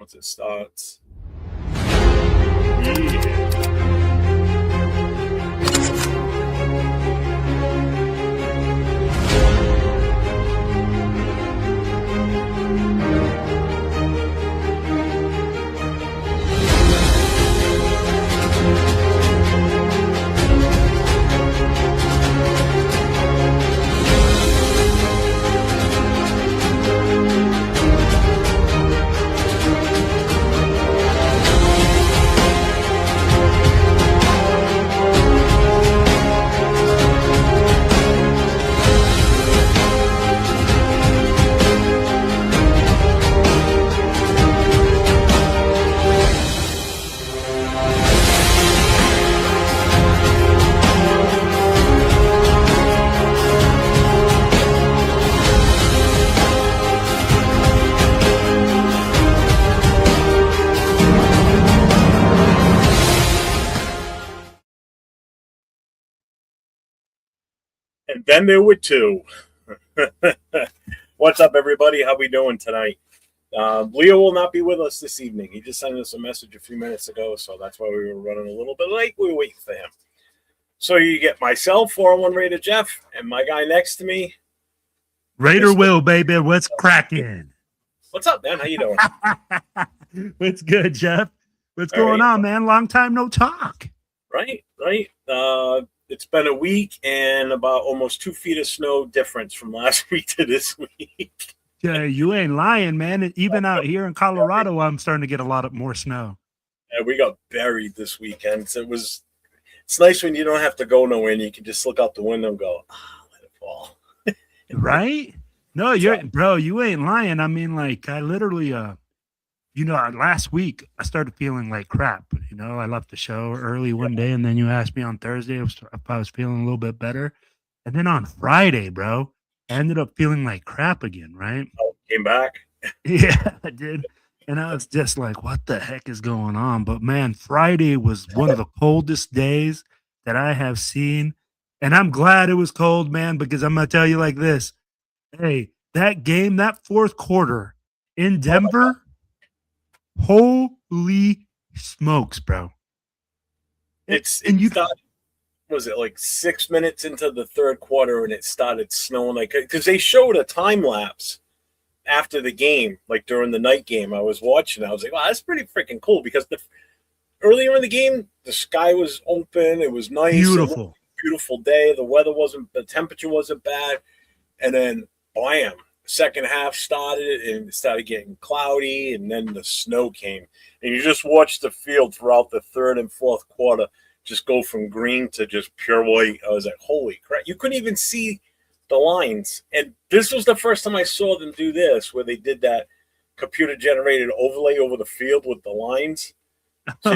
once it starts. And then there were two. What's up, everybody? How we doing tonight? Leo will not be with us this evening. He just sent us a message a few minutes ago, so that's why we were running a little bit late. We were waiting for him. So you get myself, 401 Raider Jeff, and my guy next to me. Raider Will, baby. What's cracking? What's up, man? How you doing? What's good, Jeff? What's going on, man? Long time no talk. Right. It's been a week and about almost 2 feet of snow difference from last week to this week. Yeah, you ain't lying, man. Even out here in Colorado, I'm starting to get a lot more snow. Yeah, we got buried this weekend. So it's nice when you don't have to go nowhere and you can just look out the window and go, let it fall. Right? No, you ain't lying. I mean, like, I literally, last week I started feeling like crap. I left the show early one day, and then you asked me on Thursday if I was feeling a little bit better. And then on Friday, bro, I ended up feeling like crap again, right? Oh, came back? Yeah, I did. And I was just like, what the heck is going on? But, man, Friday was one of the coldest days that I have seen. And I'm glad it was cold, man, because I'm going to tell you like this. Hey, that game, that fourth quarter in Denver, holy smokes, bro. Was it like 6 minutes into the third quarter and it started snowing? Because they showed a time lapse after the game, like during the night game. I was watching. I was like, wow, that's pretty freaking cool, because earlier in the game, the sky was open. It was nice. Beautiful day. The temperature wasn't bad. And then, bam, second half started and it started getting cloudy, and then the snow came. And you just watched the field throughout the third and fourth quarter just go from green to just pure white. I was like, holy crap. You couldn't even see the lines. And this was the first time I saw them do this, where they did that computer-generated overlay over the field with the lines. So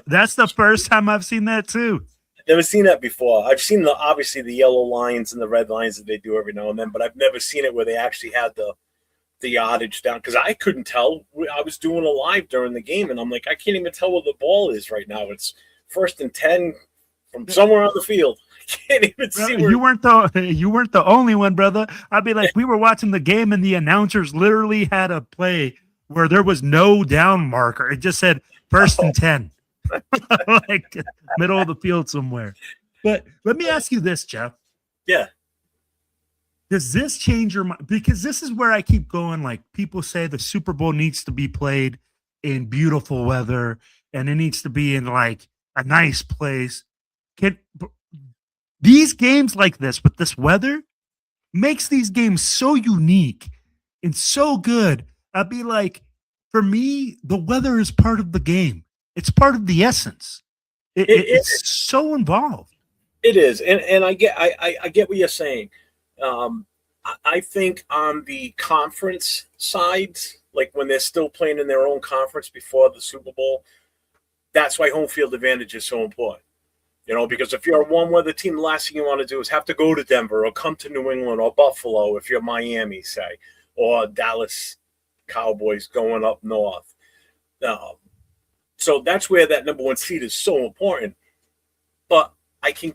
that's the first time I've seen that, too. Never seen that before. I've seen obviously the yellow lines and the red lines that they do every now and then, but I've never seen it where they actually had the yardage down, because I couldn't tell. I was doing a live during the game, and I'm like, I can't even tell where the ball is right now. It's 1st and 10 from somewhere on the field. I can't even see where. You weren't the only one, brother. I'd be like, we were watching the game, and the announcers literally had a play where there was no down marker. It just said 1st and 10. Like middle of the field somewhere. But let me ask you this, Jeff. Yeah. Does this change your mind? Because this is where I keep going. Like, people say the Super Bowl needs to be played in beautiful weather, and it needs to be in like a nice place. These games like this with this weather makes these games so unique and so good. I'd be like, for me, the weather is part of the game. It's part of the essence. It's so involved. It is, and I get what you're saying. I think on the conference side, like when they're still playing in their own conference before the Super Bowl, that's why home field advantage is so important. Because if you're a warm weather team, the last thing you want to do is have to go to Denver or come to New England or Buffalo if you're Miami, say, or Dallas Cowboys going up north. So that's where that number one seed is so important. But I can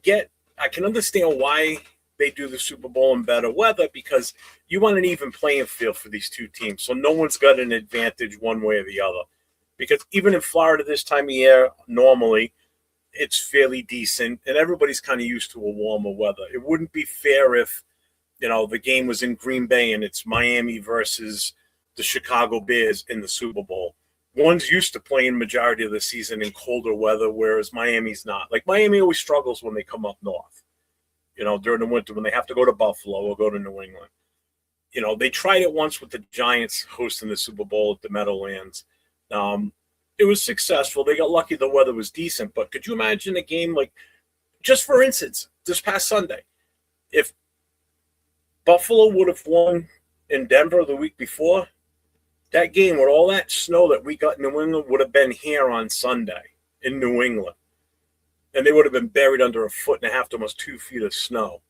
understand why they do the Super Bowl in better weather because you want an even playing field for these two teams. So no one's got an advantage one way or the other. Because even in Florida this time of year, normally it's fairly decent and everybody's kind of used to a warmer weather. It wouldn't be fair if, the game was in Green Bay and it's Miami versus the Chicago Bears in the Super Bowl. One's used to playing majority of the season in colder weather, whereas Miami's not. Like Miami always struggles when they come up north, during the winter when they have to go to Buffalo or go to New England. They tried it once with the Giants hosting the Super Bowl at the Meadowlands. It was successful. They got lucky the weather was decent. But could you imagine a game like, just for instance, this past Sunday, if Buffalo would have won in Denver the week before, that game with all that snow that we got in New England would have been here on Sunday in New England. And they would have been buried under 1.5 feet to almost 2 feet of snow.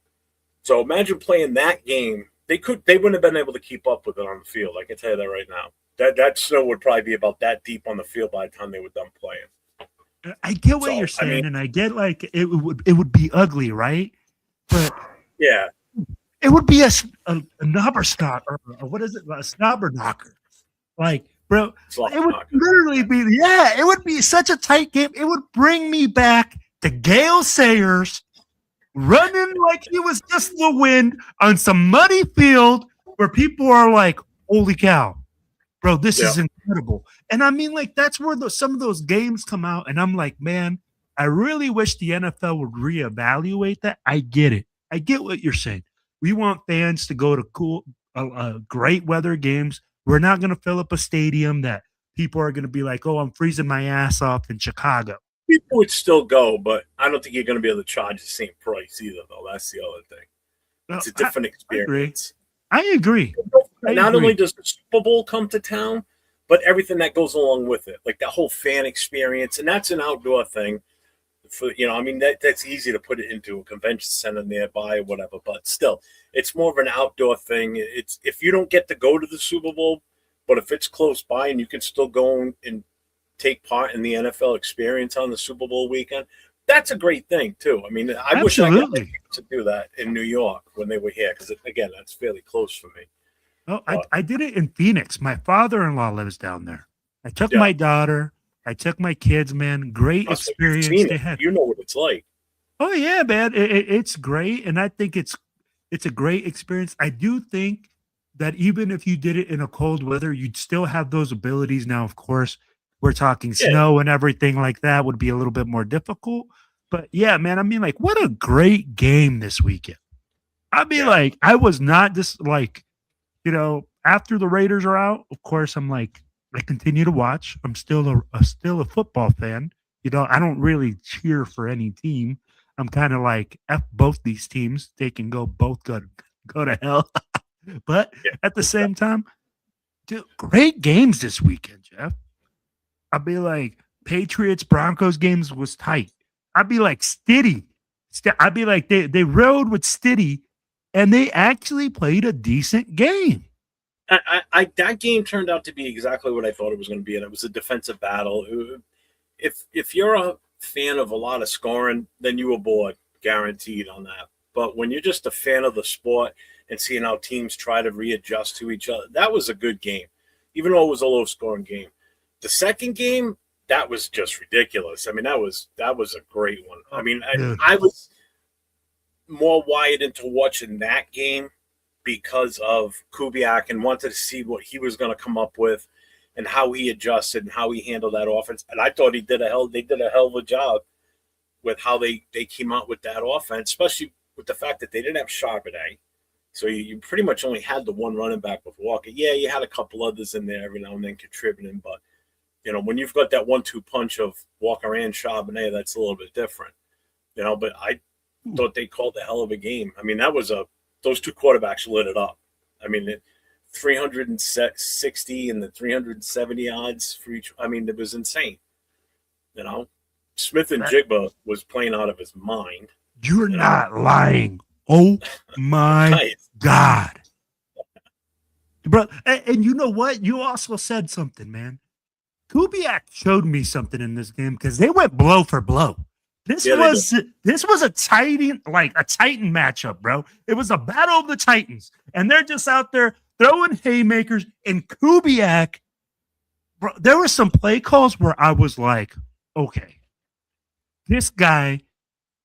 So imagine playing that game. They wouldn't have been able to keep up with it on the field. I can tell you that right now. That snow would probably be about that deep on the field by the time they were done playing. I get what you're saying, and I get like it would be ugly, right? But yeah, it would be a knobberstock or what is it? A snobber knocker. Like, bro, it would literally be, it would be such a tight game. It would bring me back to Gale Sayers running like he was just the wind on some muddy field where people are like, holy cow, bro, this is incredible. And I mean, like, that's where some of those games come out. And I'm like, man, I really wish the NFL would reevaluate that. I get it. I get what you're saying. We want fans to go to cool, great weather games. We're not going to fill up a stadium that people are going to be like, oh, I'm freezing my ass off in Chicago. People would still go, but I don't think you're going to be able to charge the same price either, though. That's the other thing. It's a different experience. I agree. Not only does the Super Bowl come to town, but everything that goes along with it, like that whole fan experience, and that's an outdoor thing. That's easy to put it into a convention center nearby or whatever, but still, it's more of an outdoor thing. It's if you don't get to go to the Super Bowl, but if it's close by and you can still go and take part in the NFL experience on the Super Bowl weekend, that's a great thing too. I mean, I wish I got to do that in New York when they were here because, again, that's fairly close for me. Oh, I did it in Phoenix. My father-in-law lives down there. I took my daughter. I took my kids, man. Great experience they had. You know what it's like. Oh, yeah, man. It's great. And I think it's a great experience. I do think that even if you did it in a cold weather, you'd still have those abilities. Now, of course, we're talking snow and everything like that would be a little bit more difficult. But, yeah, man, I mean, like, what a great game this weekend. I mean, like, I was not just like, after the Raiders are out, of course, I'm like, I continue to watch. I'm still a football fan. I don't really cheer for any team. I'm kind of like F both these teams. They can both go to hell. But at the same time, dude, great games this weekend, Jeff. I'd be like, Patriots Broncos games was tight. I'd be like Stiddy. I'd be like they rode with Stiddy, and they actually played a decent game. That game turned out to be exactly what I thought it was going to be, and it was a defensive battle. If you're a fan of a lot of scoring, then you were bored, guaranteed on that. But when you're just a fan of the sport and seeing how teams try to readjust to each other, that was a good game, even though it was a low-scoring game. The second game, that was just ridiculous. I mean, that was a great one. I mean, I was more wired into watching that game because of Kubiak and wanted to see what he was going to come up with and how he adjusted and how he handled that offense. And I thought they did a hell of a job with how they came out with that offense, especially with the fact that they didn't have Charbonnet. So you pretty much only had the one running back with Walker. Yeah, you had a couple others in there every now and then contributing, but when you've got that 1-2 punch of Walker and Charbonnet, that's a little bit different. But I thought they called a hell of a game. I mean, those two quarterbacks lit it up. I mean, 360 and the 370 yards for each. I mean, it was insane. Smith and Jigba was playing out of his mind. You're not lying. Oh my God. Bro, and you know what? You also said something, man. Kubiak showed me something in this game because they went blow for blow. This Yeah, was a Titan matchup, bro. It was a battle of the Titans, and they're just out there throwing haymakers. And Kubiak, bro, there were some play calls where I was like, okay, this guy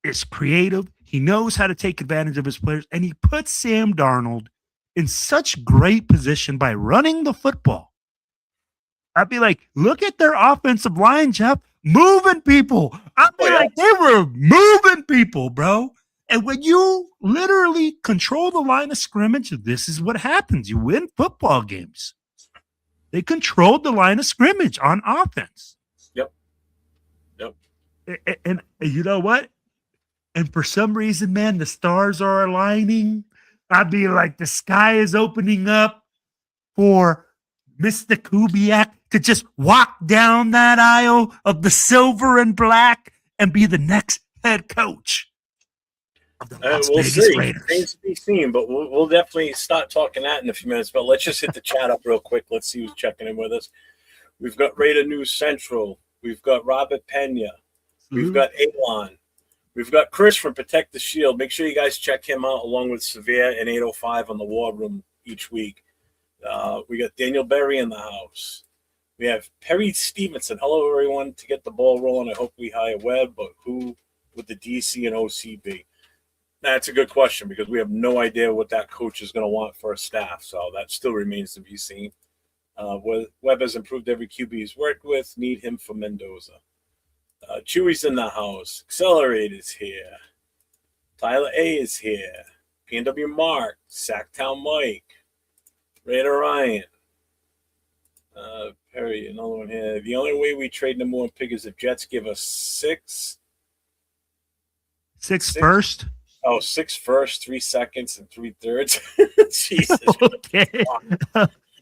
is creative. He knows how to take advantage of his players, and he puts Sam Darnold in such great position by running the football. I'd be like, look at their offensive line, Jeff, moving people. I'd be like, they were moving people, bro. And when you literally control the line of scrimmage, this is what happens. You win football games. They controlled the line of scrimmage on offense. Yep. And you know what? And for some reason, man, the stars are aligning. I'd be like, the sky is opening up for Mr. Kubiak to just walk down that aisle of the silver and black and be the next head coach of the Las Vegas Raiders. Things to be seen, but we'll definitely start talking that in a few minutes. But let's just hit the chat up real quick. Let's see who's checking in with us. We've got Raider News Central. We've got Robert Pena. We've got Elon. We've got Chris from Protect the Shield. Make sure you guys check him out along with Severe and 805 on the War Room each week. We got Daniel Berry in the house. We have Perry Stevenson. Hello, everyone. To get the ball rolling, I hope we hire Webb, but who would the DC and OC be? That's a good question because we have no idea what that coach is going to want for a staff, so that still remains to be seen. Webb has improved every QB he's worked with. Need him for Mendoza. Chewy's in the house. Accelerator's here. Tyler A is here. PNW Mark. Sacktown Mike. Raider Ryan. Perry, another one here. The only way we trade no more pick is if Jets give us six first? Oh, 6 first, 3 seconds, and 3/3. Jesus. Okay.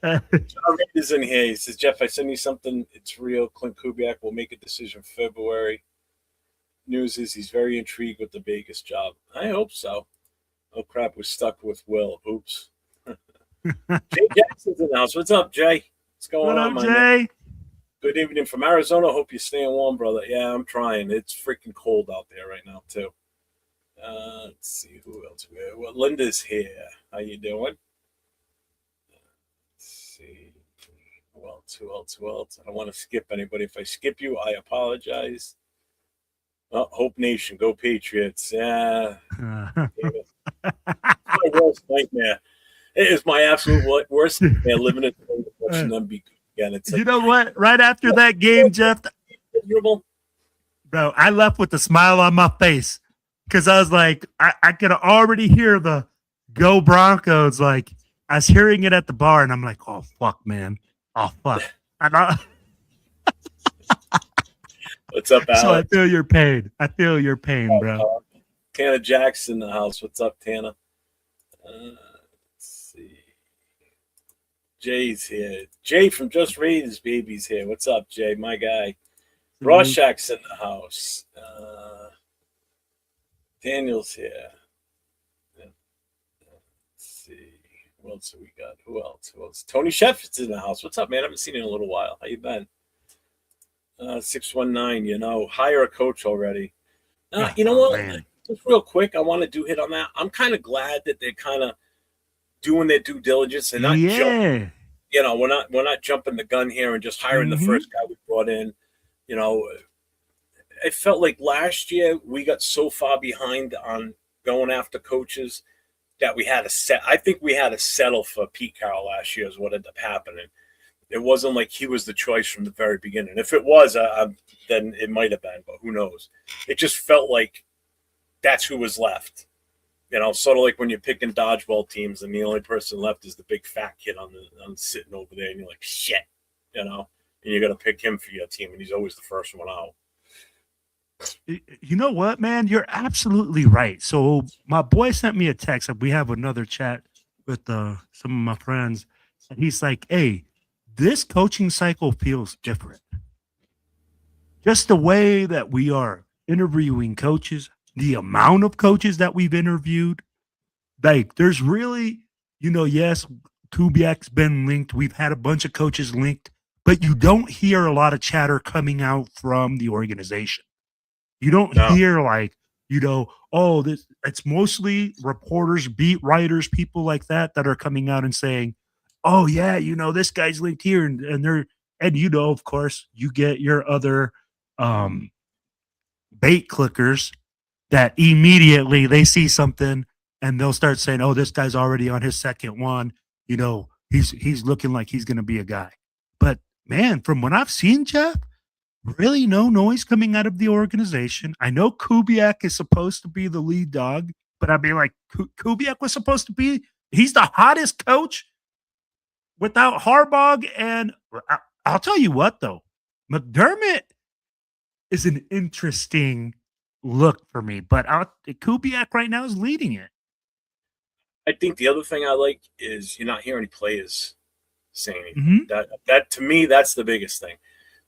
John Reed is in here. He says, Jeff, I send you something. It's real. Clint Kubiak will make a decision February. News is he's very intrigued with the Vegas job. I hope so. Oh, crap. We're stuck with Will. Oops. Jay Jackson's in the house. What's up, Jay? What's going on, Jay? Man? Good evening from Arizona. Hope you're staying warm, brother. Yeah, I'm trying. It's freaking cold out there right now, too. Let's see who else we have. Well, Linda's here. How you doing? Who else? I don't want to skip anybody. If I skip you, I apologize. Oh, Hope Nation, go Patriots. Yeah. My worst nightmare. It is my absolute worst nightmare living in watching them be good again. It's you know what? Right after that game, Jeff, bro, I left with a smile on my face because I was like, I could already hear the Go Broncos. Like, I was hearing it at the bar, and I'm like, oh, fuck, man. Oh, fuck. What's up, Alex? So I feel your pain. Bro. Tana Jackson in the house. What's up, Tana? Let's see. Jay's here. Jay from Just Raiders Baby's here. What's up, Jay? My guy. Rorschach's in the house. Daniel's here. Who else have we got? Who else? Tony Shefford's in the house. What's up, man? I haven't seen you in a little while. How you been? 619, hire a coach already. You know what? Man. Just real quick, I want to hit on that. I'm kind of glad that they're kind of doing their due diligence and not jumping. We're not jumping the gun here and just hiring the first guy we brought in. I felt like last year we got so far behind on going after coaches that we had to I think we had to settle for Pete Carroll last year is what ended up happening. It wasn't like he was the choice from the very beginning. If it was, then it might have been, but who knows? It just felt like that's who was left. Sort of like when you're picking dodgeball teams and the only person left is the big fat kid on sitting over there, and you're like, shit, and you're gonna pick him for your team, and he's always the first one out. You know what, man? You're absolutely right. So my boy sent me a text. We have another chat with some of my friends. And he's like, hey, this coaching cycle feels different. Just the way that we are interviewing coaches, the amount of coaches that we've interviewed. Like, there's really, yes, Kubiak's been linked. We've had a bunch of coaches linked, but you don't hear a lot of chatter coming out from the organization. You don't No. hear like, oh, it's mostly reporters, beat writers, people like that are coming out and saying, oh yeah, this guy's linked here, and they're, and of course, you get your other bait clickers that immediately they see something and they'll start saying, oh, this guy's already on his second one. He's looking like he's going to be a guy. But man, from what I've seen, Jeff, really no noise coming out of the organization. I know Kubiak is supposed to be the lead dog, but I'd be like, Kubiak was supposed to be, he's the hottest coach without Harbaugh. And I'll tell you what, though, McDermott is an interesting look for me, but Kubiak right now is leading it. I think the other thing I like is you're not hearing players saying anything. Mm-hmm. That to me, that's the biggest thing.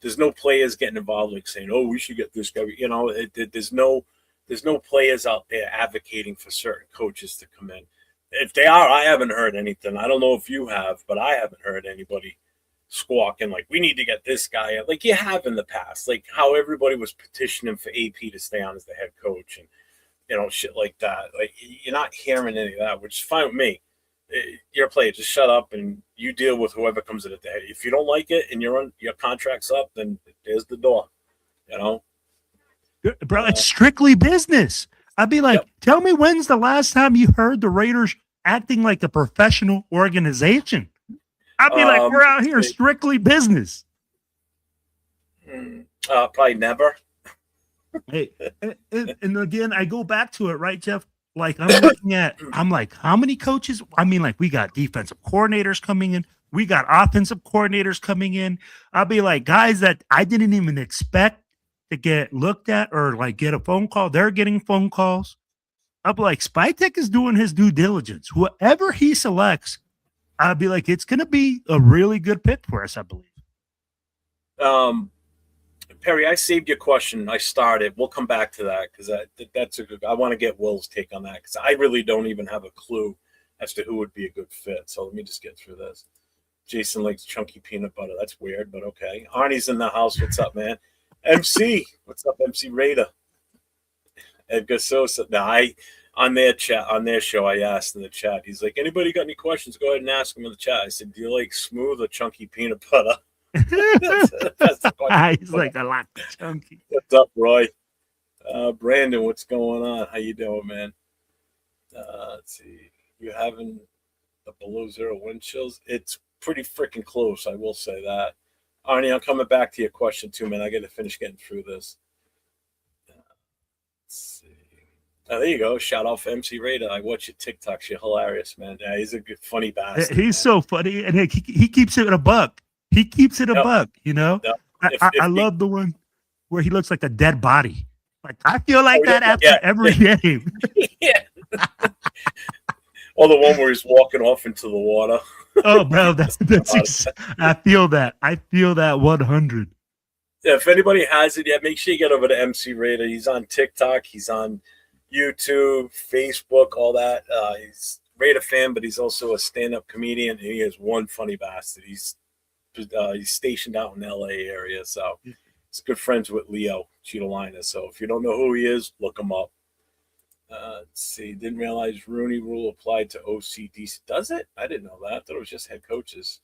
There's no players getting involved, like saying, "Oh, we should get this guy." There's no players out there advocating for certain coaches to come in. If they are, I haven't heard anything. I don't know if you have, but I haven't heard anybody squawking like, "We need to get this guy," like you have in the past, like how everybody was petitioning for AP to stay on as the head coach and shit like that. Like you're not hearing any of that, which is fine with me. You're a player, just shut up and you deal with whoever comes in at the head. If you don't like it and your contract's up, then there's the door. Bro, it's strictly business. I'd be like, Tell me when's the last time you heard the Raiders acting like a professional organization? I'd be like, we're out here strictly business. Probably never. Hey, and again, I go back to it, right, Jeff? Like I'm like, how many coaches? I mean, like we got defensive coordinators coming in. We got offensive coordinators coming in. I'll be like, guys that I didn't even expect to get looked at or like get a phone call. They're getting phone calls. I'll be like, Spytek is doing his due diligence. Whoever he selects, I'll be like, it's going to be a really good pick for us, I believe. Perry, I saved your question. I started. We'll come back to that because that's a good. I want to get Will's take on that because I really don't even have a clue as to who would be a good fit. So let me just get through this. Jason likes chunky peanut butter. That's weird, but okay. Arnie's in the house. What's up, man? MC, what's up, MC Raider? Edgar Sosa. Now, on their show, I asked in the chat. He's like, anybody got any questions? Go ahead and ask them in the chat. I said, do you like smooth or chunky peanut butter? That's the question. He's like, I like the chunky. What's up, Roy? Brandon, what's going on? How you doing, man? Let's see. You having the below zero wind chills? It's pretty freaking close. I will say that. Arnie, I'm coming back to your question too, man. I got to finish getting through this. Let's see. Oh, there you go. Shout out for MC Raider. I watch your TikToks. You're hilarious, man. Yeah, he's a good, funny bastard. He's so funny, and he keeps it a buck. He keeps it a buck, Yep. I love the one where he looks like a dead body. Like I feel like that after every game. Yeah. Or the one where he's walking off into the water. Oh, bro, I feel that. I feel that 100. Yeah, if anybody has it yet, make sure you get over to MC Raider. He's on TikTok. He's on YouTube, Facebook, all that. He's a Raider fan, but he's also a stand-up comedian. And he is one funny bastard. He's stationed out in the LA area, so he's good friends with Leo Chidolinus. So if you don't know who he is, look him up. Let's see. Didn't realize Rooney Rule applied to OCDC. Does it? I didn't know that. I thought it was just head coaches.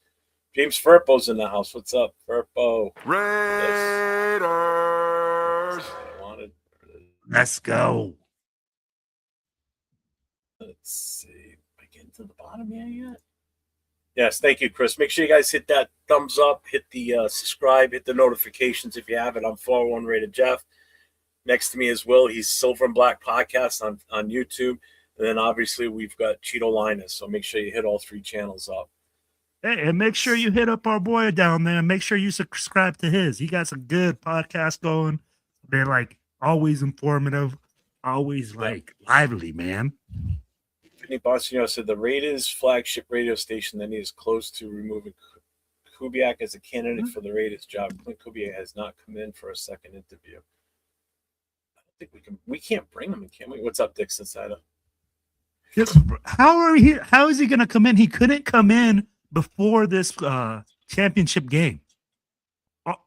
James Furpo's in the house. What's up, Furpo? Raiders. Let's go. Let's see. Am I getting to the bottom here yet? Yes, thank you, Chris. Make sure you guys hit that thumbs up, hit the subscribe, hit the notifications if you haven't. I'm 401 Rated Jeff. Next to me as well, he's Silver and Black Podcast on YouTube. And then obviously we've got Chidolinus. So make sure you hit all three channels up. Hey, and make sure you hit up our boy down there. Make sure you subscribe to his. He got some good podcasts going. They're like always informative, always like lively, man. Vinny Boston said the Raiders flagship radio station that is close to removing Kubiak as a candidate for the Raiders job. Clint Kubiak has not come in for a second interview. I don't think we can't bring him in, can we? What's up, Dixon Sider? How is he going to come in? He couldn't come in before this championship game.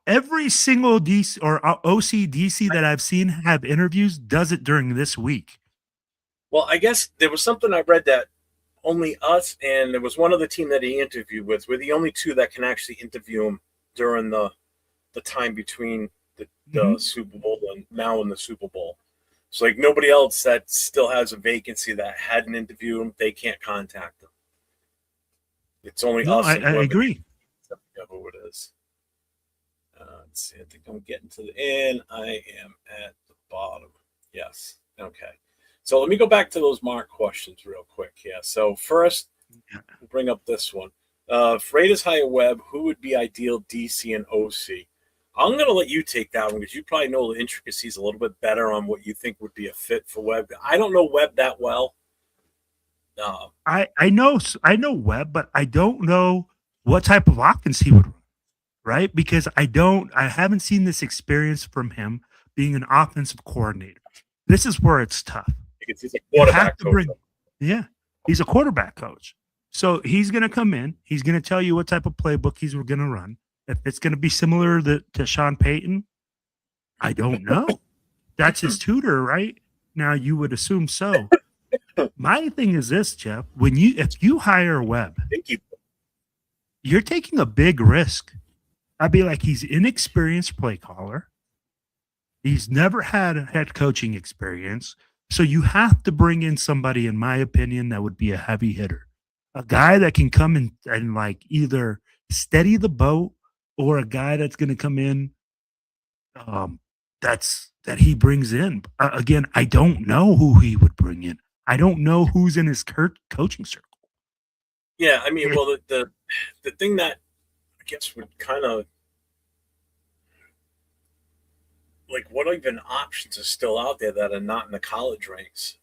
every single DC or OCDC that I've seen have interviews does it during this week. Well, I guess there was something I read that only us and there was one other team that he interviewed with. We're the only two that can actually interview him during the time between the Super Bowl and now in the Super Bowl. So like nobody else that still has a vacancy that hadn't interviewed him, they can't contact them. It's only us. I agree. Who it is. Let's see. I think I'm getting to the end. I am at the bottom. Yes. Okay. So let me go back to those Mark questions real quick. Yeah. So first, we'll bring up this one. If Raiders hire Webb, who would be ideal DC and OC? I'm going to let you take that one because you probably know the intricacies a little bit better on what you think would be a fit for Webb. I don't know Webb that well. I know Webb, but I don't know what type of offense he would run, right? Because I haven't seen this experience from him being an offensive coordinator. This is where it's tough. He's a quarterback coach. He's a quarterback coach. So he's going to come in. He's going to tell you what type of playbook he's going to run. If it's going to be similar to Sean Payton, I don't know. That's his tutor, right? Now you would assume so. My thing is this, Jeff. If you hire Webb, you're taking a big risk. I'd be like, he's inexperienced play caller. He's never had a head coaching experience. So you have to bring in somebody, in my opinion, that would be a heavy hitter. A guy that can come and like either steady the boat or a guy that's going to come in that he brings in. Again, I don't know who he would bring in. I don't know who's in his coaching circle. Yeah, I mean, well, the thing that I guess would kind of like what even options are still out there that are not in the college ranks,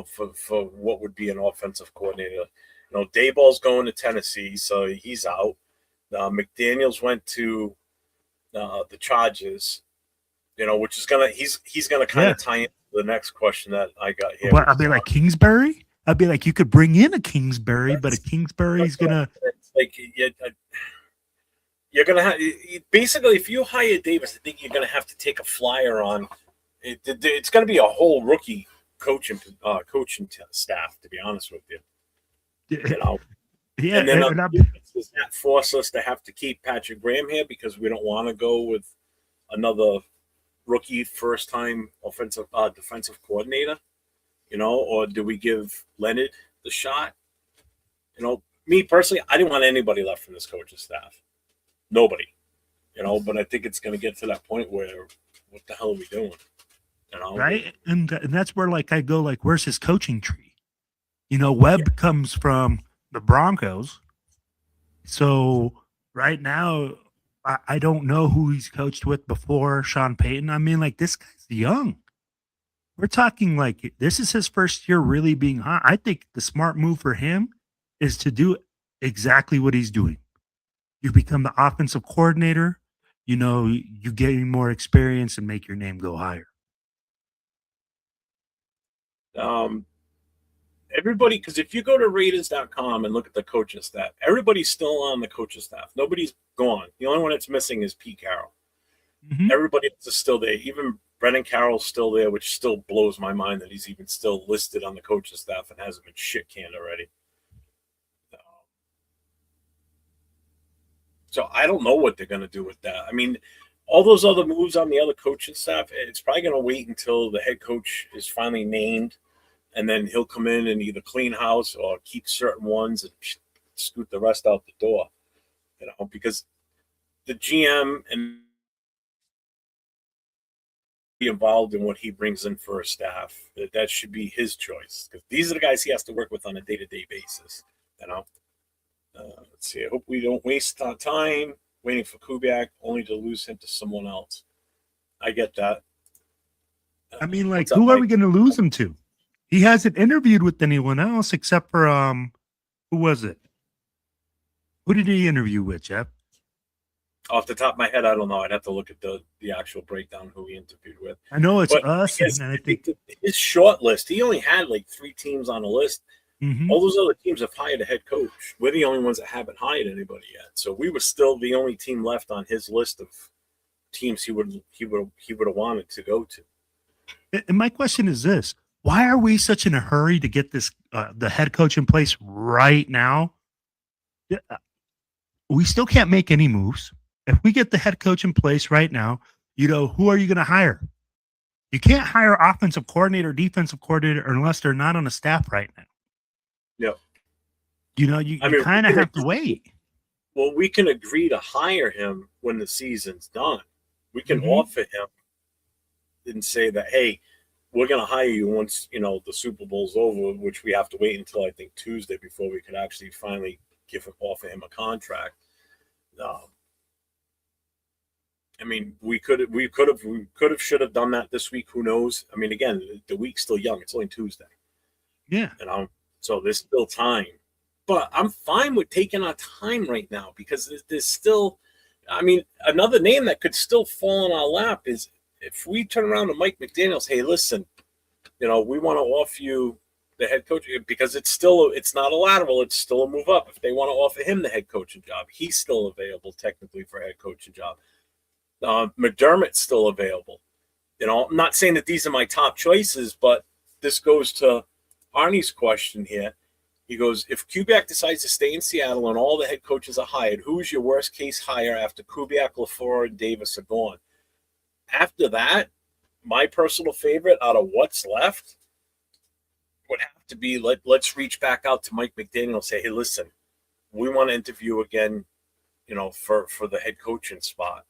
for what would be an offensive coordinator. Dayball's going to Tennessee, so he's out. McDaniels went to the Chargers, which is he's gonna kind of tie into the next question that I got here. Well, I'd be like Kingsbury. I'd be like, you could bring in a Kingsbury, but a Kingsbury's gonna you're gonna have basically if you hire Davis, I think you're gonna have to take a flyer on it. It's gonna be a whole rookie coaching staff, to be honest with you. Yeah, and then does that force us to have to keep Patrick Graham here because we don't want to go with another rookie first-time defensive coordinator, or do we give Leonard the shot? Me personally, I didn't want anybody left from this coaching staff. Nobody, but I think it's going to get to that point where what the hell are we doing? Right? And that's where I go where's his coaching tree? Webb comes from the Broncos. So right now, I don't know who he's coached with before Sean Payton. I mean, this guy's young. We're talking this is his first year really being hot. I think the smart move for him is to do exactly what he's doing. You become the offensive coordinator, you gain more experience and make your name go higher. Everybody, because if you go to Raiders.com and look at the coaching staff, everybody's still on the coaching staff. Nobody's gone. The only one that's missing is Pete Carroll. Mm-hmm. Everybody else is still there. Even Brennan Carroll's still there, which still blows my mind that he's even still listed on the coaching staff and hasn't been shit canned already. So I don't know what they're going to do with that. I mean, all those other moves on the other coaching staff, it's probably going to wait until the head coach is finally named. And then he'll come in and either clean house or keep certain ones and scoot the rest out the door, because the GM and be involved in what he brings in for a staff. That should be his choice because these are the guys he has to work with on a day-to-day basis. Let's see. I hope we don't waste our time waiting for Kubiak only to lose him to someone else. I get that. I mean, who are we going to lose him to? He hasn't interviewed with anyone else except for who was it? Who did he interview with, Jeff? Off the top of my head, I don't know. I'd have to look at the actual breakdown who he interviewed with. I know it's us. And I think his short list, he only had 3 teams on the list. Mm-hmm. All those other teams have hired a head coach. We're the only ones that haven't hired anybody yet. So we were still the only team left on his list of teams he would have wanted to go to. And my question is this: why are we such in a hurry to get this the head coach in place right now? We still can't make any moves. If we get the head coach in place right now, who are you going to hire? You can't hire offensive coordinator, defensive coordinator unless they're not on a staff right now. Yep. You kind of have to wait. Well, we can agree to hire him when the season's done. We can offer him and say that, hey, we're going to hire you once, the Super Bowl's over, which we have to wait until, I think, Tuesday before we could actually finally offer him a contract. I mean, we should have done that this week. Who knows? I mean, again, the week's still young. It's only Tuesday. Yeah. So there's still time. But I'm fine with taking our time right now because there's still, I mean, another name that could still fall in our lap is if we turn around to Mike McDaniels, hey, listen, we want to offer you the head coach because it's not a lateral, it's still a move up. If they want to offer him the head coaching job, he's still available technically for a head coaching job. McDermott's still available. I'm not saying that these are my top choices, but this goes to Arnie's question here. He goes, if Kubiak decides to stay in Seattle and all the head coaches are hired, who's your worst case hire after Kubiak, LaFleur, and Davis are gone? After that, my personal favorite out of what's left would have to be let's reach back out to Mike McDaniel and say, hey, listen, we want to interview again, for the head coaching spot.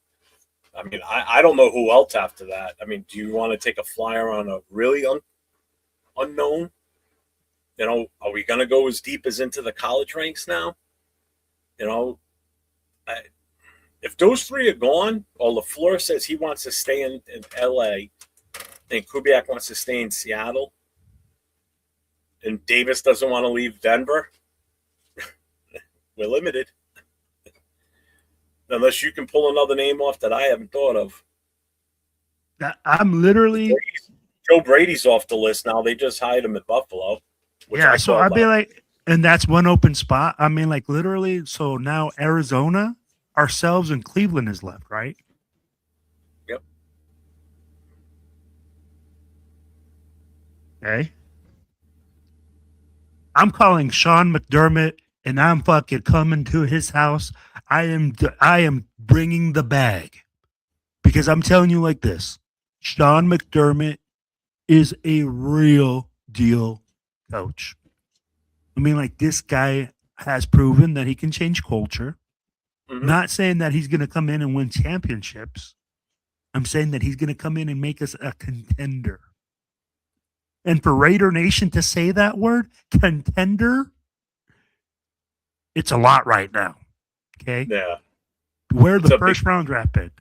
I mean, I don't know who else after that. I mean, do you want to take a flyer on a really unknown? Are we going to go as deep as into the college ranks now? If those three are gone, or LaFleur says he wants to stay in L.A., and Kubiak wants to stay in Seattle, and Davis doesn't want to leave Denver, we're limited. Unless you can pull another name off that I haven't thought of. I'm literally... Joe Brady's off the list now. They just hired him at Buffalo. Yeah, so I'd be like, and that's one open spot. I mean, like literally, so now Arizona, ourselves, and Cleveland is left, right? Yep. Okay. I'm calling Sean McDermott, and I'm fucking coming to his house. I am bringing the bag because I'm telling you like this: Sean McDermott is a real deal coach. I mean, like this guy has proven that he can change culture. Mm-hmm. Not saying that he's going to come in and win championships. I'm saying that he's going to come in and make us a contender. And for Raider Nation to say that word, contender, it's a lot right now. Okay? Yeah. We're the first round draft pick.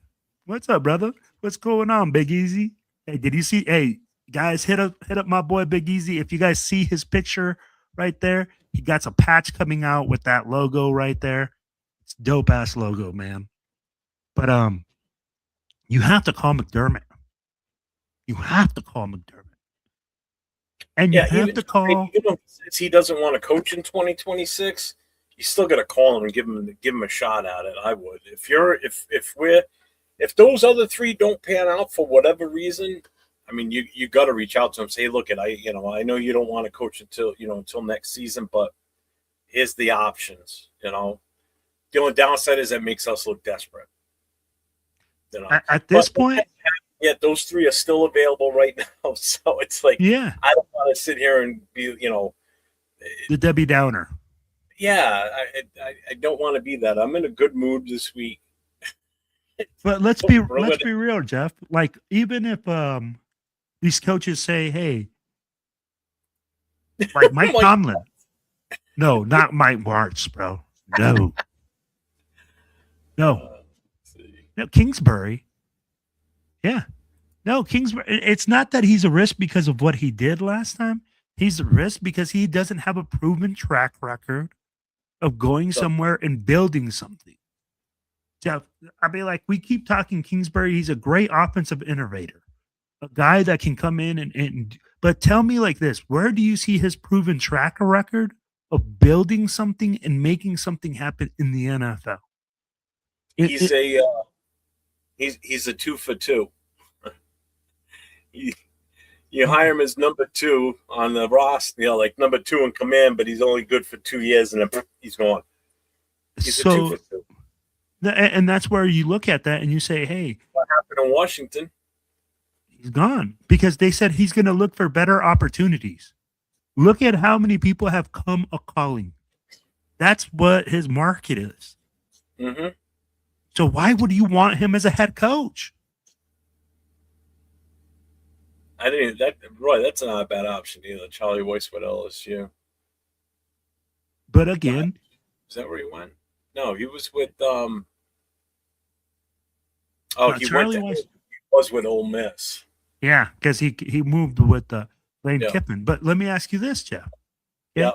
What's up, brother? What's going on, Big Easy? Hey, did you see? Hey, guys, hit up my boy Big Easy. If you guys see his picture right there, he got a patch coming out with that logo right there. It's dope ass logo, man. But you have to call McDermott. You have to call McDermott. And you have to call. Since he doesn't want to coach in 2026, you still got to call him and give him a shot at it. I would. If those other three don't pan out for whatever reason, I mean, you got to reach out to him. Say, hey, look, I know you don't want to coach until next season, but here's the options. The only downside is that makes us look desperate. At this point, yeah, those three are still available right now. So it's like, yeah, I don't want to sit here and be, the Debbie Downer. Yeah, I don't want to be that. I'm in a good mood this week. But let's be real, Jeff. Like, even if these coaches say, hey, like Mike Tomlin. No, not Mike Martz, bro. No. No, Kingsbury. Yeah. No, Kingsbury. It's not that he's a risk because of what he did last time. He's a risk because he doesn't have a proven track record of going somewhere and building something. Jeff, I mean, like, we keep talking Kingsbury. He's a great offensive innovator, a guy that can come in and But tell me like this, where do you see his proven track record of building something and making something happen in the NFL? He's a 2 for 2. You hire him as number 2 on the roster, like number 2 in command, but he's only good for 2 years and then he's gone. He's a 2 for 2. And that's where you look at that and you say, hey, what happened in Washington? He's gone because they said he's going to look for better opportunities. Look at how many people have come a calling. That's what his market is. Mm-hmm. So why would you want him as a head coach? Roy, that's not a bad option either. Charlie Weiss with LSU. But again, is that where he went? No, he was with Charlie Weiss. He was with Ole Miss. Yeah, because he moved with Lane Kiffin. But let me ask you this, Jeff. Okay? Yeah.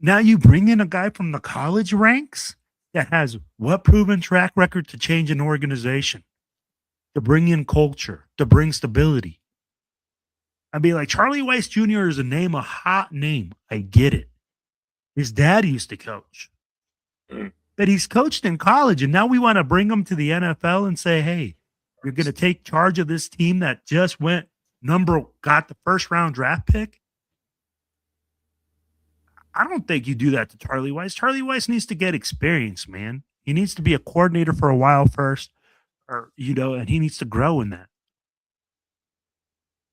Now you bring in a guy from the college ranks that has what proven track record to change an organization, to bring in culture, to bring stability. I'd be like, Charlie Weiss Jr. is a hot name. I get it. His dad used to coach. But he's coached in college, and now we want to bring him to the NFL and say, hey, you're going to take charge of this team that just got the first round draft pick. I don't think you do that to Charlie Weiss. Charlie Weiss needs to get experience, man. He needs to be a coordinator for a while first, and he needs to grow in that.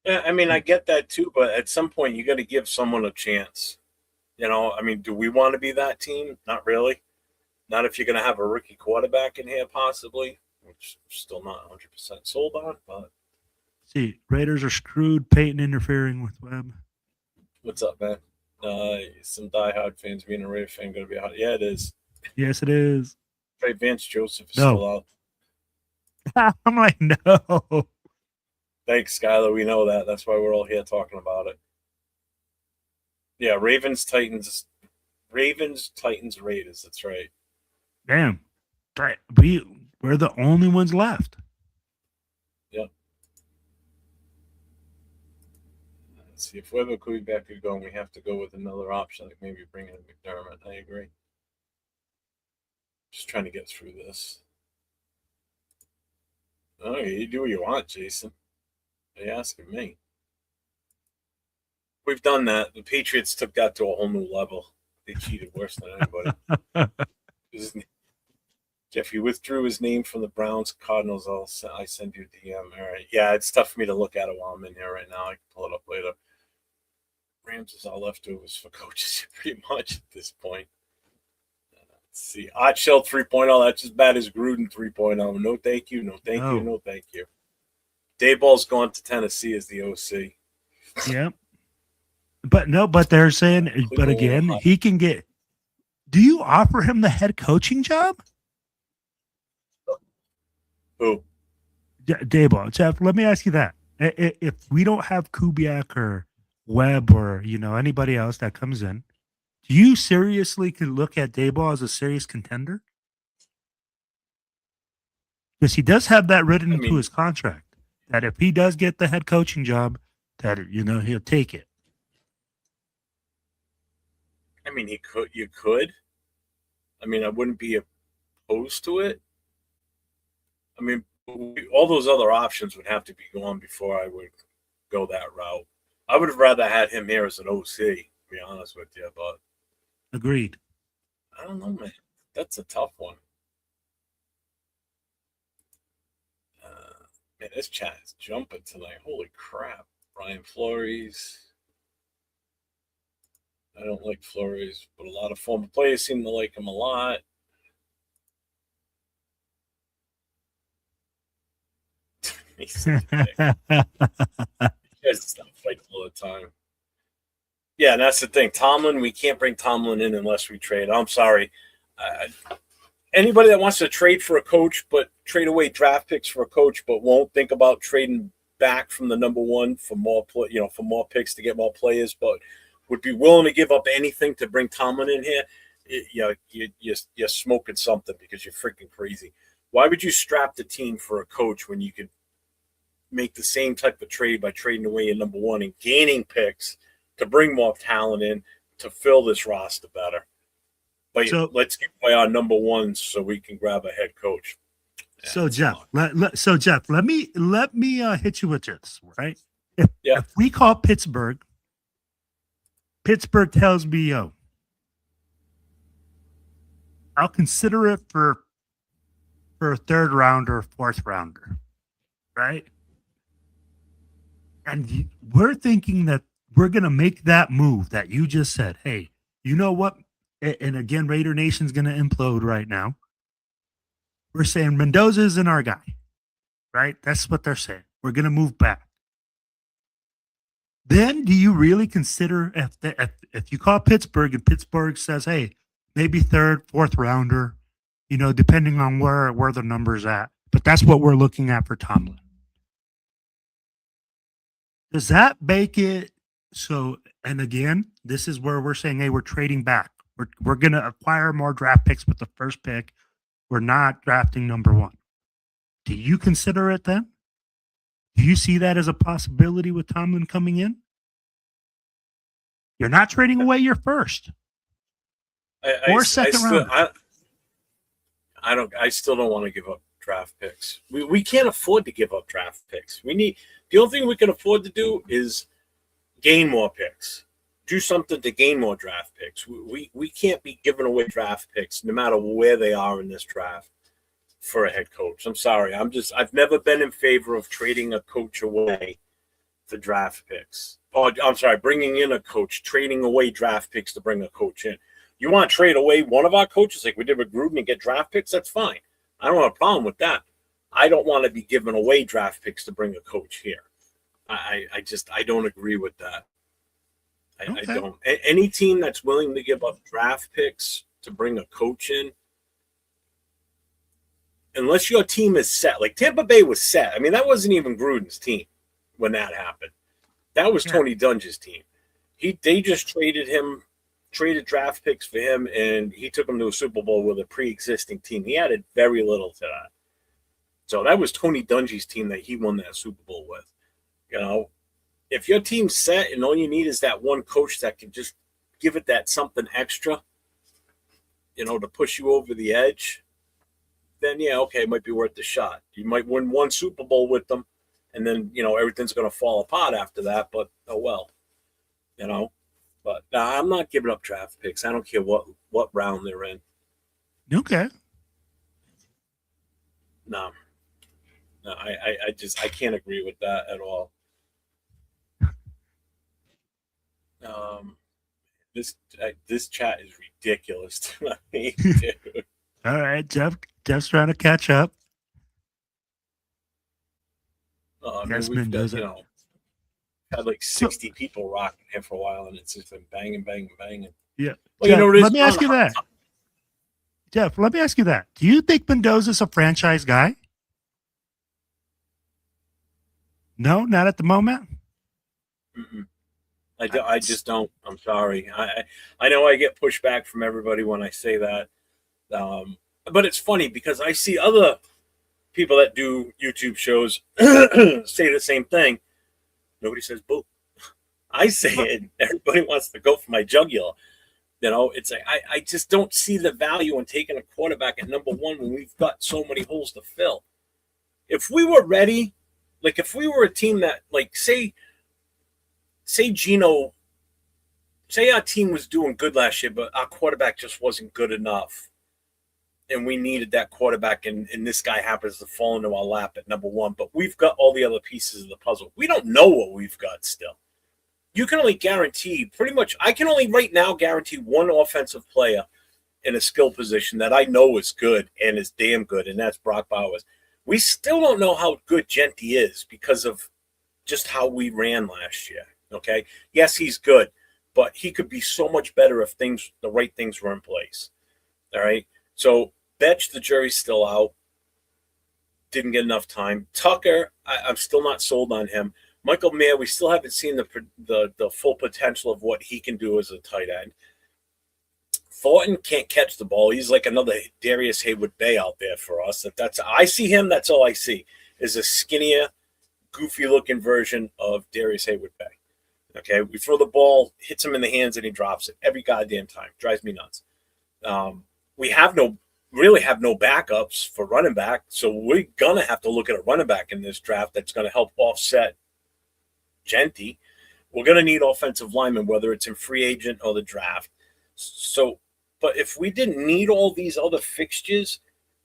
Yeah, I mean, I get that too, but at some point you got to give someone a chance. Do we want to be that team? Not really. Not if you're going to have a rookie quarterback in here, possibly, which I'm still not 100% sold on. But see, Raiders are screwed. Peyton interfering with Webb. What's up, man? Some diehard fans being a Raider fan going to be hot. Yeah, it is. Yes, it is. Trey Vance Joseph is still out. I'm like, no. Thanks, Skylar. We know that. That's why we're all here talking about it. Yeah, Ravens, Titans, Raiders. That's right. Damn. We're the only ones left. Yep. Let's see. If Weber could be back to going, we have to go with another option, like maybe bring in McDermott. I agree. Just trying to get through this. Oh, you do what you want, Jason. Are you asking me? We've done that. The Patriots took that to a whole new level. They cheated worse than anybody. Jeff, he withdrew his name from the Browns, Cardinals. I send you a DM. All right. Yeah, it's tough for me to look at it while I'm in here right now. I can pull it up later. Rams is all leftovers for coaches pretty much at this point. Let's see. Art Shell 3.0. That's as bad as Gruden 3.0. No, thank you. No, thank you. No, thank you. Dayball's gone to Tennessee as the OC. Yep. But they're saying, but again, he can get. Do you offer him the head coaching job? Who? Dayball. Jeff, let me ask you that. If we don't have Kubiak or Webb or, anybody else that comes in, do you seriously could look at Dayball as a serious contender? Because he does have that written into his contract, that if he does get the head coaching job, that, he'll take it. I mean, you could. I mean, I wouldn't be opposed to it. I mean, all those other options would have to be gone before I would go that route. I would have rather had him here as an OC, to be honest with you. But agreed. I don't know, man. That's a tough one. Man, this chat is jumping tonight. Holy crap. Brian Flores. I don't like Flores, but a lot of former players seem to like him a lot. He's stuff fights all the time. Yeah, and that's the thing. Tomlin, we can't bring Tomlin in unless we trade. I'm sorry. Anybody that wants to trade for a coach, but trade away draft picks for a coach, but won't think about trading back from the number one for more, for more picks to get more players, but would be willing to give up anything to bring Tomlin in here, you're smoking something because you're freaking crazy. Why would you strap the team for a coach when you could make the same type of trade by trading away your number one and gaining picks to bring more talent in to fill this roster better. But let's give away our number ones so we can grab a head coach. So Jeff, let me hit you with this, right? If we call Pittsburgh tells me, yo, I'll consider it for a third rounder, fourth rounder, right? And we're thinking that we're going to make that move that you just said. Hey, you know what? And again, Raider Nation's going to implode right now. We're saying Mendoza isn't our guy, right? That's what they're saying. We're going to move back. Then do you really consider if you call Pittsburgh and Pittsburgh says, hey, maybe third, fourth rounder, depending on where the number's at. But that's what we're looking at for Tomlin. Does that make it so? And again, this is where we're saying, hey, we're trading back. We're going to acquire more draft picks with the first pick. We're not drafting number one. Do you consider it then? Do you see that as a possibility with Tomlin coming in? You're not trading away your first or second round. I still don't want to give up draft picks. We can't afford to give up draft picks. The only thing we can afford to do is gain more picks. Do something to gain more draft picks. We can't be giving away draft picks no matter where they are in this draft for a head coach. I'm sorry. I've never been in favor of trading a coach away for draft picks. Oh, I'm sorry, bringing in a coach, trading away draft picks to bring a coach in. You want to trade away one of our coaches like we did with Gruden and get draft picks? That's fine. I don't have a problem with that. I don't want to be giving away draft picks to bring a coach here. I don't agree with that. I don't. Any team that's willing to give up draft picks to bring a coach in, unless your team is set, like Tampa Bay was set. I mean, that wasn't even Gruden's team when that happened. That was Tony Dungy's team. They just traded draft picks for him, and he took them to a Super Bowl with a pre-existing team. He added very little to that. So that was Tony Dungy's team that he won that Super Bowl with. If your team's set and all you need is that one coach that can just give it that something extra, to push you over the edge, then it might be worth the shot. You might win one Super Bowl with them, and then, everything's going to fall apart after that, but oh well, But I'm not giving up draft picks. I don't care what round they're in. Okay. No, I can't agree with that at all. This chat is ridiculous tonight, dude. All right, Jeff's trying to catch up. We've got, had like 60 people rocking here for a while, and it's just been banging. Yeah. Well, Jeff, let me ask you that. Jeff, let me ask you that. Do you think Mendoza's a franchise guy? No, not at the moment. Mm-mm. I just don't. I'm sorry. I know I get pushback from everybody when I say that, but it's funny because I see other people that do YouTube shows say the same thing. Nobody says boo. I say it. Everybody wants to go for my jugular. It's like I just don't see the value in taking a quarterback at number one when we've got so many holes to fill. If we were ready, like if we were a team that, like, say Gino, say our team was doing good last year, but our quarterback just wasn't good enough, and we needed that quarterback, and this guy happens to fall into our lap at number one, but we've got all the other pieces of the puzzle. We don't know what we've got still. You can only guarantee I can only right now guarantee one offensive player in a skill position that I know is good and is damn good, and that's Brock Bowers. We still don't know how good Genty is because of just how we ran last year, okay? Yes, he's good, but he could be so much better if the right things were in place, all right? So Betch, the jury's still out. Didn't get enough time. Tucker, I'm still not sold on him. Michael Mayer, we still haven't seen the full potential of what he can do as a tight end. Thornton can't catch the ball. He's like another Darius Haywood Bay out there for us. I see him, that's all I see, is a skinnier, goofy looking version of Darius Hayward Bay. Okay, we throw the ball, hits him in the hands, and he drops it every goddamn time. Drives me nuts. We really have no backups for running back, so we're gonna have to look at a running back in this draft that's gonna help offset Genty. We're gonna need offensive linemen, whether it's in free agent or the draft. So, but if we didn't need all these other fixtures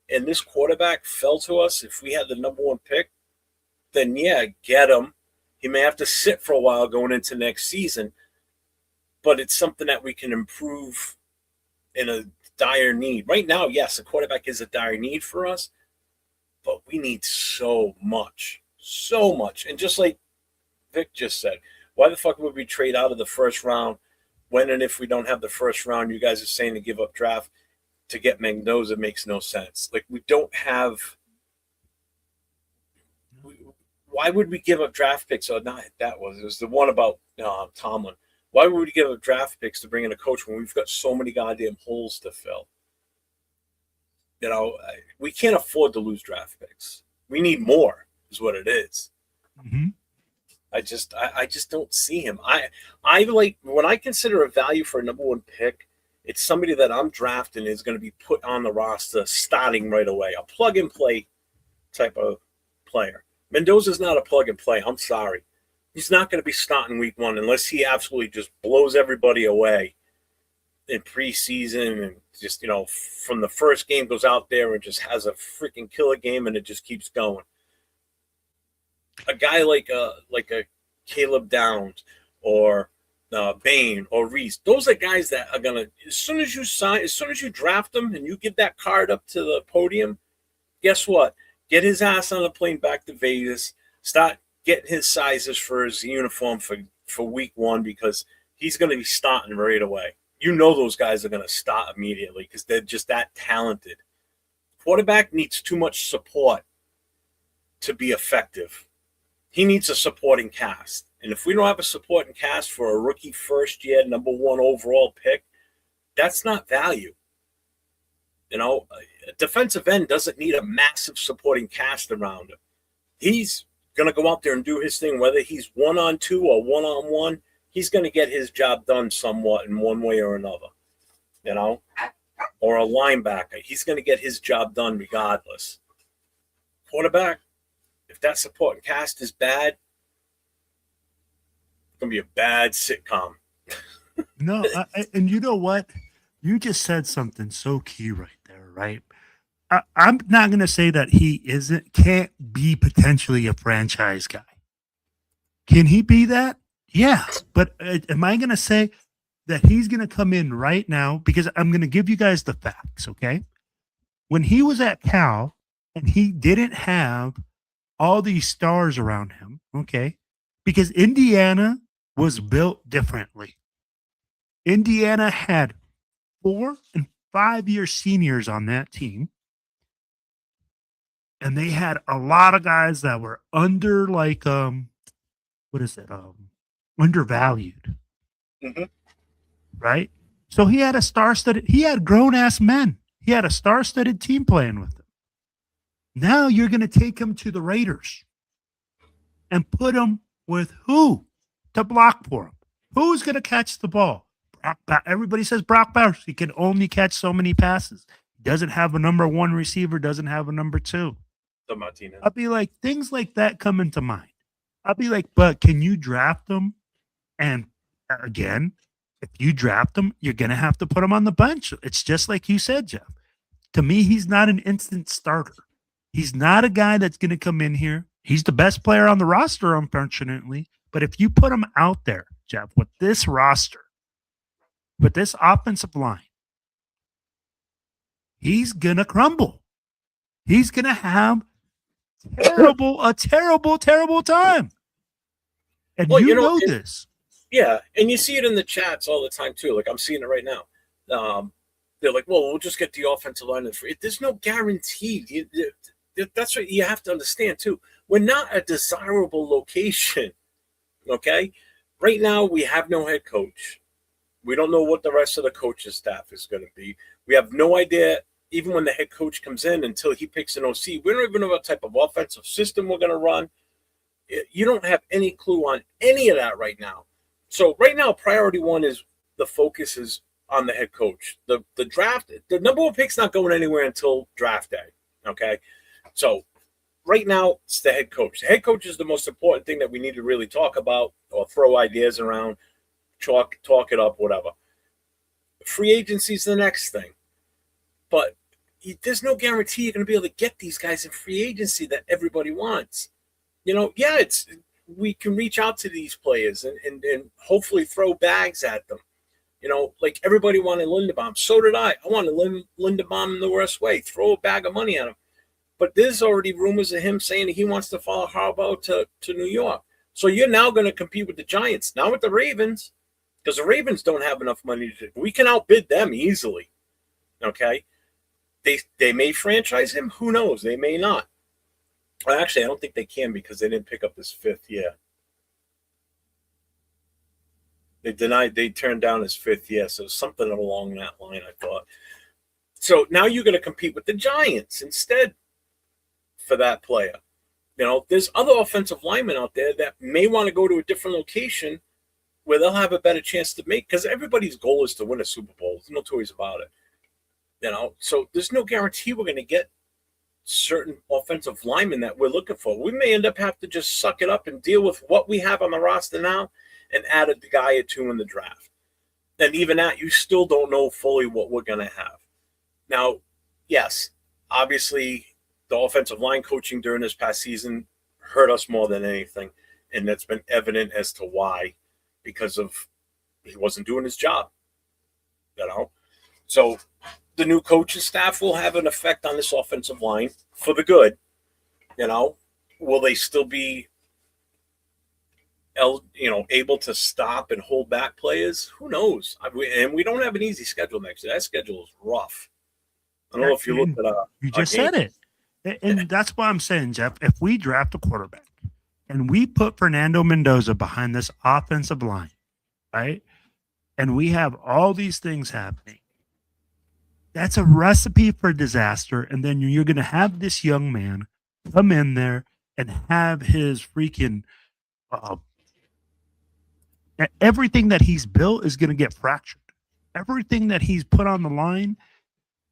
and this quarterback fell to us, if we had the number one pick, then yeah, get him. He may have to sit for a while going into next season, but it's something that we can improve in a dire need. Right now, yes, a quarterback is a dire need for us, but we need so much. And just like Vic just said, why the fuck would we trade out of the first round when and if we don't have the first round? You guys are saying to give up draft to get Mendoza makes no sense. Like, we don't have – why would we give up draft picks? Or not that was. It was the one about Tomlin. Why would we give up draft picks to bring in a coach when we've got so many goddamn holes to fill? You know, we can't afford to lose draft picks. We need more, is what it is. Mm-hmm. I just don't see him. I like when I consider a value for a number one pick, it's somebody that I'm drafting is going to be put on the roster starting right away. A plug and play type of player. Mendoza's not a plug and play. I'm sorry. He's not going to be starting week one unless he absolutely just blows everybody away in preseason and just, you know, from the first game goes out there and just has a freaking killer game and it just keeps going. A guy like a Caleb Downs or Bain or Reese, those are guys that are going to, as soon as you draft them and you give that card up to the podium, guess what? Get his ass on a plane back to Vegas. Start getting his sizes for his uniform for week one because he's going to be starting right away. You know those guys are going to start immediately because they're just that talented. Quarterback needs too much support to be effective. He needs a supporting cast. And if we don't have a supporting cast for a rookie first year, number one overall pick, that's not value. You know, a defensive end doesn't need a massive supporting cast around him. He's going to go out there and do his thing, whether he's 1-on-2 or 1-on-1. He's going to get his job done somewhat in one way or another, you know, or a linebacker. He's going to get his job done regardless. Quarterback, if that supporting cast is bad, it's going to be a bad sitcom. No, and you know what? You just said something so key right there, right? I'm not going to say that he can't be potentially a franchise guy. Can he be that? Yeah. But am I going to say that he's going to come in right now? Because I'm going to give you guys the facts, okay? When he was at Cal and he didn't have all these stars around him, okay? Because Indiana was built differently. Indiana had 4- and 5-year seniors on that team. And they had a lot of guys that were undervalued. Mm-hmm. Right? So he had grown-ass men. He had a star-studded team playing with him. Now you're going to take him to the Raiders and put him with who to block for him? Who's going to catch the ball? Everybody says Brock Bowers. He can only catch so many passes. He doesn't have a number one receiver, doesn't have a number two. The Martinez. I'll be like, things like that come into mind. I'll be like, but can you draft them? And again, if you draft them, you're going to have to put them on the bench. It's just like you said, Jeff. To me, he's not an instant starter. He's not a guy that's going to come in here. He's the best player on the roster, unfortunately. But if you put him out there, Jeff, with this roster, with this offensive line, he's going to crumble. He's going to have a terrible time. And well, you know this. Yeah, and you see it in the chats all the time, too. Like, I'm seeing it right now. They're like, well, we'll just get the offensive line. There's no guarantee. That's what you have to understand, too. We're not a desirable location, okay? Right now, we have no head coach. We don't know what the rest of the coaching staff is going to be. We have no idea, even when the head coach comes in, until he picks an OC. We don't even know what type of offensive system we're going to run. You don't have any clue on any of that right now. So right now, priority one is the focus is on the head coach. The draft, the number one pick's not going anywhere until draft day. Okay, so right now it's the head coach. The head coach is the most important thing that we need to really talk about or throw ideas around, talk it up, whatever. Free agency is the next thing, but there's no guarantee you're going to be able to get these guys in free agency that everybody wants. Yeah, we can reach out to these players and hopefully throw bags at them. Like everybody wanted Linderbaum. So did I. I wanted Linderbaum in the worst way. Throw a bag of money at him. But there's already rumors of him saying he wants to follow Harbaugh to New York. So you're now going to compete with the Giants, not with the Ravens, because the Ravens don't have enough money. We can outbid them easily. Okay? They may franchise him. Who knows? They may not. Well, actually, I don't think they can because they didn't pick up his fifth year. They turned down his fifth year. So something along that line, I thought. So now you're going to compete with the Giants instead for that player. There's other offensive linemen out there that may want to go to a different location where they'll have a better chance to make, because everybody's goal is to win a Super Bowl. There's no two ways about it. So there's no guarantee we're going to get certain offensive linemen that we're looking for. We may end up have to just suck it up and deal with what we have on the roster now and add a guy or two in the draft. And even that, you still don't know fully what we're going to have. Now, yes, obviously the offensive line coaching during this past season hurt us more than anything, and that's been evident as to why, because of he wasn't doing his job. So the new coaching staff will have an effect on this offensive line for the good. Will they still be, able to stop and hold back players? Who knows? And we don't have an easy schedule next year. That schedule is rough. I don't know if you looked at you just said it. And that's why I'm saying, Jeff, if we draft a quarterback and we put Fernando Mendoza behind this offensive line, right, and we have all these things happening, that's a recipe for disaster. And then you're going to have this young man come in there and have his freaking everything that he's built is going to get fractured. Everything that he's put on the line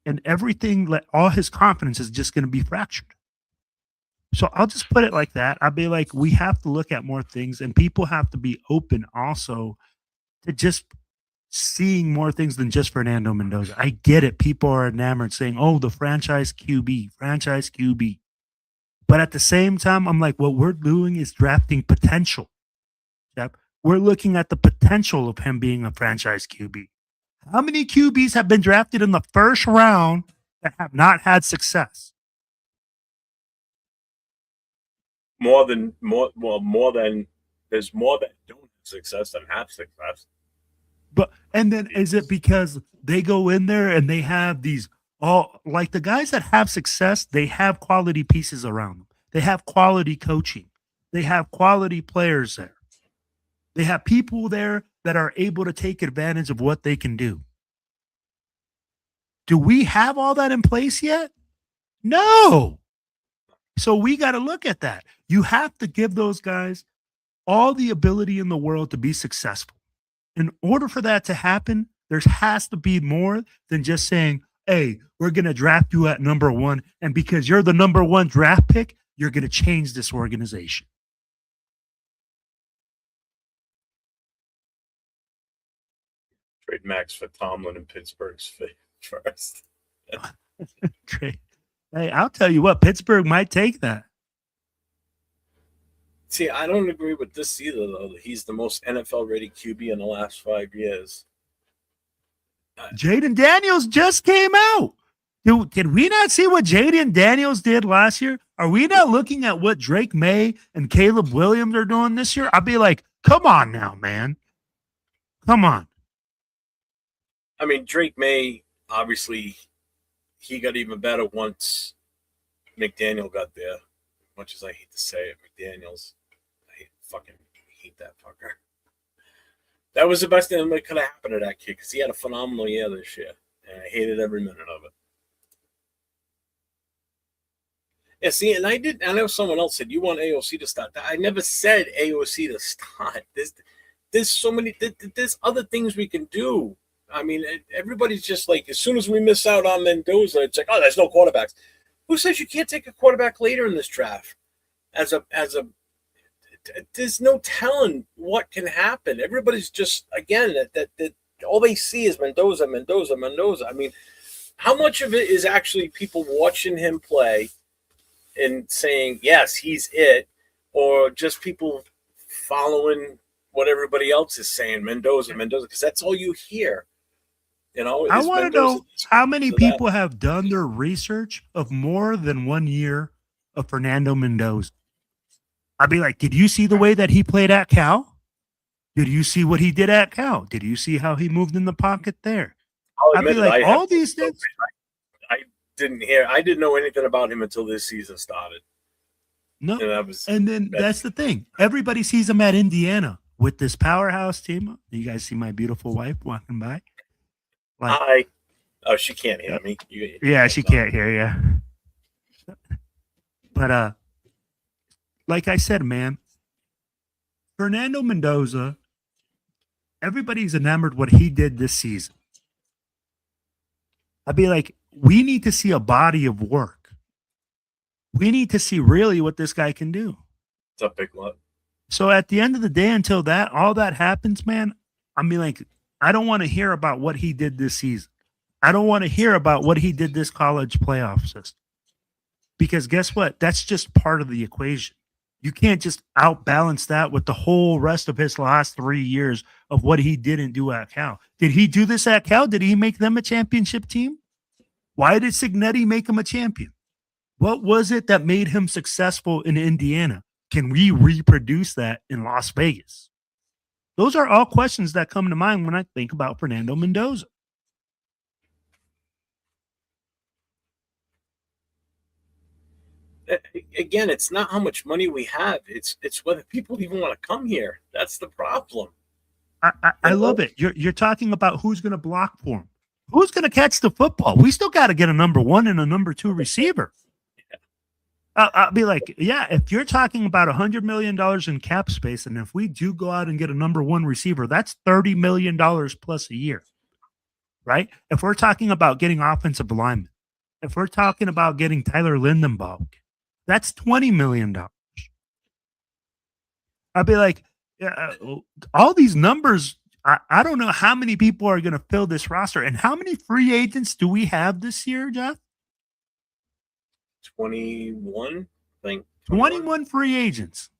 and everything, all his confidence is just going to be fractured. So I'll just put it like that. I'll be like, we have to look at more things, and people have to be open also to just seeing more things than just Fernando Mendoza. I get it. People are enamored saying, oh, the franchise QB. But at the same time, I'm like, what we're doing is drafting potential. Yep. We're looking at the potential of him being a franchise QB. How many QBs have been drafted in the first round that have not had success? There's more that don't have success than have success. And then is it because they go in there and they have these like the guys that have success, they have quality pieces around them. They have quality coaching. They have quality players there. They have people there that are able to take advantage of what they can do. Do we have all that in place yet? No. So we got to look at that. You have to give those guys all the ability in the world to be successful. In order for that to happen, there has to be more than just saying, hey, we're going to draft you at number 1. And because you're the number 1 draft pick, you're going to change this organization. Trade Max for Tomlin in Pittsburgh's first. Hey, I'll tell you what, Pittsburgh might take that. See, I don't agree with this either, though. He's the most NFL-ready QB in the last 5 years. Jaden Daniels just came out. Did we not see what Jaden Daniels did last year? Are we not looking at what Drake May and Caleb Williams are doing this year? I'd be like, come on now, man. Come on. I mean, Drake May, obviously, he got even better once McDaniel got there. Much as I hate to say it, McDaniels, I fucking hate that fucker. That was the best thing that could have happened to that kid because he had a phenomenal year this year, and I hated every minute of it. Yeah, see, and I know someone else said you want AOC to start. I never said AOC to start. There's so many. There's other things we can do. I mean, everybody's just like, as soon as we miss out on Mendoza, it's like, oh, there's no quarterbacks. Who says you can't take a quarterback later in this draft? There's no telling what can happen. Everybody's just, again, that all they see is Mendoza. I mean, how much of it is actually people watching him play and saying, yes, he's it, or just people following what everybody else is saying, Mendoza, because that's all you hear. I want to know how many people have done their research of more than 1 year of Fernando Mendoza. I'd be like, did you see the way that he played at Cal? Did you see what he did at Cal? Did you see how he moved in the pocket there? I'd be like, all these things. I didn't know anything about him until this season started. No, and then that's the thing. Everybody sees him at Indiana with this powerhouse team. You guys see my beautiful wife walking by? Like, she can't hear me. Yeah, she can't hear you. But like I said, man, Fernando Mendoza, everybody's enamored what he did this season. I'd be like, we need to see a body of work. We need to see really what this guy can do. It's a big lot. So at the end of the day, until all that happens, man, I mean, like, I don't want to hear about what he did this season. I don't want to hear about what he did this college playoff system. Because guess what? That's just part of the equation. You can't just outbalance that with the whole rest of his last 3 years of what he didn't do at Cal. Did he do this at Cal? Did he make them a championship team? Why did Cignetti make him a champion? What was it that made him successful in Indiana? Can we reproduce that in Las Vegas? Those are all questions that come to mind when I think about Fernando Mendoza. Again, it's not how much money we have. It's whether people even want to come here. That's the problem. I love it. You're talking about who's going to block for him. Who's going to catch the football? We still got to get a number 1 and a number 2 receiver. I'll be like, yeah, if you're talking about $100 million in cap space, and if we do go out and get a number 1 receiver, that's $30 million plus a year, right? If we're talking about getting offensive linemen, if we're talking about getting Tyler Lindenbaugh, that's $20 million. I'd be like, all these numbers, I don't know how many people are going to fill this roster. And how many free agents do we have this year, Jeff? 21, I think. 21 free agents.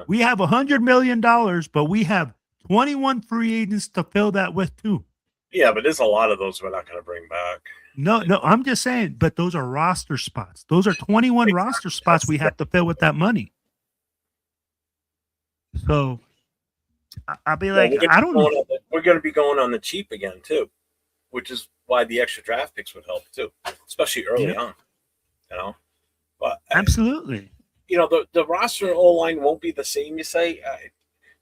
We have $100 million, but we have 21 free agents to fill that with too. Yeah, but there's a lot of those we're not going to bring back. No, I'm just saying, but those are roster spots. Those are 21 roster spots we have to fill with that money. So I'll be like, I don't know. We're going to be going on the cheap again too, which is why the extra draft picks would help too, especially early on. But absolutely. The roster and O-line won't be the same. You say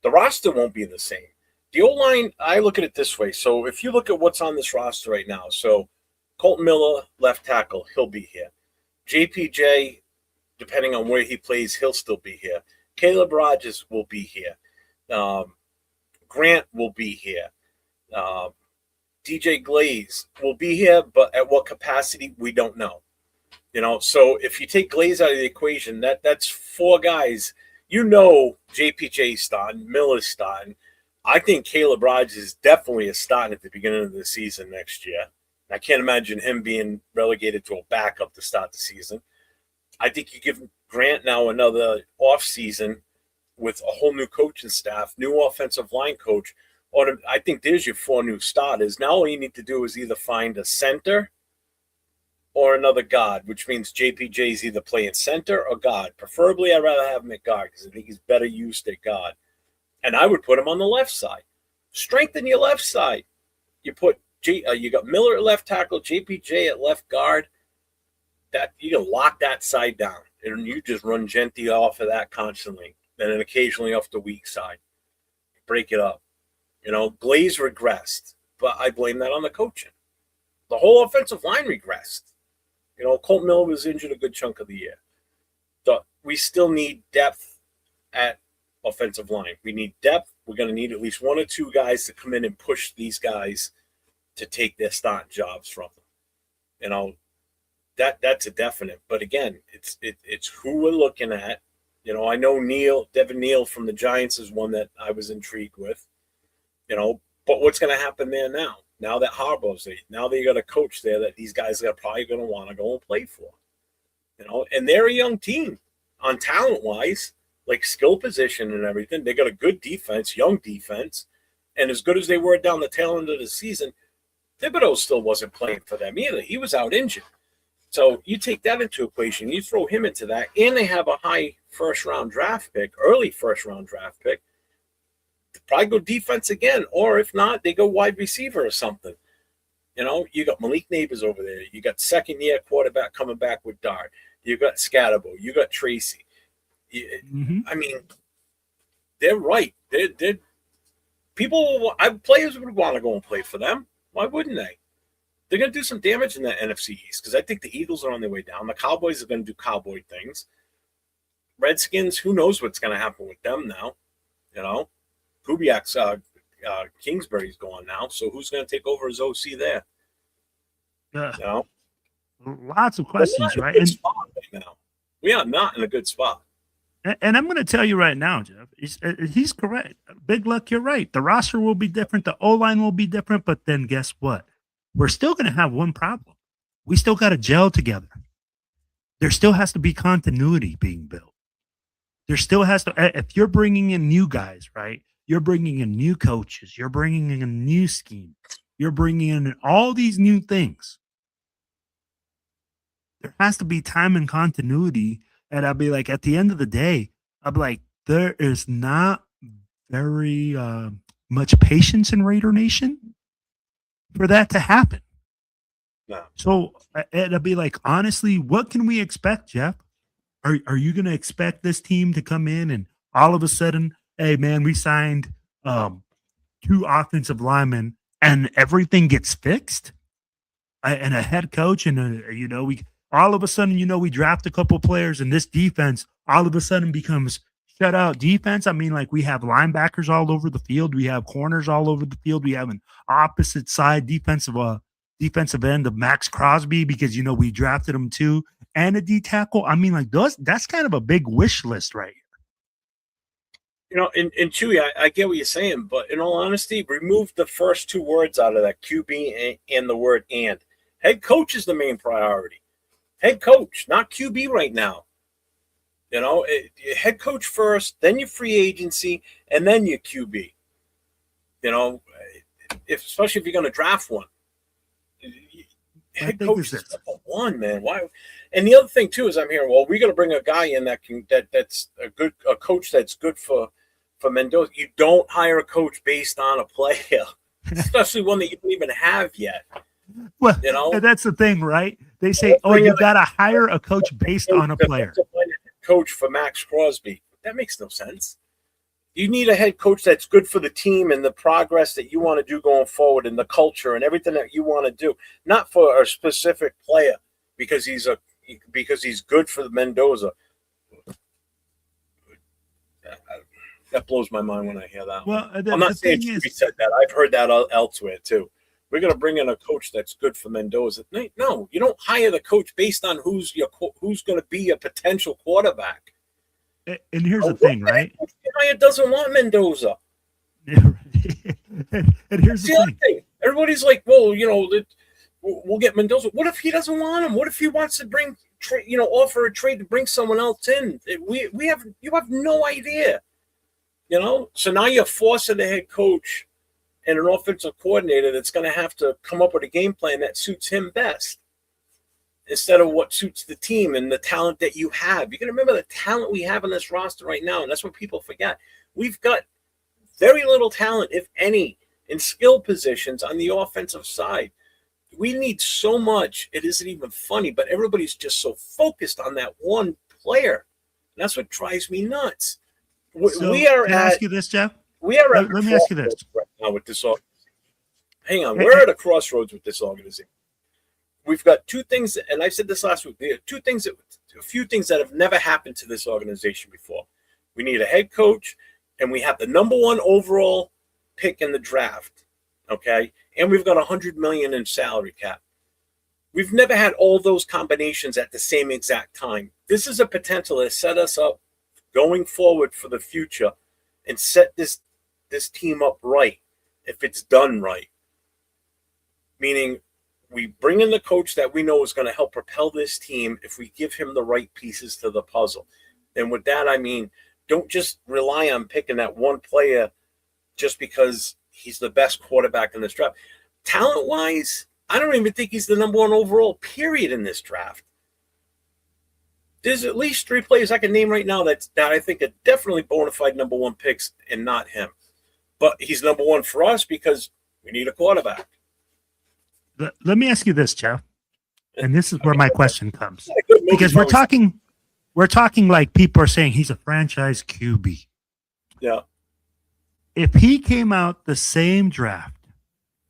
the roster won't be the same. The O-line, I look at it this way. So if you look at what's on this roster right now, so Colton Miller, left tackle, he'll be here. JPJ, depending on where he plays, he'll still be here. Caleb Rogers will be here. Grant will be here. DJ Glaze will be here, but at what capacity, we don't know. So if you take Glaze out of the equation, that's 4 guys. JPJ starting, Miller's starting. I think Caleb Rogers is definitely a starting at the beginning of the season next year. I can't imagine him being relegated to a backup to start the season. I think you give Grant now another offseason with a whole new coaching staff, new offensive line coach. I think there's your 4 new starters. Now all you need to do is either find a center or another guard, which means JPJ is either playing center or guard. Preferably, I'd rather have him at guard because I think he's better used at guard. And I would put him on the left side. Strengthen your left side. You put you got Miller at left tackle, JPJ at left guard. That you can lock that side down, and you just run Genty off of that constantly, and then occasionally off the weak side. Break it up. Glaze regressed, but I blame that on the coaching. The whole offensive line regressed. Colt Miller was injured a good chunk of the year. we still need depth at offensive line. We need depth. We're going to need at least one or two guys to come in and push these guys to take their starting jobs from them. You know, that's a definite. But again, it's who we're looking at. You know, I know Devin Neal from the Giants is one that I was intrigued with. You know, but what's going to happen there now? Now that Harbaugh's there, now they got a coach there that these guys are probably going to want to go and play for. You know, and they're a young team on talent-wise, like skill position and everything. They got a good defense, young defense, and as good as they were down the tail end of the season, Thibodeau still wasn't playing for them either. He was out injured. So you take that into equation, you throw him into that, and they have a high first-round draft pick, early first-round draft pick. Probably go defense again, or if not, they go wide receiver or something. You know, you got Malik Neighbors over there. You got second-year quarterback coming back with Dart. You got Scatterbo. You got Tracy. I mean, they're right. They're players would want to go and play for them. Why wouldn't they? They're going to do some damage in the NFC East because I think the Eagles are on their way down. The Cowboys are going to do cowboy things. Redskins, who knows what's going to happen with them now? You know, Kubiak's Kingsbury's gone now, so who's going to take over as OC there? Yeah, you know, lots of questions, right? And now we are not in a good spot. And I'm going to tell you right now, Jeff, he's correct. Big Luck, you're right. The roster will be different. The O-line will be different. But then guess what? We're still going to have one problem. We still got to gel together. There still has to be continuity being built. There still has to, if you're bringing in new guys, right? You're bringing in new coaches. You're bringing in a new scheme. You're bringing in all these new things. There has to be time and continuity. And I'll be like, at the end of the day, I'll be like, there is not very much patience in Raider Nation for that to happen. No. So it'll be like, honestly, what can we expect, Jeff? Are you going to expect this team to come in and all of a sudden, hey, man, we signed 2 offensive linemen and everything gets fixed? And a head coach and, we all of a sudden, we draft a couple players and this defense all of a sudden becomes shutout defense. I mean, like we have linebackers all over the field. We have corners all over the field. We have an opposite side defensive end of Max Crosby because, we drafted him too. And a D tackle. I mean, like that's kind of a big wish list right here. And Chewy, I get what you're saying, but in all honesty, remove the first 2 words out of that, QB and the word and. Head coach is the main priority. Head coach, not QB right now. Head coach first, then your free agency, and then your QB. Especially if you're going to draft one. Head coach is number 1, man. Why? And the other thing too is I'm hearing, well, we got to bring a guy in that's a coach that's good for Mendoza. You don't hire a coach based on a player, especially one that you don't even have yet. Well, that's the thing, right? They say, you got to hire a coach based on a player. Coach for Max Crosby. That makes no sense. You need a head coach that's good for the team and the progress that you want to do going forward and the culture and everything that you want to do, not for a specific player because he's good for the Mendoza. That blows my mind when I hear that. Well, I'm not saying he said that. I've heard that elsewhere too. We're going to bring in a coach that's good for Mendoza. No, you don't hire the coach based on who's going to be a potential quarterback. And here's the thing, right? It doesn't want Mendoza. And here's the thing. Everybody's like, well, we'll get Mendoza. What if he doesn't want him? What if he wants to offer a trade to bring someone else in? You have no idea. So now you're forcing the head coach and an offensive coordinator that's going to have to come up with a game plan that suits him best instead of what suits the team and the talent that you have. You got to remember the talent we have on this roster right now, and that's what people forget. We've got very little talent, if any, in skill positions on the offensive side. We need so much, it isn't even funny, but everybody's just so focused on that one player. And that's what drives me nuts. Can I ask you this, Jeff? Let me ask you this. Right now with this hang on, we're at a crossroads with this organization. We've got 2 things, and I said this last week. There are 2 things that a few things that have never happened to this organization before. We need a head coach, and we have the number one overall pick in the draft, okay? And we've got $100 million in salary cap. We've never had all those combinations at the same exact time. This is a potential to set us up going forward for the future and set this team up right if it's done right. Meaning we bring in the coach that we know is going to help propel this team if we give him the right pieces to the puzzle. And with that, I mean, don't just rely on picking that one player just because he's the best quarterback in this draft. Talent-wise, I don't even think he's the number one overall, period, in this draft. There's at least 3 players I can name right now that I think are definitely bona fide number one picks and not him. But he's number one for us because we need a quarterback. Let me ask you this, Jeff. And this is where my question comes. Because we're talking like people are saying he's a franchise QB. Yeah. If he came out the same draft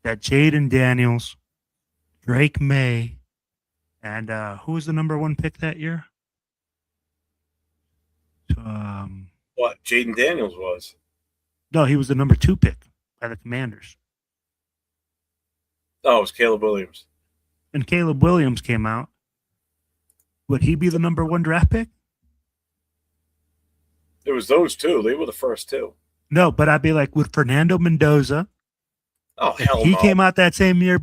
that Jaden Daniels, Drake May, and who was the number one pick that year? What Jaden Daniels was? No, he was the number 2 pick by the Commanders. Oh, it was Caleb Williams. And Caleb Williams came out. Would he be the number 1 draft pick? It was those two. They were the first 2. No, but I'd be like, with Fernando Mendoza. Oh, hell no. He came out that same year,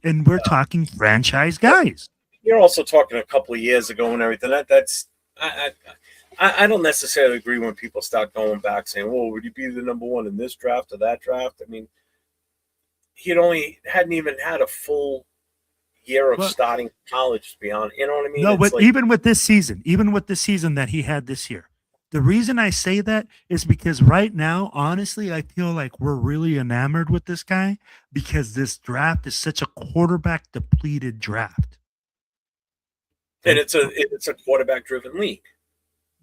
and we're talking franchise guys. You're also talking a couple of years ago and everything. I don't necessarily agree when people start going back saying, well, would you be the number 1 in this draft or that draft? I mean, he hadn't even had a full year of starting college, to be honest. You know what I mean? No, but even with this season that he had this year, the reason I say that is because right now, honestly, I feel like we're really enamored with this guy because this draft is such a quarterback depleted draft. And it's a quarterback driven league.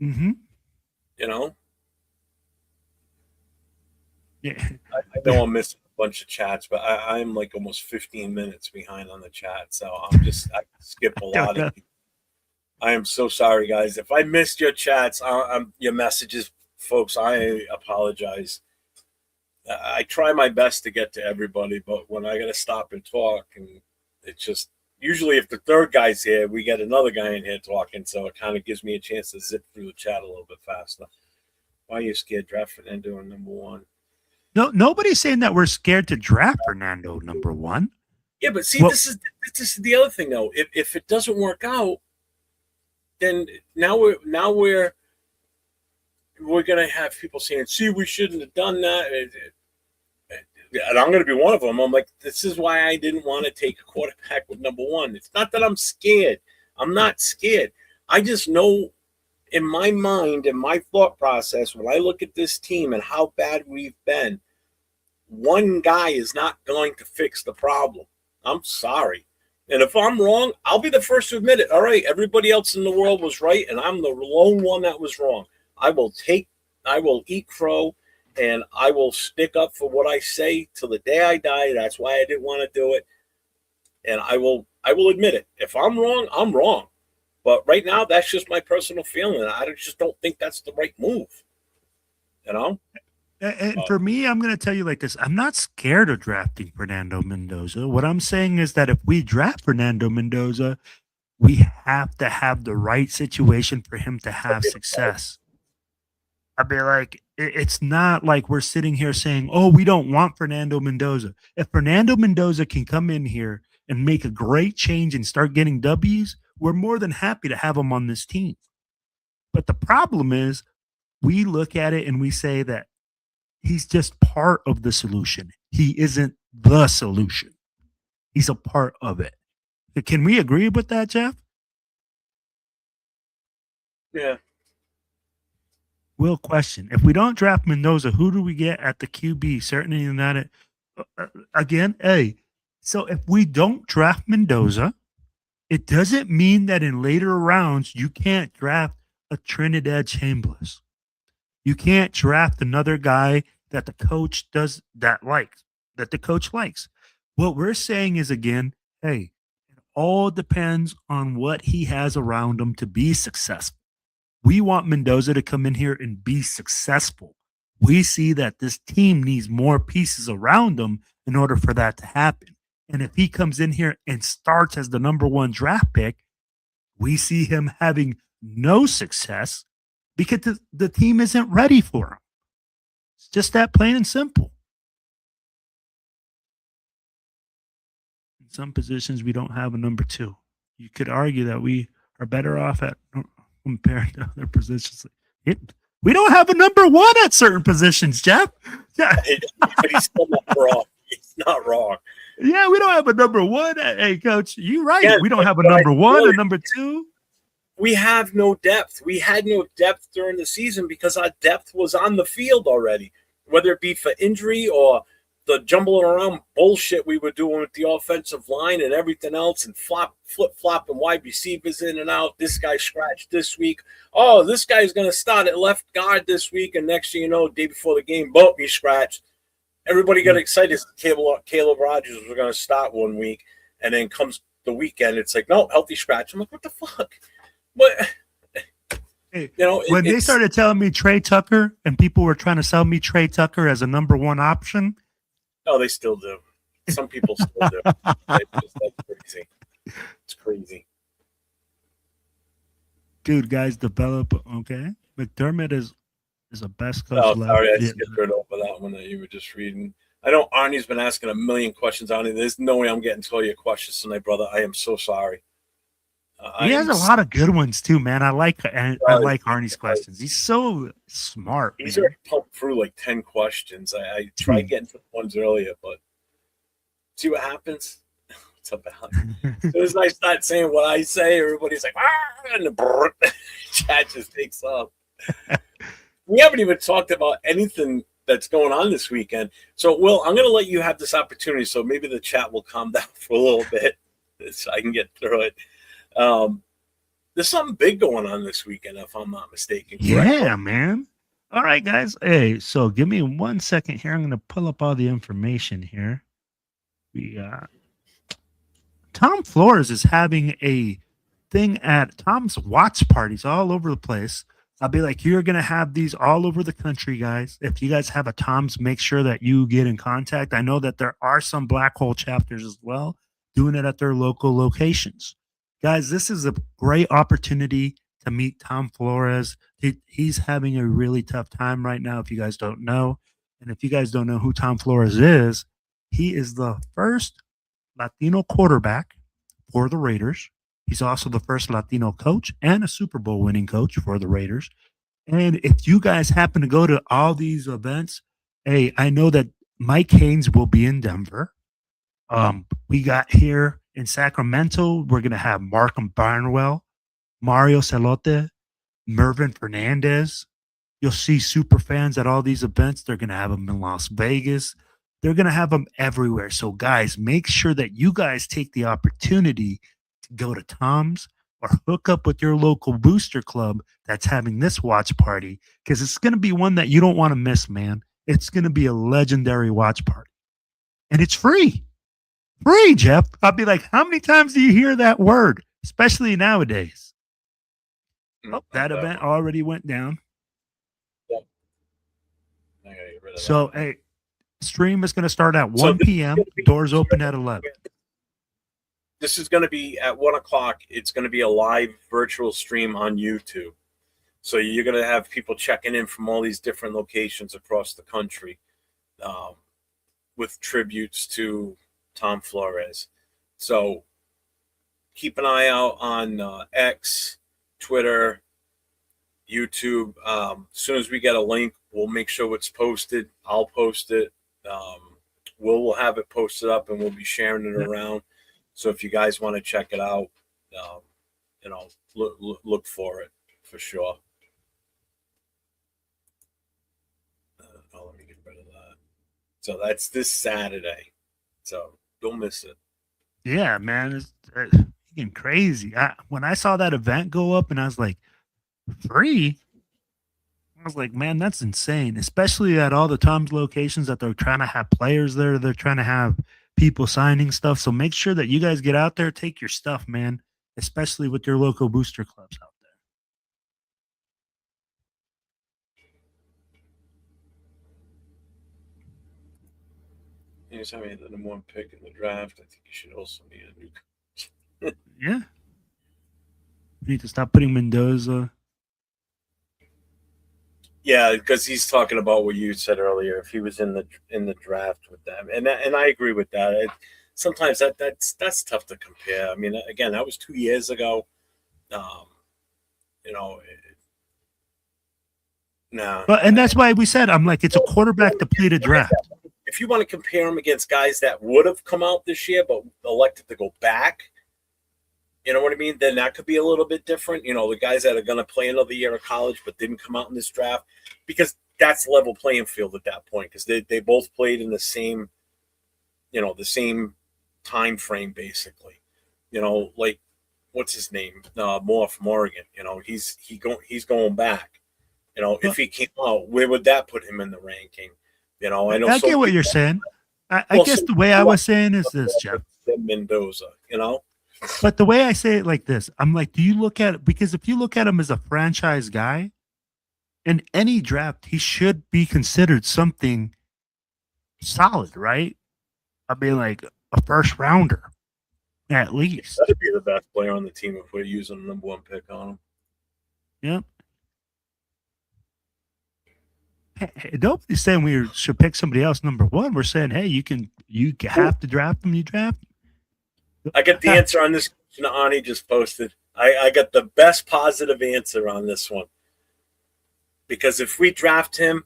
Mm-hmm. You know? Yeah. I know I'm missing a bunch of chats, but I'm like almost 15 minutes behind on the chat. So I skip a lot of it. I am so sorry, guys. If I missed your chats, your messages, folks, I apologize. I try my best to get to everybody, but when I got to stop and talk, and it's just usually if the third guy's here, we get another guy in here talking, so it kind of gives me a chance to zip through the chat a little bit faster. Why are you scared draft Fernando in number 1? No, nobody's saying that we're scared to draft Fernando number 1. Yeah, but see, this is the other thing though. If it doesn't work out, then now we're gonna have people saying, "See, we shouldn't have done that," and I'm gonna be one of them. I'm like, this is why I didn't want to take a quarterback with number 1. It's not that I'm scared. I'm not scared. I just know in my mind and my thought process when I look at this team and how bad we've been, one guy is not going to fix the problem. I'm sorry. And if I'm wrong, I'll be the first to admit it. All right, everybody else in the world was right, and I'm the lone one that was wrong. I will eat crow, and I will stick up for what I say till the day I die. That's why I didn't want to do it. And I will admit it. If I'm wrong, I'm wrong. But right now, that's just my personal feeling. I just don't think that's the right move. You know? And for me, I'm going to tell you like this. I'm not scared of drafting Fernando Mendoza. What I'm saying is that if we draft Fernando Mendoza, we have to have the right situation for him to have success. I'd be like, it's not like we're sitting here saying, oh, we don't want Fernando Mendoza. If Fernando Mendoza can come in here and make a great change and start getting W's, we're more than happy to have him on this team. But the problem is we look at it and we say that he's just part of the solution. He isn't the solution. He's a part of it. Can we agree with that, Jeff? Yeah. Will question. If we don't draft Mendoza, who do we get at the QB? Certainly not again, so if we don't draft Mendoza, it doesn't mean that in later rounds you can't draft a Trinidad Chambliss. You can't draft another guy that the coach that the coach likes. What we're saying is, again, hey, in all depends on what he has around him to be successful. We want Mendoza to come in here and be successful. We see that this team needs more pieces around him in order for that to happen. And if he comes in here and starts as the number one draft pick, we see him having no success because the team isn't ready for him. It's just that plain and simple. In some positions, we don't have a number two. You could argue that we are better off at compared to other positions. We don't have a number one at certain positions, Jeff. Yeah. But he's still not wrong. He's not wrong. Yeah, we don't have a number one. Hey, Coach, you're right. Yeah, we don't have a number one, a number two. We have no depth. We had no depth during the season because our depth was on the field already, whether it be for injury or the jumbling around bullshit we were doing with the offensive line and everything else, and flip-flopping wide receivers in and out. This guy scratched this week. Oh, this guy's going to start at left guard this week, and next thing you know, day before the game, boom, he scratched. Everybody got excited. Caleb Rogers was going to start one week, and then comes the weekend, it's like, no, healthy scratch. I'm like, what the fuck? What? Hey, when they started telling me Trey Tucker, and people were trying to sell me Trey Tucker as a number one option. Oh, they still do. Some people still do. That's crazy. It's crazy. Dude, guys, develop. Okay, McDermott is the best coach. Oh, sorry, I skipped right over that one that you were just reading. I know Arnie's been asking a million questions on it. There's no way I'm getting to all your questions tonight, brother. I am so sorry. He has a lot of good ones too, man. I like Arnie's questions. He's so smart. He's already pumped through like 10 questions. I tried getting to the ones earlier, but see what happens. What's up, Alex? As soon as I start saying what I say, everybody's like, ah, and the chat just takes off. We haven't even talked about anything that's going on this weekend. So, Will, I'm going to let you have this opportunity. So maybe the chat will calm down for a little bit so I can get through it. There's something big going on this weekend, if I'm not mistaken. Yeah, man. All right, guys. Hey, so give me 1 second here. I'm going to pull up all the information here. Tom Flores is having a thing at Tom's watch parties all over the place. I'll be like, you're going to have these all over the country, guys. If you guys have a Tom's, make sure that you get in contact. I know that there are some Black Hole chapters as well doing it at their local locations. Guys, this is a great opportunity to meet Tom Flores. He's having a really tough time right now, if you guys don't know. And if you guys don't know who Tom Flores is, he is the first Latino quarterback for the Raiders. He's also the first Latino coach and a Super Bowl winning coach for the Raiders. And if you guys happen to go to all these events, hey, I know that Mike Haynes will be in Denver. We got here in Sacramento, we're going to have Markham Barnwell, Mario Celote, Mervin Fernandez. You'll see super fans at all these events. They're going to have them in Las Vegas. They're going to have them everywhere. So, guys, make sure that you guys take the opportunity to go to Tom's or hook up with your local booster club that's having this watch party, because it's going to be one that you don't want to miss, man. It's going to be a legendary watch party. And it's free. Free, Jeff. I'll be like, how many times do you hear that word, especially nowadays? Oh, that event already went down. Yep. So, hey, stream is going to start at 1 p.m. Doors open at 11. This is going to be at 1 o'clock. It's going to be a live virtual stream on YouTube. So you're going to have people checking in from all these different locations across the country with tributes to Tom Flores. So keep an eye out on X, Twitter, YouTube. As soon as we get a link, we'll make sure it's posted. I'll post it. We'll have it posted up, and we'll be sharing it around. So if you guys want to check it out, look for it for sure. Let me get rid of that. So that's this Saturday. So don't miss it. Yeah, man, it's getting crazy. When I saw that event go up, and I was like, free. I was like, man, that's insane. Especially at all the Tom's locations that they're trying to have players there. They're trying to have people signing stuff. So make sure that you guys get out there, take your stuff, man, especially with your local booster clubs out there. Anytime you had the number 1 pick in the draft, I think you should also need a new coach. Yeah. We need to stop putting Mendoza. Yeah, because he's talking about what you said earlier. If he was in the draft with them, and I agree with that. Sometimes that's tough to compare. I mean, again, that was 2 years ago. No. But and that's why we said I'm like it's a quarterback to play the draft. If you want to compare him against guys that would have come out this year but elected to go back, you know what I mean? Then that could be a little bit different. The guys that are going to play another year of college but didn't come out in this draft, because that's level playing field at that point, because they both played in the same, the same time frame basically. Like what's his name? Moore from Oregon. He's going back. If he came out, where would that put him in the ranking? I know. I get what you're saying. I guess the way I was saying is this, Jeff. Mendoza, But the way I say it like this, I'm like, do you look at it? Because if you look at him as a franchise guy, in any draft, he should be considered something solid, right? I mean, like a first rounder, at least. That'd be the best player on the team if we're using the number 1 pick on him. Yep. Hey, nobody's saying we should pick somebody else number 1. We're saying, hey, you have to draft them. You draft them. I got the answer on this question Ani just posted. I got the best positive answer on this one. Because if we draft him,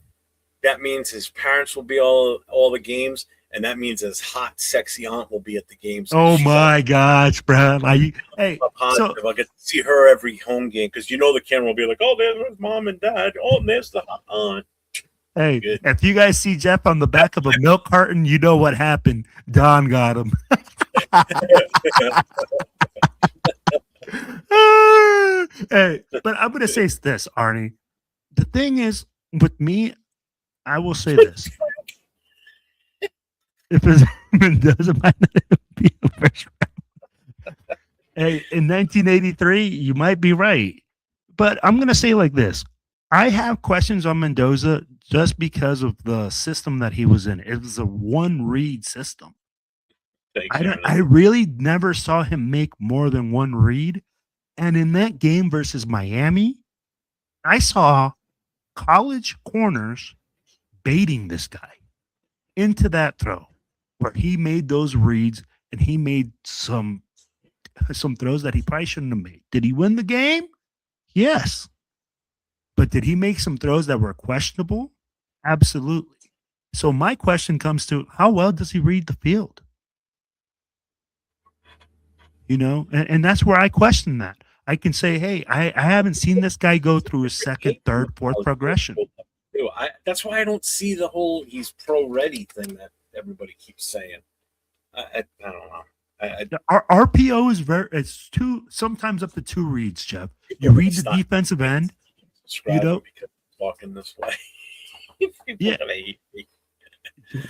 that means his parents will be all the games, and that means his hot, sexy aunt will be at the games. Oh my gosh, bro! Hey, so I get to see her every home game, because the camera will be like, oh, there's mom and dad. Oh, and there's the hot aunt. Hey, if you guys see Jeff on the back of a milk carton, you know what happened. Don got him. Hey, but I'm going to say this, Arnie. The thing is, with me, I will say this. If Mendoza might not be a first round. Hey, in 1983, you might be right. But I'm going to say like this. I have questions on Mendoza just because of the system that he was in. It was a one-read system. I really never saw him make more than one read. And in that game versus Miami, I saw college corners baiting this guy into that throw where he made those reads and he made some throws that he probably shouldn't have made. Did he win the game? Yes. But did he make some throws that were questionable? Absolutely. So my question comes to, how well does he read the field? And that's where I question that. I can say, hey, I haven't seen this guy go through his second, third, fourth progression. That's why I don't see the whole he's pro-ready thing that everybody keeps saying. I don't know. Our RPO is it's sometimes up to 2 reads, Jeff. You read the defensive end. Because walking this way. Yeah.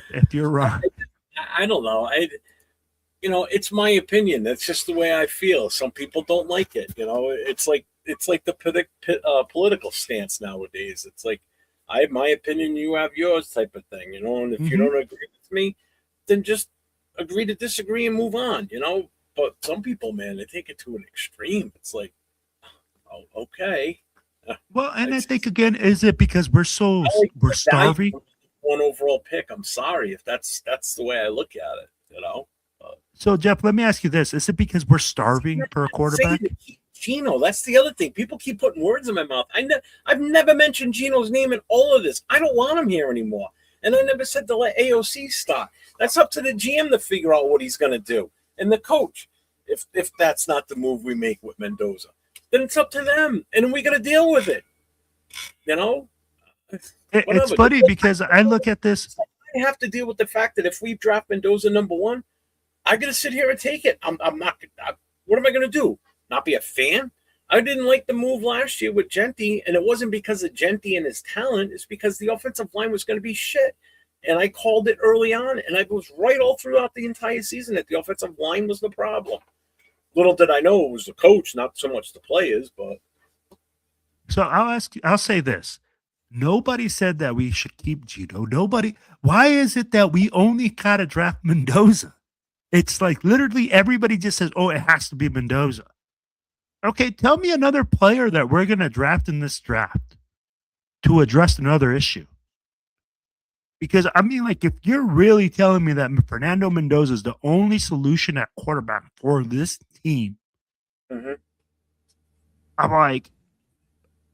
If you're wrong. I don't know. It's my opinion. That's just the way I feel. Some people don't like it. It's like the political stance nowadays. It's like I have my opinion, you have yours, type of thing. And if you don't agree with me, then just agree to disagree and move on. But some people, man, they take it to an extreme. It's like, oh, okay. Well, and I think again, is it because we're starving? 1 overall pick. I'm sorry if that's the way I look at it. So, Jeff, let me ask you this: is it because we're starving for a quarterback? Gino, that's the other thing. People keep putting words in my mouth. I've never mentioned Gino's name in all of this. I don't want him here anymore, and I never said to let AOC stop. That's up to the GM to figure out what he's going to do, and the coach. If that's not the move we make with Mendoza, then it's up to them, and then we got to deal with it. It's funny because I look at this. I have to deal with the fact that if we draft Mendoza number 1, I got to sit here and take it. I'm not. What am I going to do? Not be a fan? I didn't like the move last year with Genti, and it wasn't because of Genti and his talent. It's because the offensive line was going to be shit. And I called it early on, and I was right all throughout the entire season that the offensive line was the problem. Little did I know it was the coach, not so much the players, but. So I'll say this. Nobody said that we should keep Gito. Nobody. Why is it that we only gotta draft Mendoza? It's like literally everybody just says, oh, it has to be Mendoza. Okay, tell me another player that we're going to draft in this draft to address another issue. Because, I mean, like, if you're really telling me that Fernando Mendoza is the only solution at quarterback for this team, I'm like,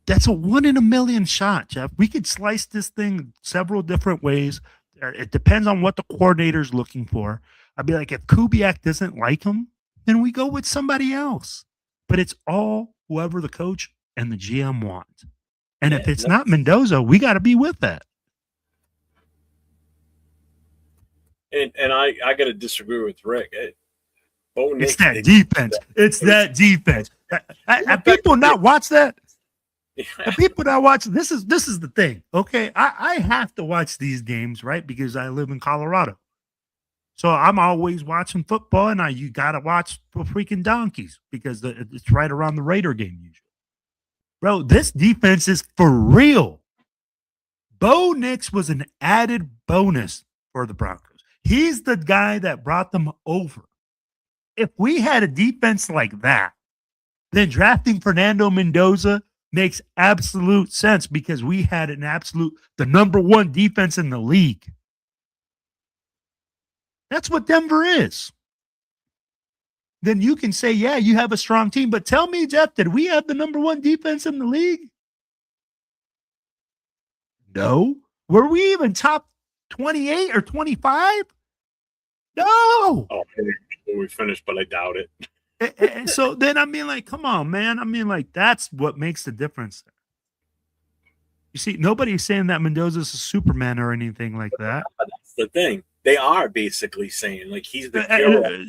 that's a 1 in a million shot, Jeff. We could slice this thing several different ways. It depends on what the coordinator's looking for. I'd be like, if Kubiak doesn't like him, then we go with somebody else. But it's all whoever the coach and the GM want. And if it's not Mendoza, we got to be with that. And I got to disagree with Rick. It's that defense. It's that defense. Have people not watch that? The people that watch this is the thing. Okay, I have to watch these games, right? Because I live in Colorado. So I'm always watching football, and you got to watch for freaking donkeys because it's right around the Raider game usually. Bro, this defense is for real. Bo Nix was an added bonus for the Broncos. He's the guy that brought them over. If we had a defense like that, then drafting Fernando Mendoza makes absolute sense because we had the number one defense in the league. That's what Denver is. Then you can say, yeah, you have a strong team. But tell me, Jeff, did we have the number one defense in the league? No. Were we even top 28 or 25? No. Oh, we finished, but I doubt it. And so then, I mean, like, come on, man. I mean, like, that's what makes the difference. You see, nobody's saying that Mendoza's a Superman or anything like that. That's the thing. They are basically saying, like, he's the hero.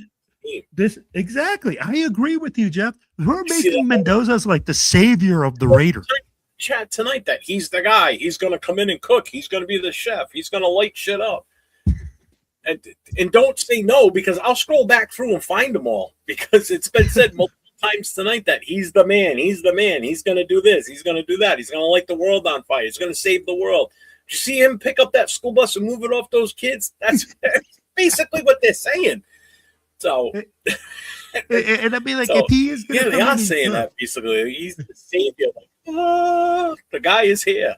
Exactly. I agree with you, Jeff. We're making Mendoza as like the savior of the Raiders. Chat tonight that he's the guy. He's going to come in and cook. He's going to be the chef. He's going to light shit up. And don't say no, because I'll scroll back through and find them all, because it's been said multiple times tonight that he's the man. He's the man. He's going to do this. He's going to do that. He's going to light the world on fire. He's going to save the world. Did you see him pick up that school bus and move it off those kids? That's basically what they're saying. So, and I mean, like, if he is, they are saying that basically. He's the savior. Like, the guy is here.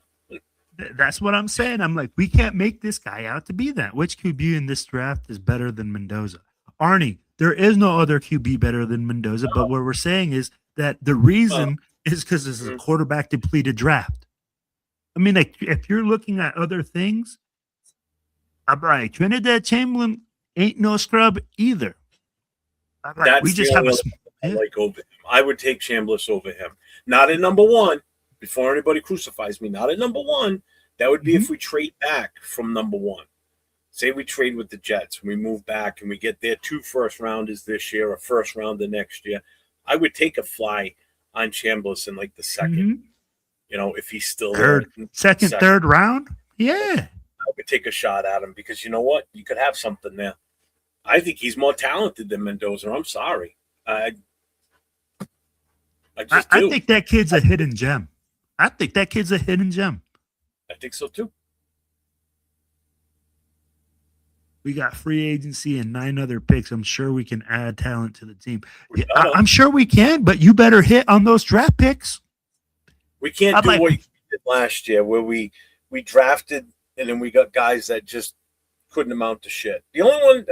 That's what I'm saying. I'm like, we can't make this guy out to be that. Which QB in this draft is better than Mendoza? Arnie, there is no other QB better than Mendoza. But what we're saying is that the reason is because this is a quarterback depleted draft. I mean, like, if you're looking at other things, I'm like, Trinidad Chamberlain ain't no scrub either. That's we just have like over him. I would take Chambliss over him. Not at number one. Before anybody crucifies me, not at number one. That would be if we trade back from number one. Say we trade with the Jets, we move back and we get their 2 first-rounders this year, a first rounder next year. I would take a fly on Chambliss in like the second. You know, if he's still second, third round. Yeah. I would take a shot at him because you know what? You could have something there. I think he's more talented than Mendoza. I'm sorry. I just do. I think that kid's a hidden gem. I think so too. We got free agency and 9 other picks. I'm sure we can add talent to the team. I'm sure we can, but you better hit on those draft picks. We can't do what we did last year where we drafted and then we got guys that just couldn't amount to shit. The only one,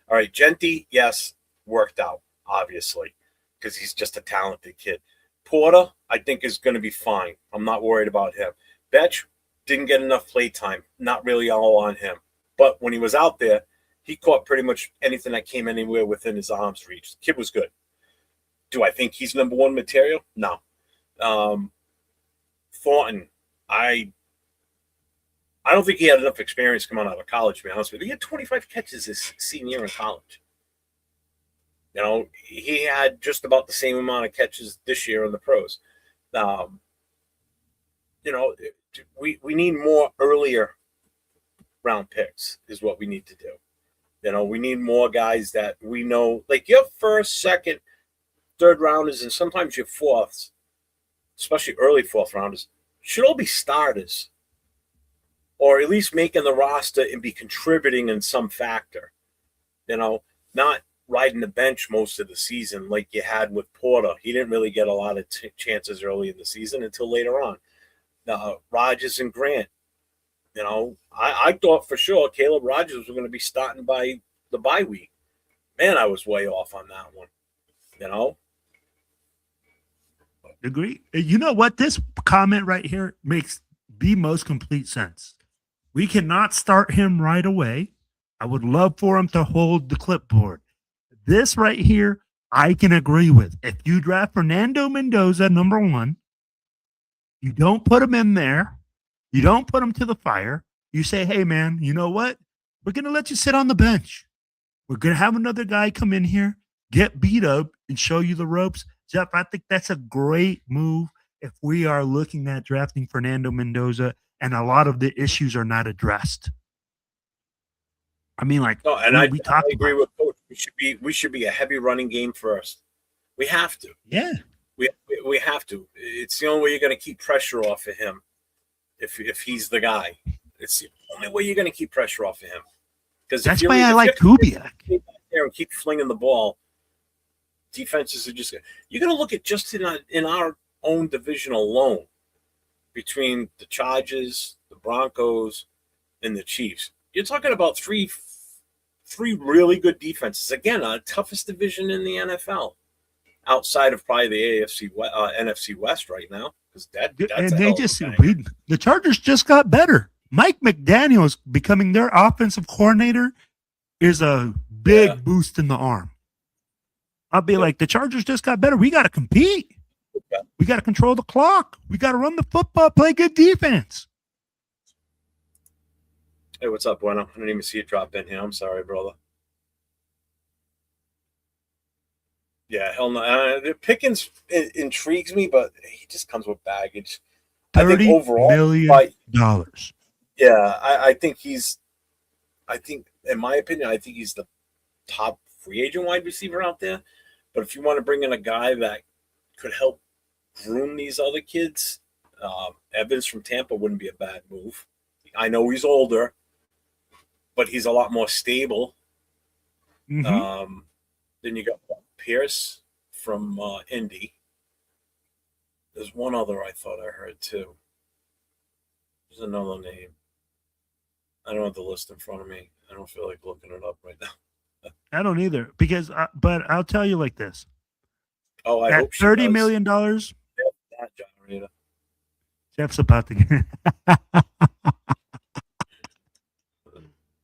all right, Genty, yes, worked out, obviously, because he's just a talented kid. Porter, I think, is going to be fine. I'm not worried about him. Betch didn't get enough play time. Not really all on him. But when he was out there, he caught pretty much anything that came anywhere within his arm's reach. The kid was good. Do I think he's number one material? No. Thornton, I don't think he had enough experience coming out of college, to be honest with you. He had 25 catches his senior year in college. You know, he had just about the same amount of catches this year in the pros. You know, we need more earlier round picks is what we need to do. We need more guys that we know, like your first, second, third rounders, and sometimes your fourths, especially early fourth rounders, should all be starters, or at least making the roster and be contributing in some factor. Not riding the bench most of the season like you had with Porter. He didn't really get a lot of chances early in the season until later on. Rodgers and Grant. I thought for sure Caleb Rogers was going to be starting by the bye week. Man, I was way off on that one. Agree. You know what? This comment right here makes the most complete sense. We cannot start him right away. I would love for him to hold the clipboard. This right here, I can agree with. If you draft Fernando Mendoza, number 1, you don't put him in there. You don't put him to the fire. You say, hey, man, you know what? We're going to let you sit on the bench. We're going to have another guy come in here, get beat up, and show you the ropes. Jeff, I think that's a great move if we are looking at drafting Fernando Mendoza and a lot of the issues are not addressed. I mean, like, I agree with Coach. We should be a heavy running game first. We have to. Yeah. We have to. It's the only way you're going to keep pressure off of him if he's the guy. It's the only way you're going to keep pressure off of him. Because that's why I like Kubiak. There and keep flinging the ball. Defenses are just – you're going to look at just in our own division alone between the Chargers, the Broncos, and the Chiefs. You're talking about three really good defenses. Again, our toughest division in the NFL, outside of probably the NFC West right now. Because the Chargers just got better. Mike McDaniels becoming their offensive coordinator is a big boost in the arm. I'll be like, the Chargers just got better. We got to compete. We got to control the clock. We got to run the football, play good defense. Hey, what's up, Bueno? I didn't even see it drop in here. I'm sorry, brother. Yeah, hell no. Pickens intrigues me, but he just comes with baggage. I think overall, $30 million. Yeah, I think in my opinion, I think he's the top free agent wide receiver out there. But if you want to bring in a guy that could help groom these other kids, Evans from Tampa wouldn't be a bad move. I know he's older, but he's a lot more stable. Mm-hmm. Then you got Pierce from Indy. There's one other I thought I heard too. There's another name. I don't have the list in front of me. I don't feel like looking it up right now. I don't either, because but I'll tell you like this. Oh, I hope $30 million. Jeff's about to get.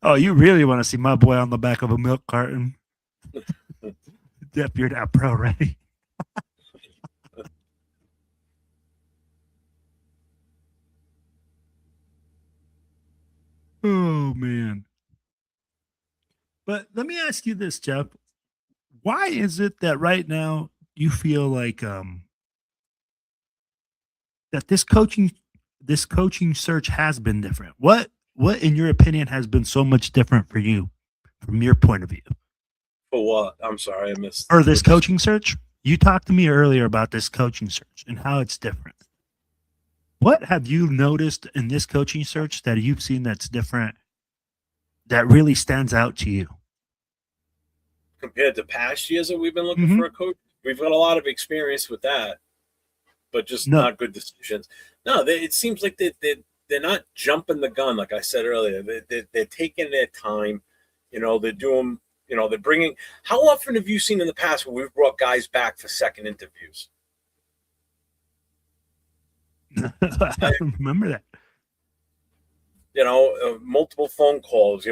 Oh, you really want to see my boy on the back of a milk carton? Jeff, you're not pro ready. Oh man. But let me ask you this, Jeff. Why is it that right now you feel like that this coaching search has been different? What in your opinion has been so much different for you from your point of view? For what? I'm sorry, I missed. Or this coaching search? You talked to me earlier about this coaching search and how it's different. What have you noticed in this coaching search that you've seen that's different, that really stands out to you? Compared to past years that we've been looking for a coach, we've got a lot of experience with that, but just not good decisions. No, it seems like they're not jumping the gun, like I said earlier. They're taking their time. They're doing, they're bringing. How often have you seen in the past where we've brought guys back for second interviews? I remember that. Multiple phone calls.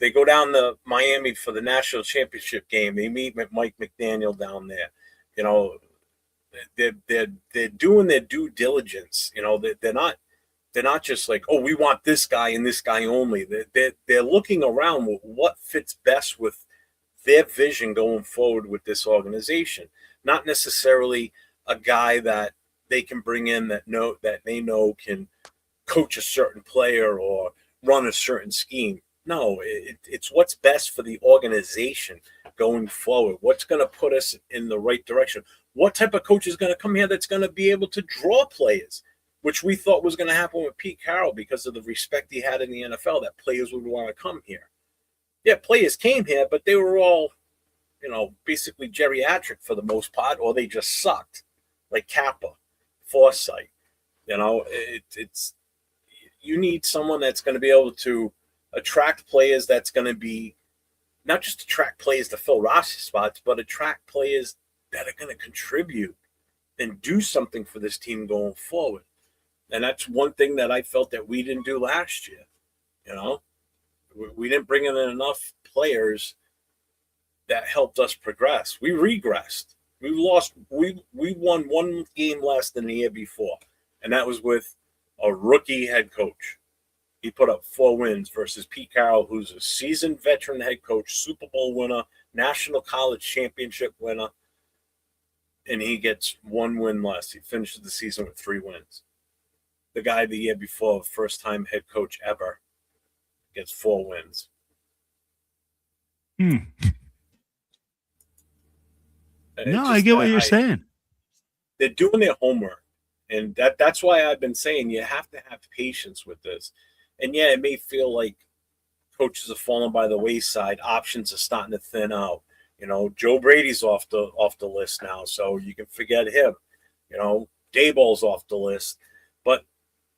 They go down to Miami for the national championship game. They meet Mike McDaniel down there. They're doing their due diligence. They're not just like, oh, we want this guy and this guy only. They're looking around with what fits best with their vision going forward with this organization. Not necessarily a guy that they can bring in that they know can coach a certain player or run a certain scheme. No, it's what's best for the organization going forward. What's going to put us in the right direction? What type of coach is going to come here that's going to be able to draw players, which we thought was going to happen with Pete Carroll because of the respect he had in the NFL, that players would want to come here. Yeah, players came here, but they were all, basically geriatric for the most part, or they just sucked, like Kappa, Forsythe. It's you need someone that's going to be able to attract players, that's going to be not just attract players to fill roster spots, but attract players that are going to contribute and do something for this team going forward. And that's one thing that I felt that we didn't do last year. We didn't bring in enough players that helped us progress. We regressed. We won one game less than the year before, and that was with a rookie head coach. He put up 4 wins versus Pete Carroll, who's a seasoned veteran head coach, Super Bowl winner, National College Championship winner, and he gets 1 win less. He finishes the season with 3 wins. The guy the year before, first-time head coach ever, gets 4 wins. No, I get what you're saying. They're doing their homework, and that's why I've been saying you have to have patience with this. And yeah, it may feel like coaches are falling by the wayside. Options are starting to thin out. Joe Brady's off the list now, so you can forget him. Daboll's off the list. But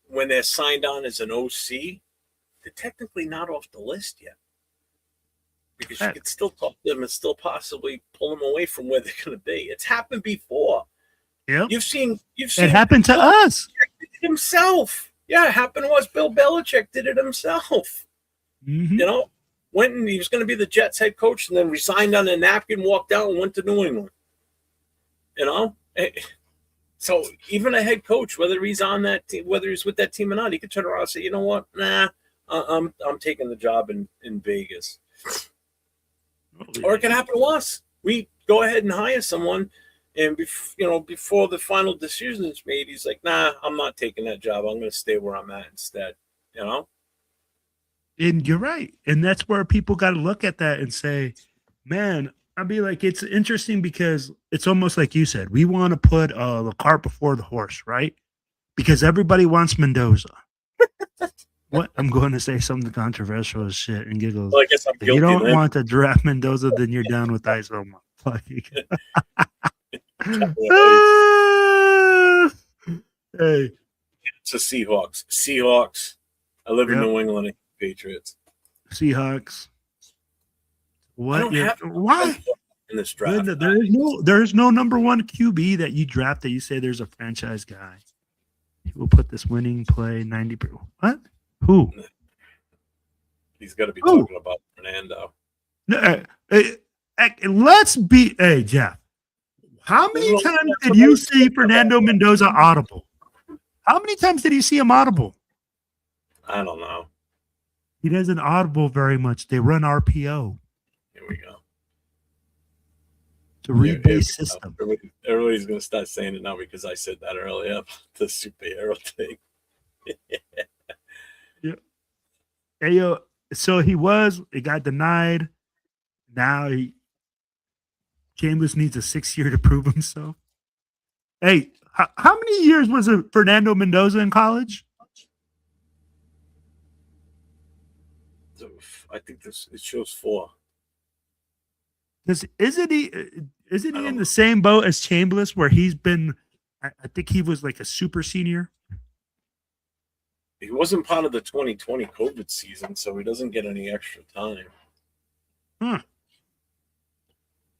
when they're signed on as an OC, they're technically not off the list yet. Because you could still talk to them and still possibly pull them away from where they're going to be. It's happened before. Yep. You've seen it happened to us. Himself. Yeah, it happened to us. Bill Belichick did it himself. Mm-hmm. Went and he was going to be the Jets head coach and then resigned on a napkin, walked out and went to New England. So even a head coach, whether he's on that team, whether he's with that team or not, he could turn around and say, you know what? Nah, I'm taking the job in Vegas. Or it can happen to us. We go ahead and hire someone, and before the final decision is made, he's like, "Nah, I'm not taking that job. I'm going to stay where I'm at instead." And you're right, and that's where people got to look at that and say, "Man, I'd be like, it's interesting because it's almost like you said. We want to put the cart before the horse, right? Because everybody wants Mendoza." What? I'm going to say something controversial as shit and giggles. Well, I guess I'm if you don't then. want to draft Mendoza, then you're down with ISO. Hey. It's the Seahawks. I live in New England. Patriots. Seahawks. What? Why? In this draft. There's no number 1 QB that you draft that you say there's a franchise guy. We'll put this winning play 90%. What? Who? He's got to be talking about Fernando. No, let's be. Hey, Jeff. How many times did you see Fernando Mendoza audible? How many times did you see him audible? I don't know. He doesn't audible very much. They run RPO. Here we go. It's a read-based system. Everybody's going to start saying it now because I said that earlier about the superhero thing. Yeah. Hey, so it got denied. Now Chambers needs a 6 year to prove himself. Hey, how many years was it Fernando Mendoza in college? I think it shows 4. Isn't he in the same boat as Chambers where he's been? I think he was like a super senior. He wasn't part of the 2020 COVID season, so he doesn't get any extra time. Huh.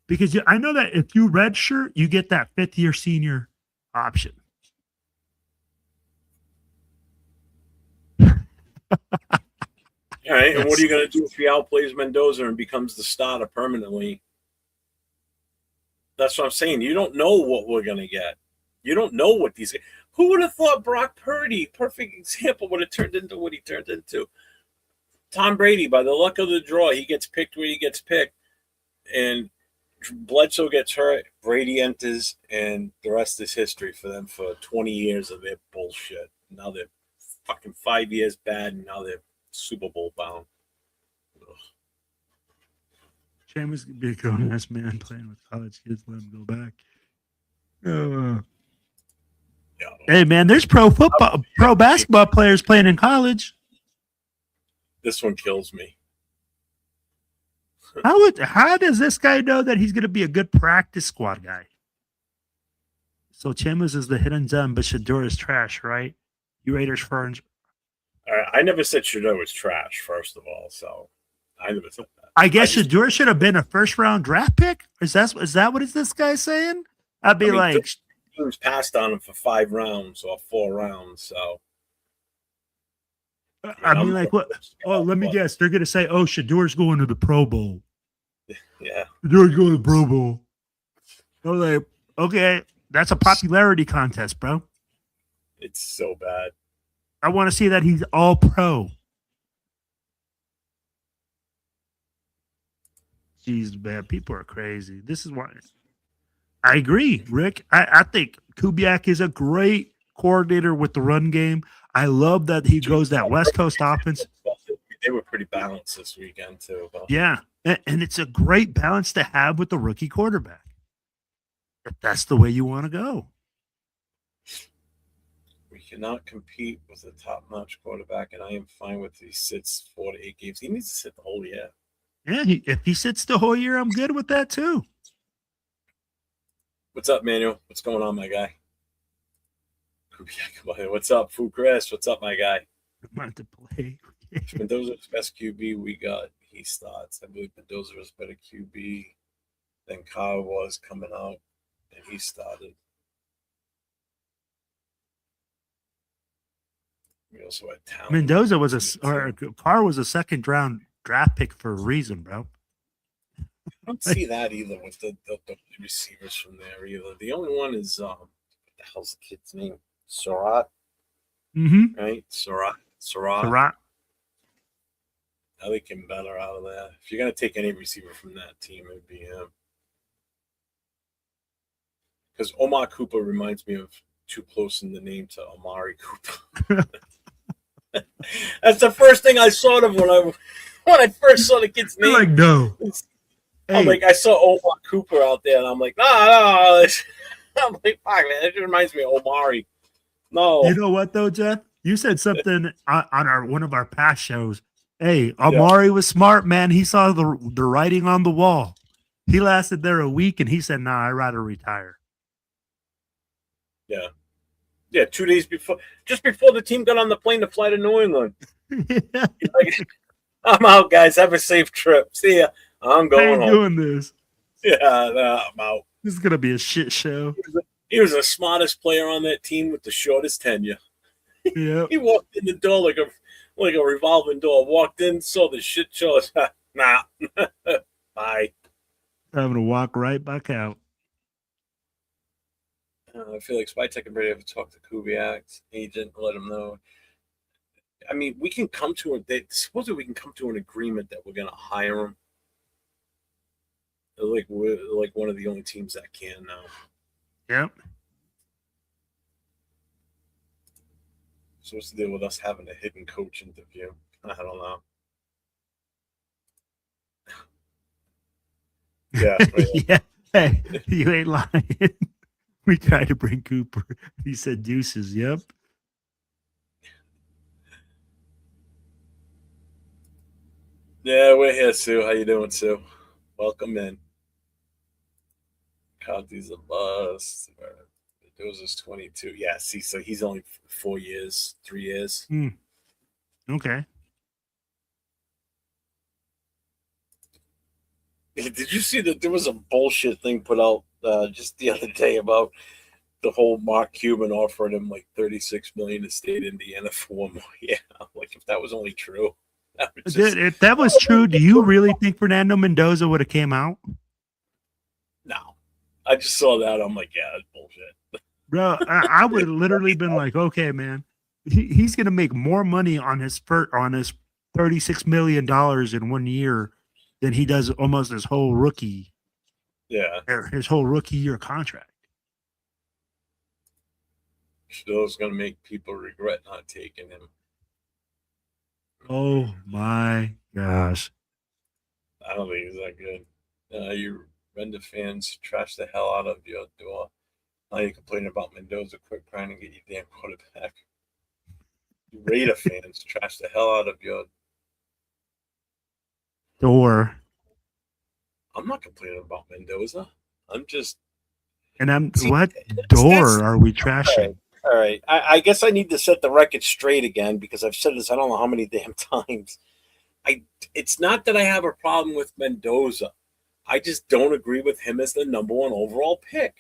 Because I know that if you redshirt, you get that 5th year senior option. All right, and what are you going to do if he outplays Mendoza and becomes the starter permanently? That's what I'm saying. You don't know what we're going to get. You don't know what these. Who would have thought Brock Purdy, perfect example, would have turned into what he turned into? Tom Brady, by the luck of the draw, he gets picked where he gets picked, and Bledsoe gets hurt. Brady enters, and the rest is history for them for 20 years of their bullshit. Now they're fucking 5 years bad, and now they're Super Bowl bound. Ugh. Jameis could be a grown ass man playing with college kids. Let him go back. Yeah, Hey man, there's pro basketball players playing in college. this one kills me. How does this guy know that he's going to be a good practice squad guy? So Chambers is the hidden gem, but Shador is trash, right? You Raiders fans. I never said Shador was trash, first of all, so I never said that. I guess Shador should have been a first round draft pick. Is that what is this guy saying? I'd be like, teams passed on him for 5 rounds or 4 rounds, so. I mean, like what? Oh, let me guess. They're gonna say, "Oh, Shador's going to the Pro Bowl." Yeah, Shador's going to the Pro Bowl. I'm like, okay, that's a popularity contest, bro. it's so bad. I want to see that he's all pro. Jeez, man, people are crazy. This is why I agree, Rick. I think Kubiak is a great coordinator with the run game. I love that he goes that West Coast offense. They were pretty balanced this weekend too. But. Yeah, and it's a great balance to have with the rookie quarterback. If that's the way you want to go. We cannot compete with a top-notch quarterback, and I am fine with he sits 4 to 8 games. He needs to sit the whole year. Yeah, if he sits the whole year, I'm good with that too. What's up, Manuel? What's going on, my guy? What's up, Fu Chris? What's up, my guy? I wanted to play. Mendoza's best QB we got. He starts. I believe Mendoza was better QB than Kyle was coming out, and he started. We also had talent. Mendoza was Carr was a second round draft pick for a reason, bro. I don't see that either with the receivers from there either. The only one is what the hell's the kid's name? Surratt. Mm-hmm. Right? Surratt. I like him better out of there. If you're gonna take any receiver from that team, it'd be him. Because Omar Cooper reminds me of too close in the name to Amari Cooper. That's the first thing I saw of when I first saw the kid's name. You're like, no. I'm like, I saw Omar Cooper out there, and I'm like, no. I'm like, fuck, man, it reminds me of Omari. No. You know what though, Jeff? You said something on one of our past shows. Hey, Amari was smart, man. He saw the writing on the wall. He lasted there a week, and he said, "Nah, I'd rather retire." Yeah, 2 days before, just before the team got on the plane to fly to New England. Like, I'm out, guys. Have a safe trip. See ya. I'm going home. Doing this. Yeah, I'm out. This is gonna be a shit show. He was the smartest player on that team with the shortest tenure. Yeah. He walked in the door like a revolving door. Walked in, saw the shit show. Nah. Bye. Having to walk right back out. I feel like Spytech and Brady have to talk to Kubiak's agent and let him know. I mean, we can come to supposedly we can come to an agreement that we're going to hire him. We're like one of the only teams that can now. Yep. So what's the deal with us having a hidden coach interview? I don't know. Yeah. Yeah. Hey, you ain't lying. We tried to bring Cooper. He said deuces. Yep. Yeah, we're here, Sue. How you doing, Sue? Welcome in. Conti's a bust. Those is 22. Yeah, see, so he's only 4 years, 3 years. Okay. Did you see that there was a bullshit thing put out just the other day about the whole Mark Cuban offering him like $36 million to stay in Indiana for 1 more year? Like, if that was only true. If that was true, do you really think Fernando Mendoza would have came out? No. I just saw that. I'm like, yeah, that's bullshit. Bro, I would have literally been like, okay, man, he's going to make more money on his $36 million in 1 year than he does almost his whole rookie. Yeah. His whole rookie year contract. Still is going to make people regret not taking him. Oh my gosh. I don't think he's that good. You Render fans trash the hell out of your door. Now you're complaining about Mendoza. Quit crying and get your damn quarterback. You Raider fans trash the hell out of your Door. I'm not complaining about Mendoza. I'm just What that's door are we all right. trashing? All right. I guess I need to set the record straight again because I've said this I don't know how many damn times. It's not that I have a problem with Mendoza. I just don't agree with him as the number one overall pick.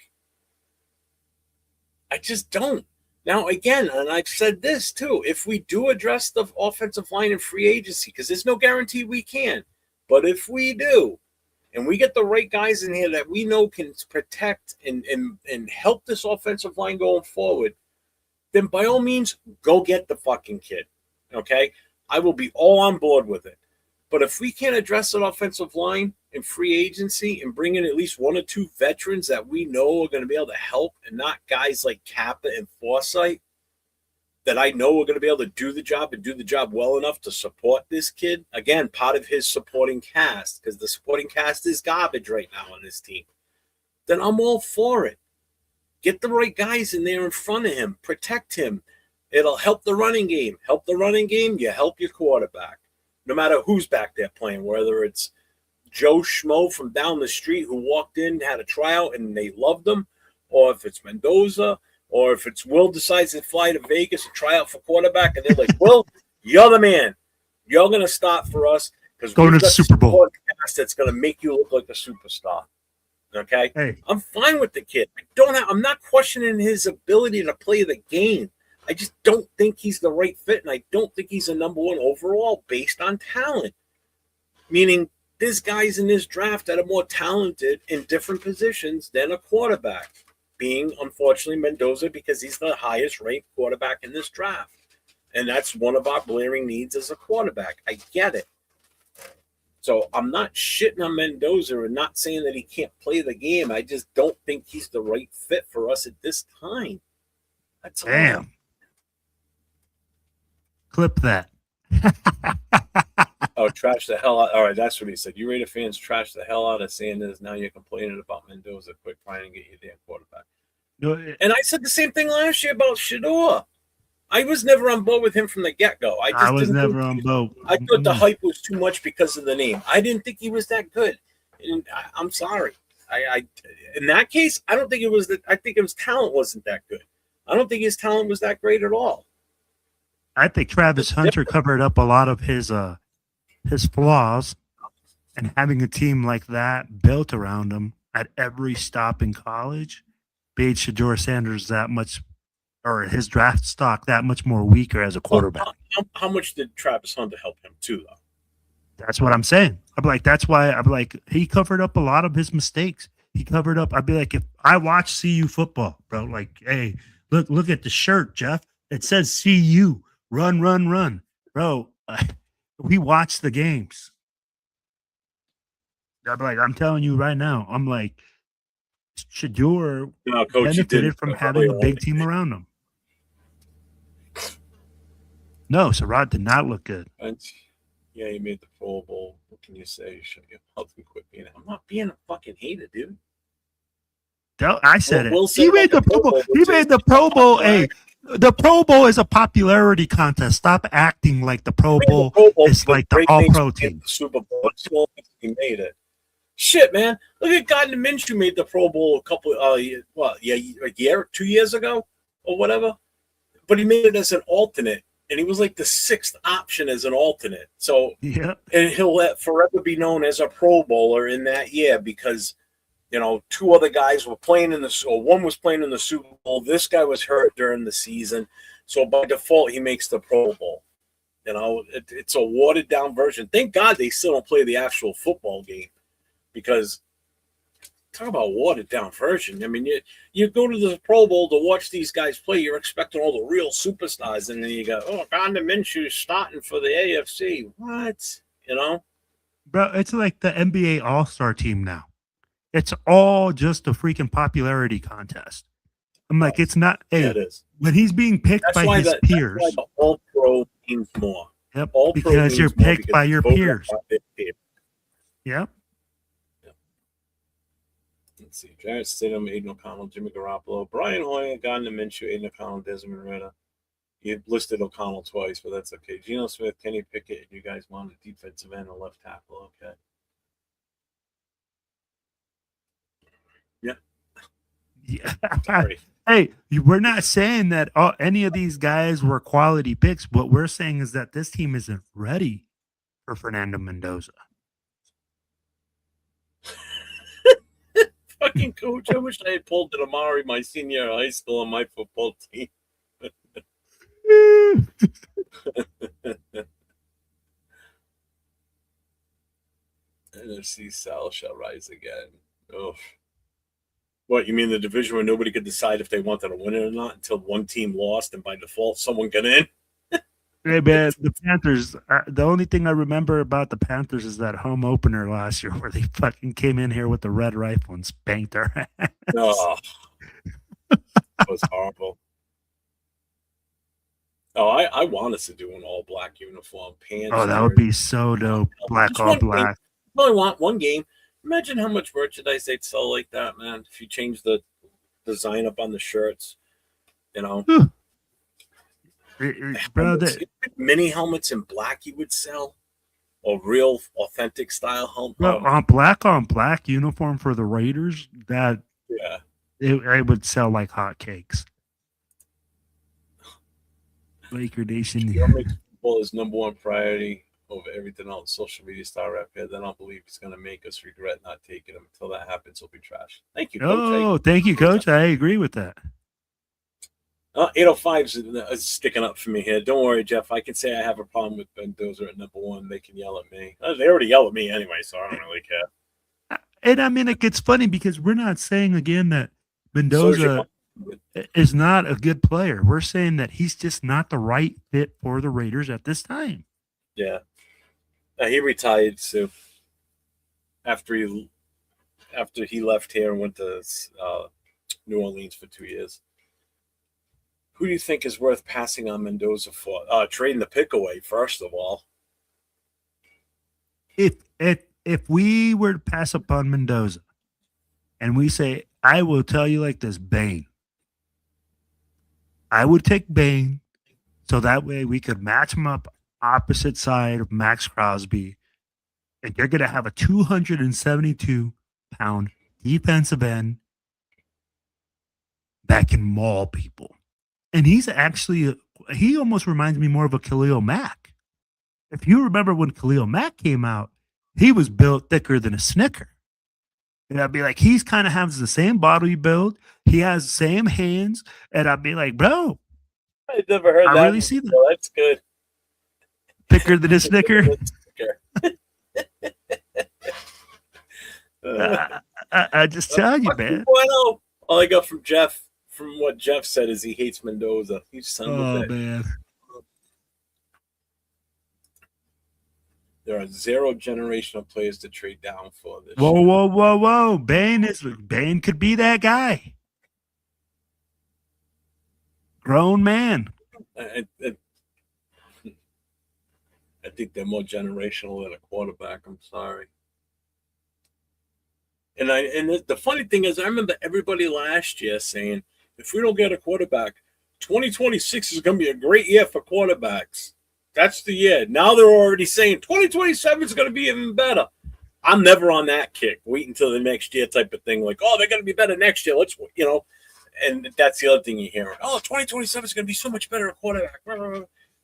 I just don't. Now, again, and I've said this too, if we do address the offensive line in free agency, because there's no guarantee we can, but if we do, and we get the right guys in here that we know can protect and help this offensive line going forward, then by all means, go get the fucking kid. Okay? I will be all on board with it. But if we can't address an offensive line in free agency and bring in at least one or two veterans that we know are going to be able to help and not guys like Kappa and Forsythe that I know are going to be able to do the job and do the job well enough to support this kid, again, part of his supporting cast, because the supporting cast is garbage right now on this team, then I'm all for it. Get the right guys in there in front of him. Protect him. It'll help the running game. Help the running game, you help your quarterback. No matter who's back there playing, whether it's Joe Schmo from down the street who walked in, had a tryout, and they loved him, or if it's Mendoza, or if it's Will decides to fly to Vegas and try out for quarterback, and they're like, Will, you're the man. You're going to start for us because Going to the Super Bowl. That's going to make you look like a superstar. Okay? Hey, I'm fine with the kid. I'm not questioning his ability to play the game. I just don't think he's the right fit, and I don't think he's a number one overall based on talent. Meaning, there's guys in this draft that are more talented in different positions than a quarterback, being, unfortunately, Mendoza, because he's the highest ranked quarterback in this draft. And that's one of our glaring needs as a quarterback. I get it. So I'm not shitting on Mendoza and not saying that he can't play the game. I just don't think he's the right fit for us at this time. That's damn. all. Clip that. Oh, trash the hell out. All right, that's what he said. You Raider fans trash the hell out of Sanders. Now you're complaining about Mendoza. Quit crying and get your damn quarterback. And I said the same thing last year about Shador. I was never on board with him from the get-go. I was never on board. I thought the hype was too much because of the name. I didn't think he was that good. And I'm sorry. I in that case, I don't think it was that. I think his talent wasn't that good. I don't think his talent was that great at all. I think Travis Hunter covered up a lot of his flaws, and having a team like that built around him at every stop in college made Shador Sanders that much, or his draft stock that much more weaker as a quarterback. How much did Travis Hunter help him too, though? That's what I'm saying. I'm like, that's why I'm like, he covered up a lot of his mistakes. He covered up. I'd be like, if I watch CU football, bro, like, hey, look at the shirt, Jeff. It says CU. Run, run, run. Bro, we watch the games. I'm like, I'm telling you right now, I'm like, Shador benefited from having a big team around him. No, Sarad did not look good. Yeah, he made the Pro Bowl. What can you say? Shut your mouth and quit being. I'm not being a fucking hater, dude. I said it. He made the Pro Bowl. He made the Pro Bowl. Hey, the Pro Bowl is a popularity contest. Stop acting like the Pro Bowl is like the All-Pro team. The Super Bowl. He made it. Shit, man. Look at Gardner Minshew made the Pro Bowl a year, 2 years ago or whatever. But he made it as an alternate, and he was like the sixth option as an alternate. So, yeah. And he'll forever be known as a Pro Bowler in that year because, you know, two other guys were playing one was playing in the Super Bowl. This guy was hurt during the season. So by default, he makes the Pro Bowl. You know, it's a watered down version. Thank God they still don't play the actual football game because talk about watered down version. I mean, you go to the Pro Bowl to watch these guys play. You're expecting all the real superstars. And then you go, oh, Gardner Minshew starting for the AFC. What? You know? Bro, it's like the NBA All-Star team now. It's all just a freaking popularity contest. I'm like, it's not. Hey, yeah, it is. When he's being picked by his peers. That's why the All-Pro means more. Yep. All pro Because you're means more picked by it's your voted peers. by their peers. Yep. Let's see. Jarrett Stidham, Aiden O'Connell, Jimmy Garoppolo, Brian Hoyer, Gardner Minshew, Aiden O'Connell, Desmond Ritter. You listed O'Connell twice, but that's okay. Geno Smith, Kenny Pickett, and you guys want a defensive end or left tackle. Okay. Yeah. Yeah. Sorry. Hey, we're not saying that any of these guys were quality picks. What we're saying is that this team isn't ready for Fernando Mendoza. Fucking coach, I wish I had pulled an Amari my senior year of high school on my football team. NFC South shall rise again. Oh. What, you mean the division where nobody could decide if they wanted to win it or not until one team lost and by default someone got in? Hey, man, the Panthers, the only thing I remember about the Panthers is that home opener last year where they fucking came in here with the red rifle and spanked our ass. Oh, that was horrible. Oh, I want us to do an all-black uniform. Pants. Oh, that would be so dope. Black all black. I only want one game. Imagine how much merchandise they'd sell like that, man. If you change the design up on the shirts, you know. Bro, mini helmets in black you would sell. A real authentic style helmet. Bro, on black uniform for the Raiders, that yeah. It would sell like hotcakes. Laker Nation. Football is number one priority over everything else. Social media star rap here. Then I'll believe he's going to make us regret not taking him. Until that happens, he'll be trash. Thank you, Coach. Oh, thank you, Coach. I agree with that. 805 is sticking up for me here. Don't worry, Jeff. I can say I have a problem with Mendoza at number one. They can yell at me. They already yell at me anyway, so I don't really care. And I mean, it gets funny because we're not saying again that Mendoza is not a good player. We're saying that he's just not the right fit for the Raiders at this time. Yeah. He retired, Sue. After he left here and went to New Orleans for 2 years. Who do you think is worth passing on Mendoza for? Trading the pick away, first of all. If we were to pass upon Mendoza and we say, I will tell you like this, Bane. I would take Bane so that way we could match him up opposite side of Max Crosby. And you're going to have a 272-pound defensive end that can maul people. And he's actually, he almost reminds me more of a Khalil Mack. If you remember when Khalil Mack came out, he was built thicker than a Snicker. And I'd be like, he's kind of has the same body build. He has the same hands. And I'd be like, bro. I never heard that. I really see that. So that's good. Thicker than a Snicker? I just tell you, man. Well, all I got from Jeff, from what Jeff said, is he hates Mendoza. He's son of a bitch. Man. There are 0 generational players to trade down for this. Whoa. Bane could be that guy. Grown man. I think they're more generational than a quarterback. I'm sorry. And the funny thing is, I remember everybody last year saying, if we don't get a quarterback, 2026 is going to be a great year for quarterbacks. That's the year. Now they're already saying 2027 is going to be even better. I'm never on that kick. Wait until the next year type of thing. Like, oh, they're going to be better next year. Let's, and that's the other thing you hear. Oh, 2027 is going to be so much better at quarterback.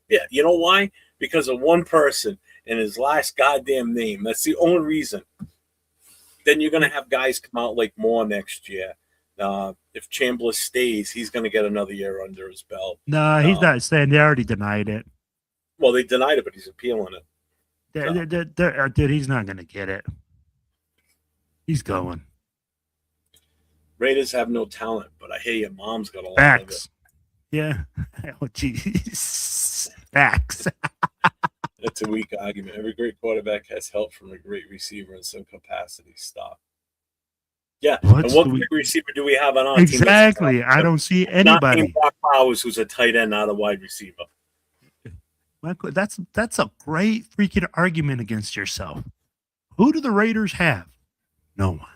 Yeah, you know why? Because of one person and his last goddamn name. That's the only reason. Then you're going to have guys come out like Moore next year. If Chambliss stays, he's going to get another year under his belt. No, he's not staying. They already denied it. Well, they denied it, but he's appealing it. Dude, he's not going to get it. He's going. Raiders have no talent, but I hear your mom's got a lot Facts. of it. Yeah. Oh, jeez. Facts. That's a weak argument. Every great quarterback has help from a great receiver in some capacity. Stop. Yeah. And what great receiver do we have on our team? Exactly. I don't see anybody. Not Brock Bowers, who's a tight end, not a wide receiver. That's a great freaking argument against yourself. Who do the Raiders have? No one.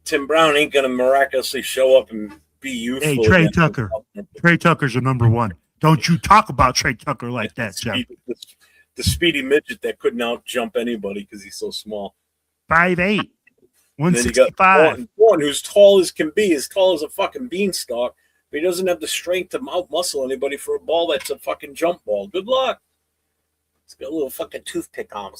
Tim Brown ain't gonna miraculously show up and be useful. Hey, Trey Tucker. Trey Tucker's a number one. Don't you talk about Trey Tucker like that, Jeff. The speedy midget that couldn't out jump anybody because he's so small. 5'8", 165. And then you got one who's tall as can be, as tall as a fucking beanstalk, but he doesn't have the strength to out muscle anybody for a ball that's a fucking jump ball. Good luck. He's got a little fucking toothpick on.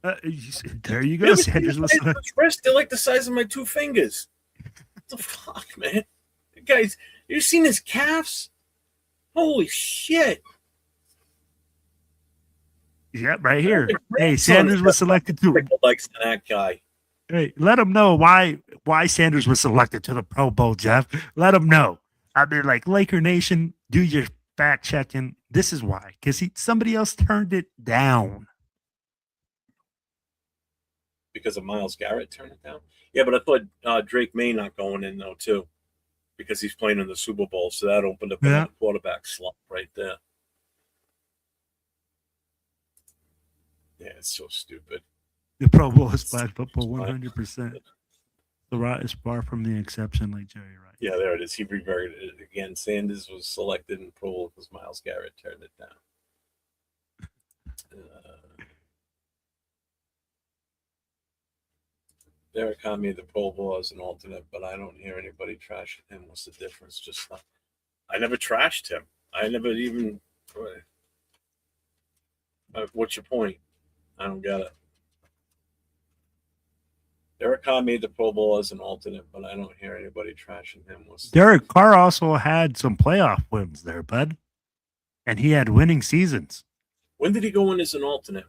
There you go, Sanders. They're like the size of my two fingers. What the fuck, man? Guys, you seen his calves? Holy shit. Yeah, right here. Hey, Sanders was selected to likes that guy. Hey, let him know why Sanders was selected to the Pro Bowl, Jeff. Let him know. I mean, like, Laker Nation, do your fact checking. This is why. Because somebody else turned it down. Because of Myles Garrett turned it down? Yeah, but I thought Drake May not going in, though, too. Because he's playing in the Super Bowl. So that opened up another quarterback slot right there. Yeah, it's so stupid. The Pro Bowl is flag football 100%. The right is far from the exception, like Jerry Rice. Yeah, there it is. He reverted it again. Sanders was selected in Pro Bowl because Myles Garrett turned it down. Derek Carr made the Pro Bowl as an alternate, but I don't hear anybody trashing him. What's the difference? Just I never trashed him. I never even. What's your point? I don't get it. Derek Carr made the Pro Bowl as an alternate, but I don't hear anybody trashing him. Derek Carr also had some playoff wins there, bud. And he had winning seasons. When did he go in as an alternate?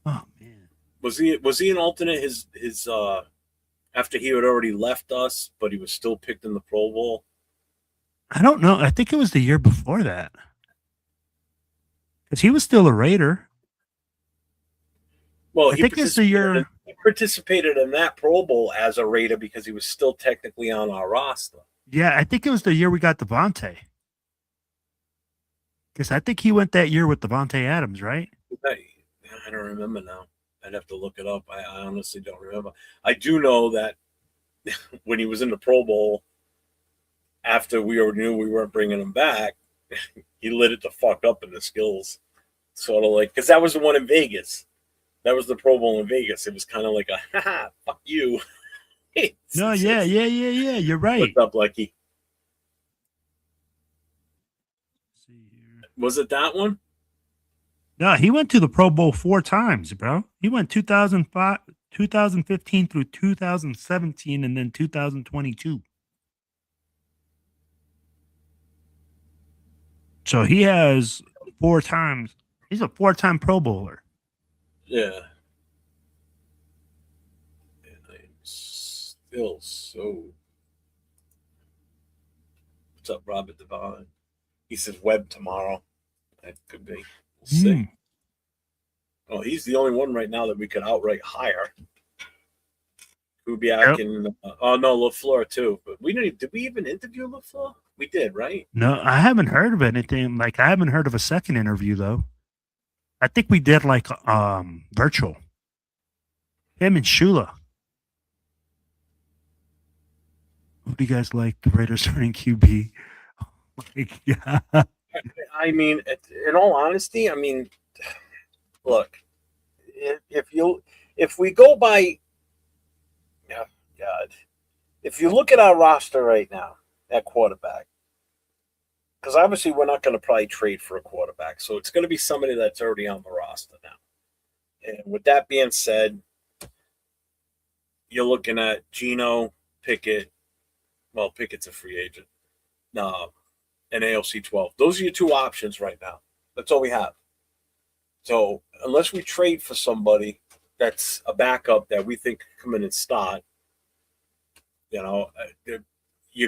Oh, man. Was he an alternate his after he had already left us, but he was still picked in the Pro Bowl? I don't know. I think it was the year before that. Because he was still a Raider. Well, I think it's the year he participated in that Pro Bowl as a Raider because he was still technically on our roster. Yeah, I think it was the year we got Devontae. Because I think he went that year with Devontae Adams, right? I don't remember now. I'd have to look it up. I honestly don't remember. I do know that when he was in the Pro Bowl, after we already knew we weren't bringing him back, he lit it the fuck up in the skills. Sort of like, because that was the one in Vegas. That was the Pro Bowl in Vegas. It was kind of like a, haha, fuck you. No, yeah. You're right. What's up, Lucky? Was it that one? No, he went to the Pro Bowl 4 times, bro. He went 2005, 2015 through 2017, and then 2022. So he has 4 times. He's a 4-time Pro Bowler. Yeah. And I'm still so. What's up, Robert Devine? He says Webb tomorrow. That could be. We'll see. Oh, he's the only one right now that we could outright hire. Kubiak and LaFleur too. But did we even interview LaFleur? We did, right? No, I haven't heard of anything. Like, I haven't heard of a second interview though. I think we did like virtual. Him and Shula. What do you guys like? The Raiders starting QB. Oh my God. I mean, in all honesty, I mean, look, if we go by, oh God, if you look at our roster right now at quarterback, because obviously we're not going to probably trade for a quarterback, so it's going to be somebody that's already on the roster now. And with that being said, you're looking at Geno, Pickett. Well, Pickett's a free agent. And ALC 12. Those are your 2 options right now. That's all we have. So unless we trade for somebody that's a backup that we think can come in and start, you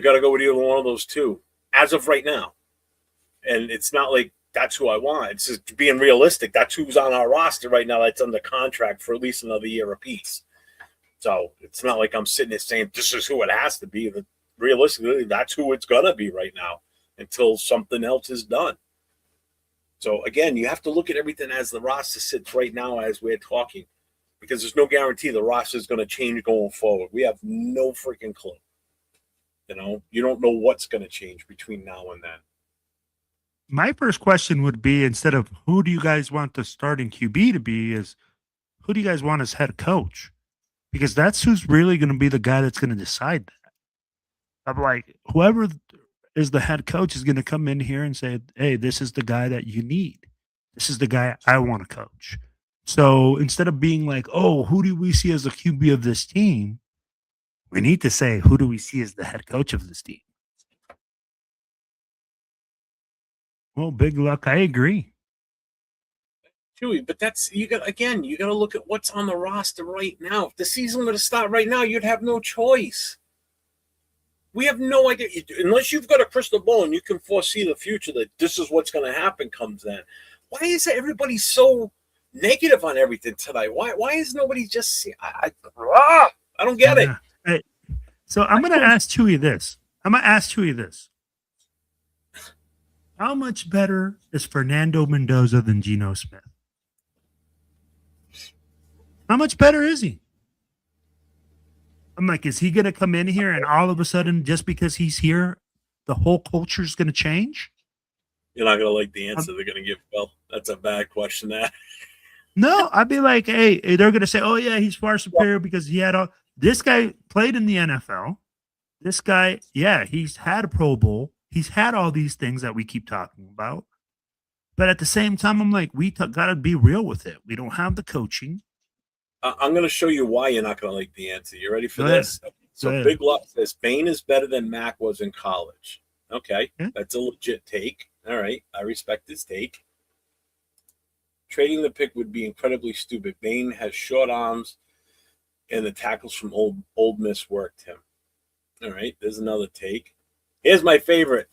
got to go with either one of those 2 as of right now. And it's not like that's who I want. It's just being realistic. That's who's on our roster right now that's under contract for at least another year apiece. So it's not like I'm sitting there saying this is who it has to be. Realistically, that's who it's going to be right now until something else is done. So again, you have to look at everything as the roster sits right now as we're talking, because there's no guarantee the roster is going to change going forward. We have no freaking clue. You don't know what's going to change between now and then. My first question would be, instead of who do you guys want the starting QB to be, is who do you guys want as head coach? Because that's who's really going to be the guy that's going to decide that. I'm like, whoever is the head coach is going to come in here and say, hey, this is the guy that you need. This is the guy I want to coach. So instead of being like, oh, who do we see as the QB of this team? We need to say, who do we see as the head coach of this team? Well, big luck. I agree. Chewy, but you got to look at what's on the roster right now. If the season were to start right now, you'd have no choice. We have no idea. Unless you've got a crystal ball and you can foresee the future that this is what's going to happen comes then. Why is everybody so negative on everything tonight? Why is nobody just I don't get it. Hey, so I'm going to ask Chewy this. How much better is Fernando Mendoza than Geno Smith? How much better is he? I'm like, is he going to come in here and all of a sudden, just because he's here, the whole culture is going to change? You're not going to like the answer they're going to give. Well, that's a bad question. That. No, I'd be like, hey, they're going to say, oh, yeah, he's far superior because he had all. This guy played in the NFL. This guy, yeah, he's had a Pro Bowl. He's had all these things that we keep talking about. But at the same time, I'm like, we got to be real with it. We don't have the coaching. I'm going to show you why you're not going to like the answer. You ready for this? So Big Luck says Bain is better than Mac was in college. Okay, That's a legit take. All right, I respect his take. Trading the pick would be incredibly stupid. Bain has short arms, and the tackles from Old Miss worked him. All right, there's another take. Here's my favorite.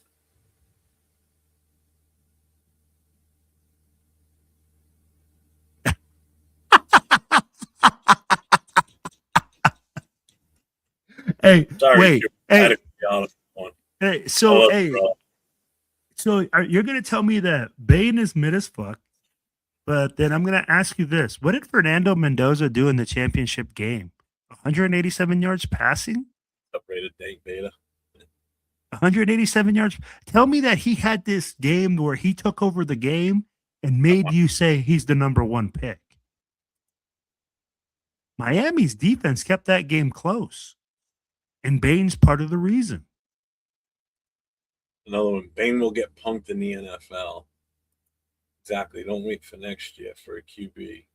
Hey, sorry, wait. Hey, so you're going to tell me that Bain is mid as fuck, but then I'm going to ask you this. What did Fernando Mendoza do in the championship game? 187 yards passing? Uprated dank beta. 187 yards. Tell me that he had this game where he took over the game and made you say he's the number one pick. Miami's defense kept that game close. And Bain's part of the reason. Another one. Bain will get punked in the NFL. Exactly. Don't wait for next year for a QB.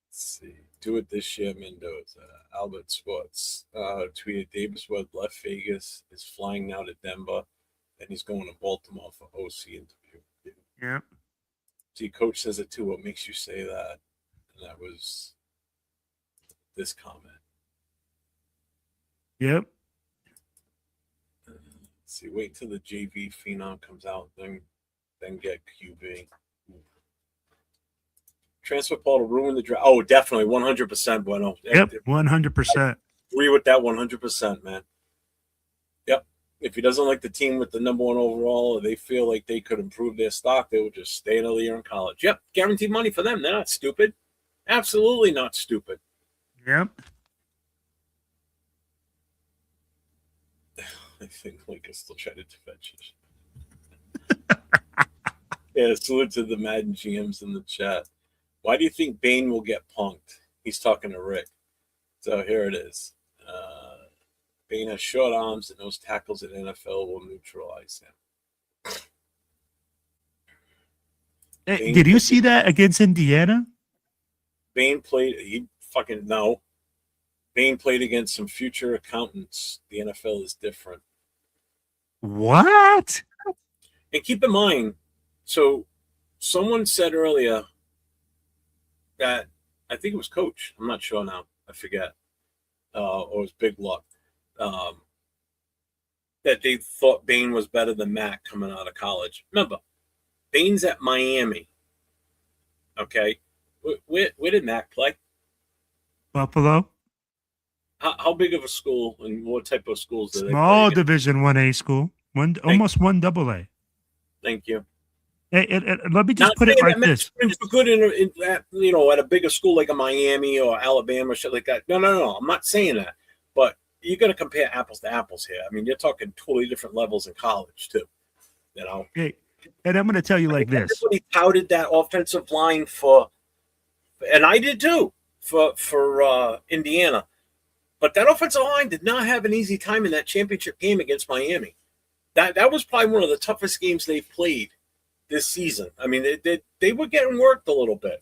Let's see. Do it this year, Mendoza. Albert Sports tweeted Davis Webb left Vegas, is flying now to Denver, and he's going to Baltimore for OC interview. Yeah. See, coach says it too. What makes you say that? And that was this comment. Yep. Let's see, wait till the JV phenom comes out, then get QB. Transfer portal ruin the draft. Oh, definitely, 100%, Bueno. Yep, 100%. Agree with that 100%, man. Yep. If he doesn't like the team with the number one overall, or they feel like they could improve their stock, they will just stay another year in college. Yep, guaranteed money for them. They're not stupid. Absolutely not stupid. Yep. I think Lincoln's still trying to defend you. Yeah, salute to the Madden GMs in the chat. Why do you think Bain will get punked? He's talking to Rick. So here it is. Bain has short arms, and those tackles in NFL will neutralize him. Hey, did you see that against Indiana? Bain played. He fucking no. Bain played against some future accountants. The NFL is different. What? And keep in mind, so someone said earlier that, I think it was Coach, I'm not sure now, I forget, or it was Big Luck, that they thought Bain was better than Mac coming out of college. Remember, Bain's at Miami. Okay? Where did Mac play? Buffalo. How big of a school and what type of schools do they play? Small Division 1A school. Almost 1 AA. Thank you. Let me just put it like this. For good at a bigger school like a Miami or Alabama or shit like that. No. I'm not saying that. But you got to compare apples to apples here. I mean, you're talking totally different levels in college, too. Hey, and I'm going to tell you like this. Everybody touted that offensive line and I did too, for Indiana. But that offensive line did not have an easy time in that championship game against Miami. That was probably one of the toughest games they've played this season. I mean, they were getting worked a little bit.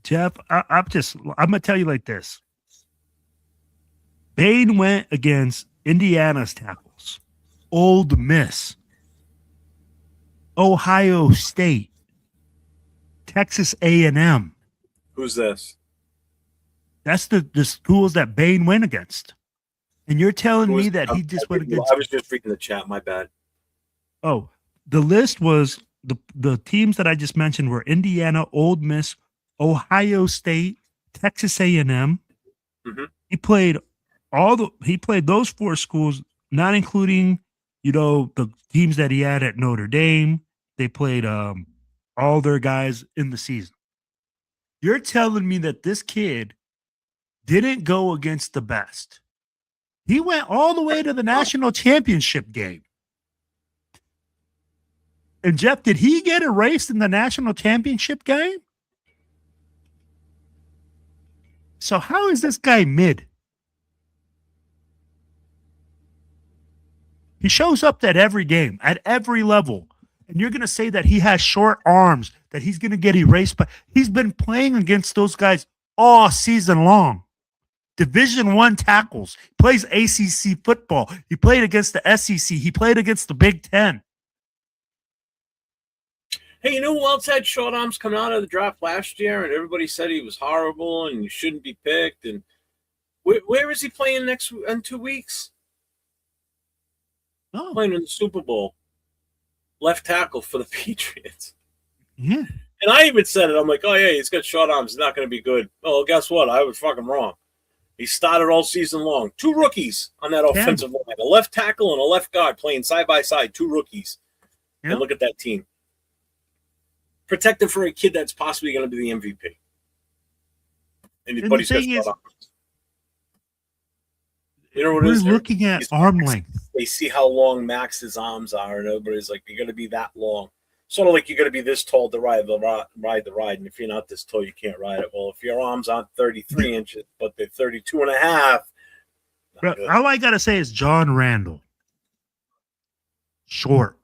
Jeff, I'm going to tell you like this. Bain went against Indiana's tackles, Ole Miss, Ohio State, Texas A&M. Who's this? That's the schools that Bain went against. And you're telling me that he just went against... I was just reading the chat, my bad. Oh, the list was the teams that I just mentioned were Indiana, Ole Miss, Ohio State, Texas A&M. Mm-hmm. He played those four schools, not including, the teams that he had at Notre Dame. They played all their guys in the season. You're telling me that this kid didn't go against the best. He went all the way to the national championship game. And Jeff, did he get erased in the national championship game? So how is this guy mid? He shows up at every game, at every level. And you're going to say that he has short arms, that he's going to get erased. But he's been playing against those guys all season long. Division I tackles. He plays ACC football. He played against the SEC. He played against the Big Ten. Hey, you know who else had short arms coming out of the draft last year? And everybody said he was horrible and he shouldn't be picked. And where is he playing in 2 weeks? Oh. Playing in the Super Bowl. Left tackle for the Patriots. Yeah. And I even said it. I'm like, oh, yeah, he's got short arms. He's not going to be good. Oh, guess what? I was fucking wrong. He started all season long. 2 rookies on that offensive line. A left tackle and a left guard playing side by side. 2 rookies. Yeah. And look at that team. Protected for a kid that's possibly going to be the MVP. But he's got short arms. You know what it is? We're looking at arm length. They see how long Max's arms are, and everybody's like, you're going to be that long. Sort of like you're going to be this tall to ride the ride, and if you're not this tall, you can't ride it. Well, if your arms aren't 33 inches, but they're 32 and a half. All I got to say is John Randall. Short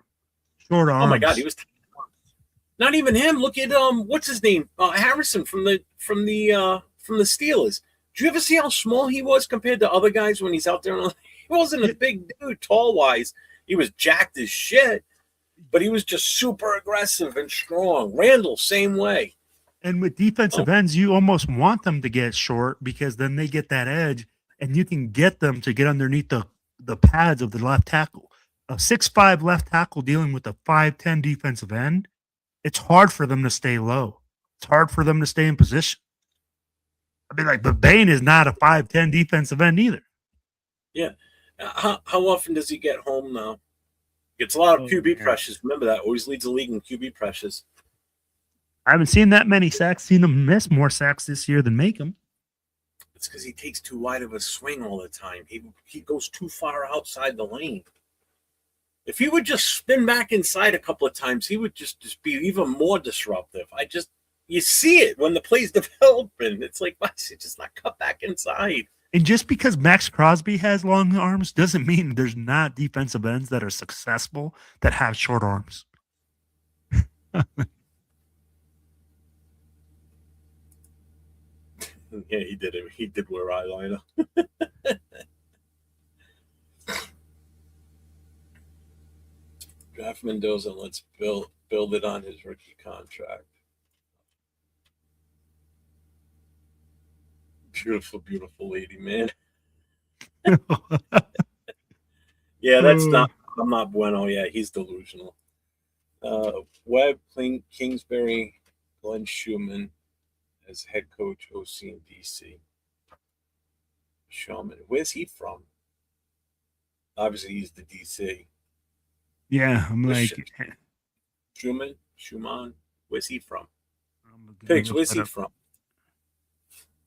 arms. Oh, my God, he was not even him. Look at what's his name? Harrison from the Steelers. Did you ever see how small he was compared to other guys when he's out there? He wasn't a big dude, tall-wise. He was jacked as shit, but he was just super aggressive and strong. Randall, same way. And with defensive ends, you almost want them to get short because then they get that edge, and you can get them to get underneath the pads of the left tackle. A 6'5" left tackle dealing with a 5'10" defensive end, it's hard for them to stay low. It's hard for them to stay in position. I mean, but Bain is not a 5'10" defensive end either. Yeah. How often does he get home now? Gets a lot of QB pressures. Remember that. Always leads the league in QB pressures. I haven't seen that many sacks. Seen him miss more sacks this year than make them. It's because he takes too wide of a swing all the time. He goes too far outside the lane. If he would just spin back inside a couple of times, he would just be even more disruptive. You see it when the play's developing. It's like, why is he just not cut back inside? And just because Max Crosby has long arms doesn't mean there's not defensive ends that are successful that have short arms. Yeah, he did it. He did wear eyeliner. Draft Mendoza and let's build it on his rookie contract. Beautiful, beautiful lady, man. Yeah, I'm not bueno. Yeah, he's delusional. Webb, Kingsbury, Glenn Schumann as head coach, OC and DC. Schumann, where's he from? Obviously, he's the DC. Yeah, I'm like, Schumann. Where's he from? I'm Pigs, gonna look where's that he up. from?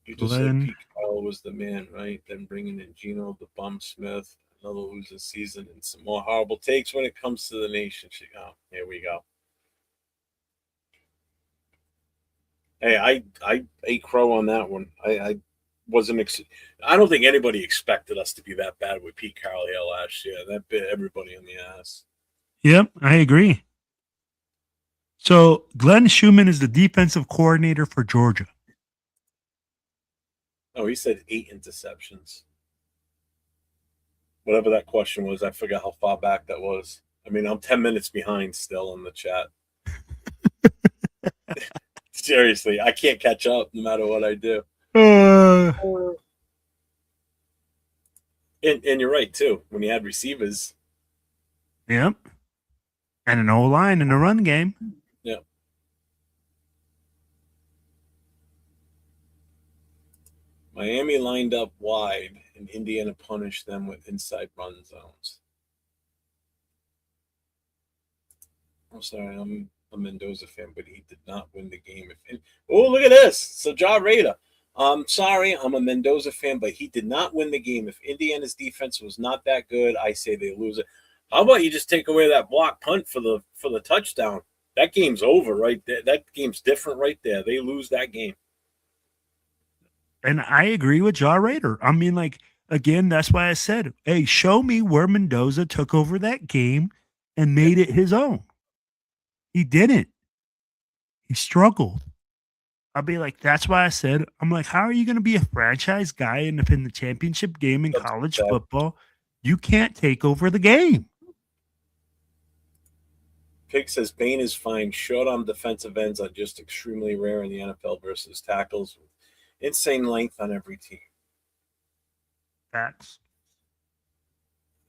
You just said Glenn. Pete Carroll was the man, right? Then bringing in Geno, the bum Smith, another losing season, and some more horrible takes when it comes to the nation. Oh, here we go. Hey, I ate crow on that one. I wasn't. I don't think anybody expected us to be that bad with Pete Carroll here last year. That bit everybody in the ass. Yep, I agree. So Glenn Schumann is the defensive coordinator for Georgia. Oh, he said 8 interceptions. Whatever that question was, I forgot how far back that was. I mean, I'm 10 minutes behind still in the chat. Seriously, I can't catch up no matter what I do. And you're right, too. When you had receivers. Yep. And an O-line in the run game. Yeah. Miami lined up wide, and Indiana punished them with inside run zones. I'm sorry, I'm a Mendoza fan, but he did not win the game. Oh, look at this. So, Ja Raider. I'm sorry, I'm a Mendoza fan, but he did not win the game. If Indiana's defense was not that good, I say they lose it. How about you just take away that block punt for the touchdown? That game's over right there. That game's different right there. They lose that game. And I agree with Ja Raider. I mean, like, again, that's why I said, hey, show me where Mendoza took over that game and made it his own. He didn't. He struggled. I'll be like, that's why I said, I'm like, how are you going to be a franchise guy in the championship game in college football? You can't take over the game. Pig says Bain is fine. Short arm defensive ends are just extremely rare in the NFL versus tackles with insane length on every team. Facts.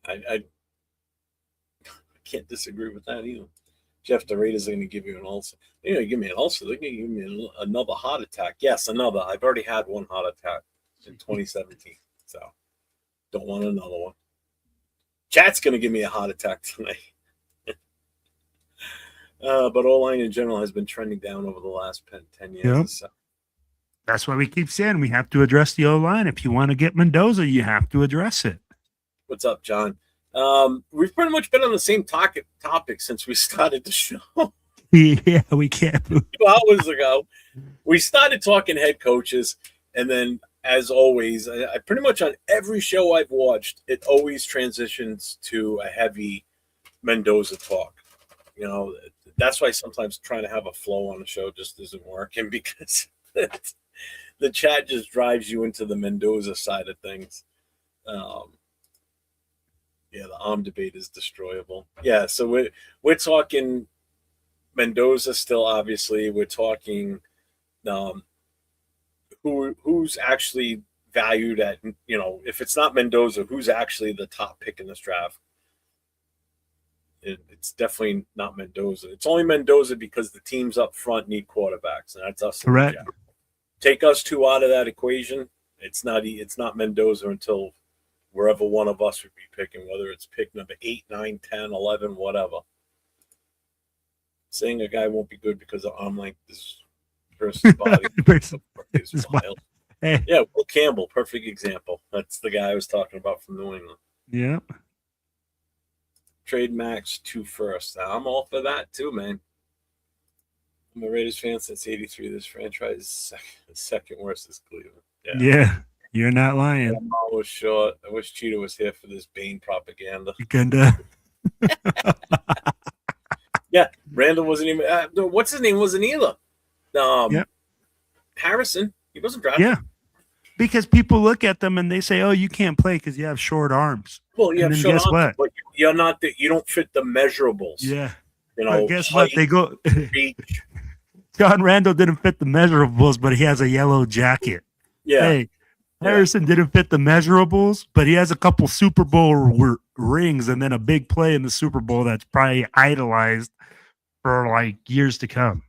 I can't disagree with that either. Jeff, the Raiders are going to give you an ulcer. They're going to give me an ulcer. They're going to give me another heart attack. Yes, another. I've already had one heart attack in 2017, so don't want another one. Chat's going to give me a heart attack tonight. But O-line in general has been trending down over the last 10 years. Yep. So. That's why we keep saying we have to address the O-line. If you want to get Mendoza, you have to address it. What's up, John? We've pretty much been on the same topic since we started the show. Yeah, we can't. 2 hours ago, we started talking head coaches, and then, as always, I pretty much on every show I've watched, it always transitions to a heavy Mendoza talk. You know, that's why sometimes trying to have a flow on the show just isn't working, because the chat just drives you into the Mendoza side of things. Yeah, the arm debate is destroyable. Yeah, so we're talking Mendoza still. Obviously, we're talking who's actually valued at, if it's not Mendoza, who's actually the top pick in this draft. It's definitely not Mendoza. It's only Mendoza because the teams up front need quarterbacks, and that's us. Correct. Take us two out of that equation. It's not Mendoza until wherever one of us would be picking, whether it's pick number 8, 9, 10, 11, whatever. Saying a guy won't be good because of arm length versus body is wild. Hey. Yeah, Will Campbell, perfect example. That's the guy I was talking about from New England. Yeah. Trade Max 2 first. Now, I'm all for that too, man. I'm a Raiders fan since '83. This franchise is second worst is Cleveland. Yeah. You're not lying. I'm always short. I wish Cheetah was here for this Bane propaganda. Yeah, Randall wasn't even. What's his name? Wasn't either. Harrison. He wasn't drafted. Yeah, because people look at them and they say, "Oh, you can't play because you have short arms." Well, you have short arms, what? but you're not. You don't fit the measurables. Yeah. But guess what? They go. Reach. John Randall didn't fit the measurables, but he has a yellow jacket. Yeah. Hey, Harrison didn't fit the measurables, but he has a couple Super Bowl rings and then a big play in the Super Bowl that's probably idolized for like years to come.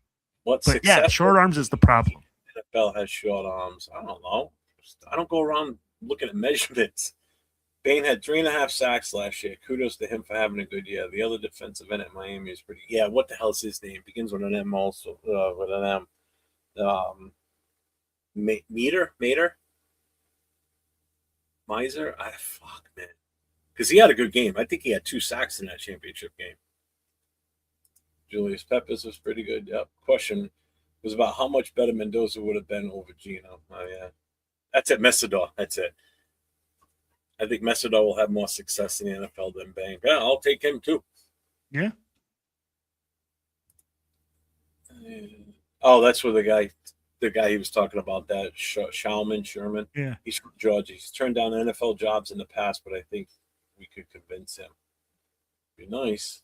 But yeah, short arms is the problem. NFL has short arms. I don't know. I don't go around looking at measurements. Bain had 3.5 sacks last year. Kudos to him for having a good year. The other defensive end at Miami is pretty. Yeah, what the hell's his name? Begins with an M also. With an M. Mater? Miser? Fuck, man. Because he had a good game. I think he had 2 sacks in that championship game. Julius Peppers was pretty good. Yep. Question was about how much better Mendoza would have been over Gino. Oh, yeah. That's it. Messidor. That's it. I think Messidor will have more success in the NFL than Bain. Yeah, I'll take him too. Yeah. Oh, that's where the guy he was talking about, that Sherman. Yeah. He's from Georgia. He's turned down NFL jobs in the past, but I think we could convince him. Be nice.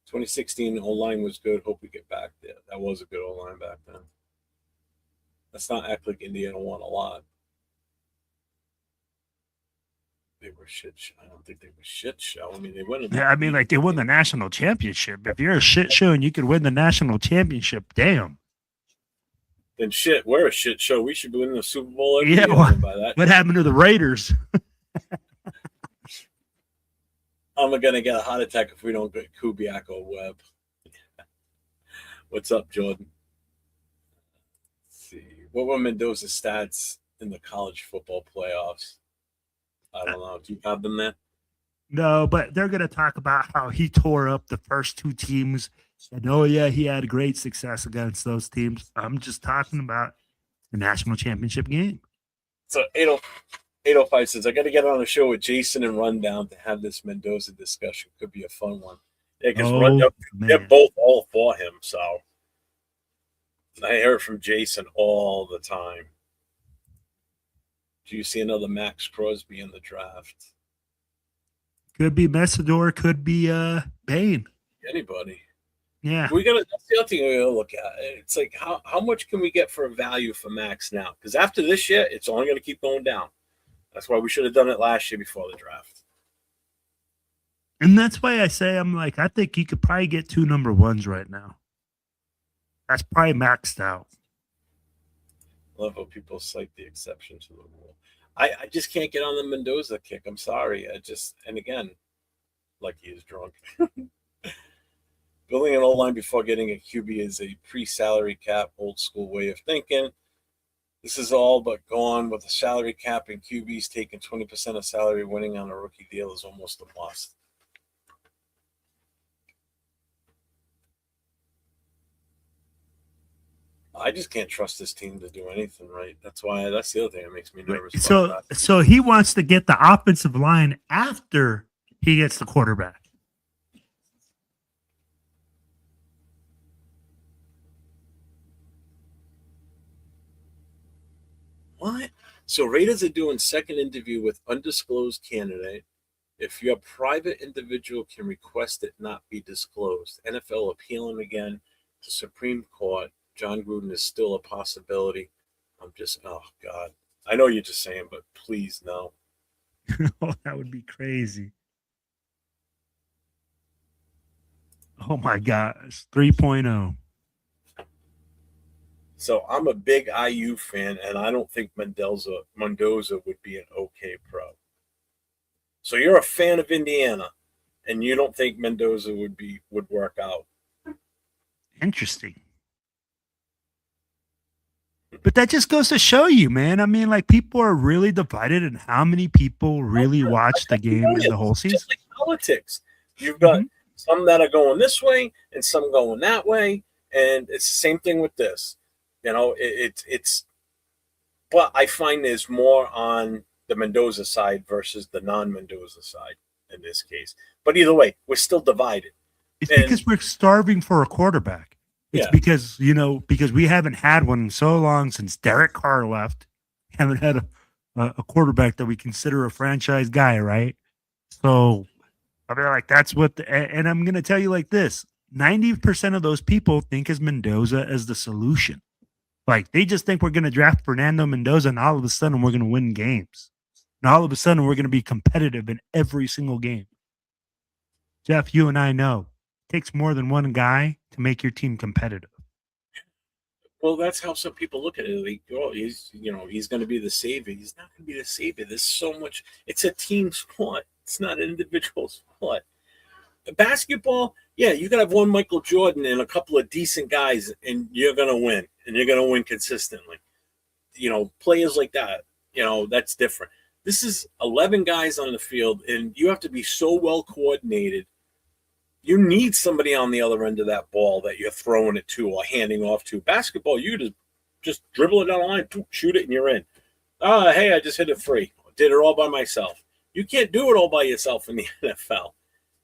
2016 O-line was good. Hope we get back there. That was a good O-line back then. Let's not act like Indiana won a lot. They were shit show. I don't think they were shit show. I mean, they won. Yeah, I mean, like they won the national championship. If you're a shit show and you could win the national championship, damn. Then shit, we're a shit show. We should win the Super Bowl every year by that. What happened to the Raiders? I'm gonna get a heart attack if we don't get Kubiak or Webb. What's up, Jordan? Let's see. What were Mendoza's stats in the college football playoffs? I don't know. Do you have them there? No, but they're going to talk about how he tore up the first 2 teams. And, oh, yeah, he had great success against those teams. I'm just talking about the national championship game. So 805 says, I got to get on a show with Jason and Rundown to have this Mendoza discussion. Could be a fun one. Yeah, because Rundown, they're both all for him. So I hear it from Jason all the time. Do you see another Max Crosby in the draft? Could be Messidor, could be Bain. Anybody. Yeah. That's the other thing we gotta look at. It's like how much can we get for a value for Max now? Because after this year, it's only gonna keep going down. That's why we should have done it last year before the draft. And that's why I say I think you could probably get 2 number 1s right now. That's probably maxed out. Love how people cite the exception to the rule. I just can't get on the Mendoza kick. I'm sorry. And again, like he is drunk. Building an O-line before getting a QB is a pre-salary cap, old school way of thinking. This is all but gone with the salary cap and QBs taking 20% of salary. Winning on a rookie deal is almost a must. I just can't trust this team to do anything right. That's the other thing that makes me nervous. So he wants to get the offensive line after he gets the quarterback. What? So Raiders are doing second interview with undisclosed candidate. If your private individual can request it not be disclosed. NFL appealing again to Supreme Court. John Gruden is still a possibility. I'm just, oh, God. I know you're just saying, but please, no. Oh, that would be crazy. Oh, my gosh. 3.0. So I'm a big IU fan, and I don't think Mendoza would be an okay pro. So you're a fan of Indiana, and you don't think Mendoza would work out. Interesting. But that just goes to show you, man. I mean, people are really divided in how many people really watch the game in the whole season. Just like politics. You've got some that are going this way and some going that way. And it's the same thing with this. It's but I find there's more on the Mendoza side versus the non-Mendoza side in this case. But either way, we're still divided. It's because we're starving for a quarterback. It's because we haven't had one in so long since Derek Carr left. Haven't had a quarterback that we consider a franchise guy, right? So I mean, that's what. And I'm going to tell you like this: 90% of those people think as Mendoza as the solution. They just think we're going to draft Fernando Mendoza, and all of a sudden we're going to win games, and all of a sudden we're going to be competitive in every single game. Jeff, you and I know. Takes more than one guy to make your team competitive. Well, that's how some people look at it. Like, oh, he's going to be the savior. He's not going to be the savior. There's so much. It's a team sport. It's not an individual sport. Basketball, yeah, you got to have one Michael Jordan and a couple of decent guys, and you're going to win, and you're going to win consistently. Players like that, that's different. This is 11 guys on the field, and you have to be so well coordinated. You need somebody on the other end of that ball that you're throwing it to or handing off to. Basketball, you just dribble it down the line, shoot it, and you're in. Hey, I just hit it free. Did it all by myself. You can't do it all by yourself in the NFL.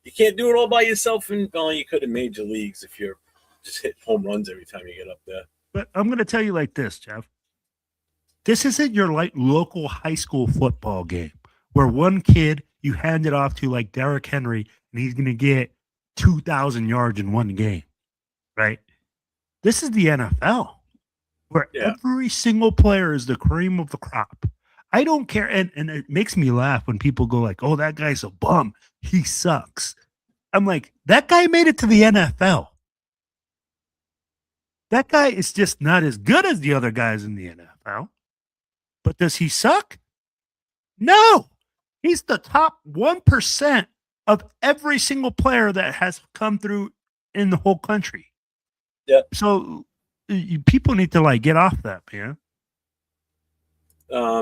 You can't do it all by yourself you could in major leagues if you're just hit home runs every time you get up there. But I'm going to tell you like this, Jeff. This isn't your local high school football game where one kid you hand it off to like Derrick Henry and he's going to get 2,000 yards in one game, right? This is the NFL where every single player is the cream of the crop. I don't care. And it makes me laugh when people go like, oh, that guy's a bum. He sucks. I'm like, that guy made it to the NFL. That guy is just not as good as the other guys in the NFL. But does he suck? No. He's the top 1% of every single player that has come through in the whole country. Yeah. So people need to get off that, man.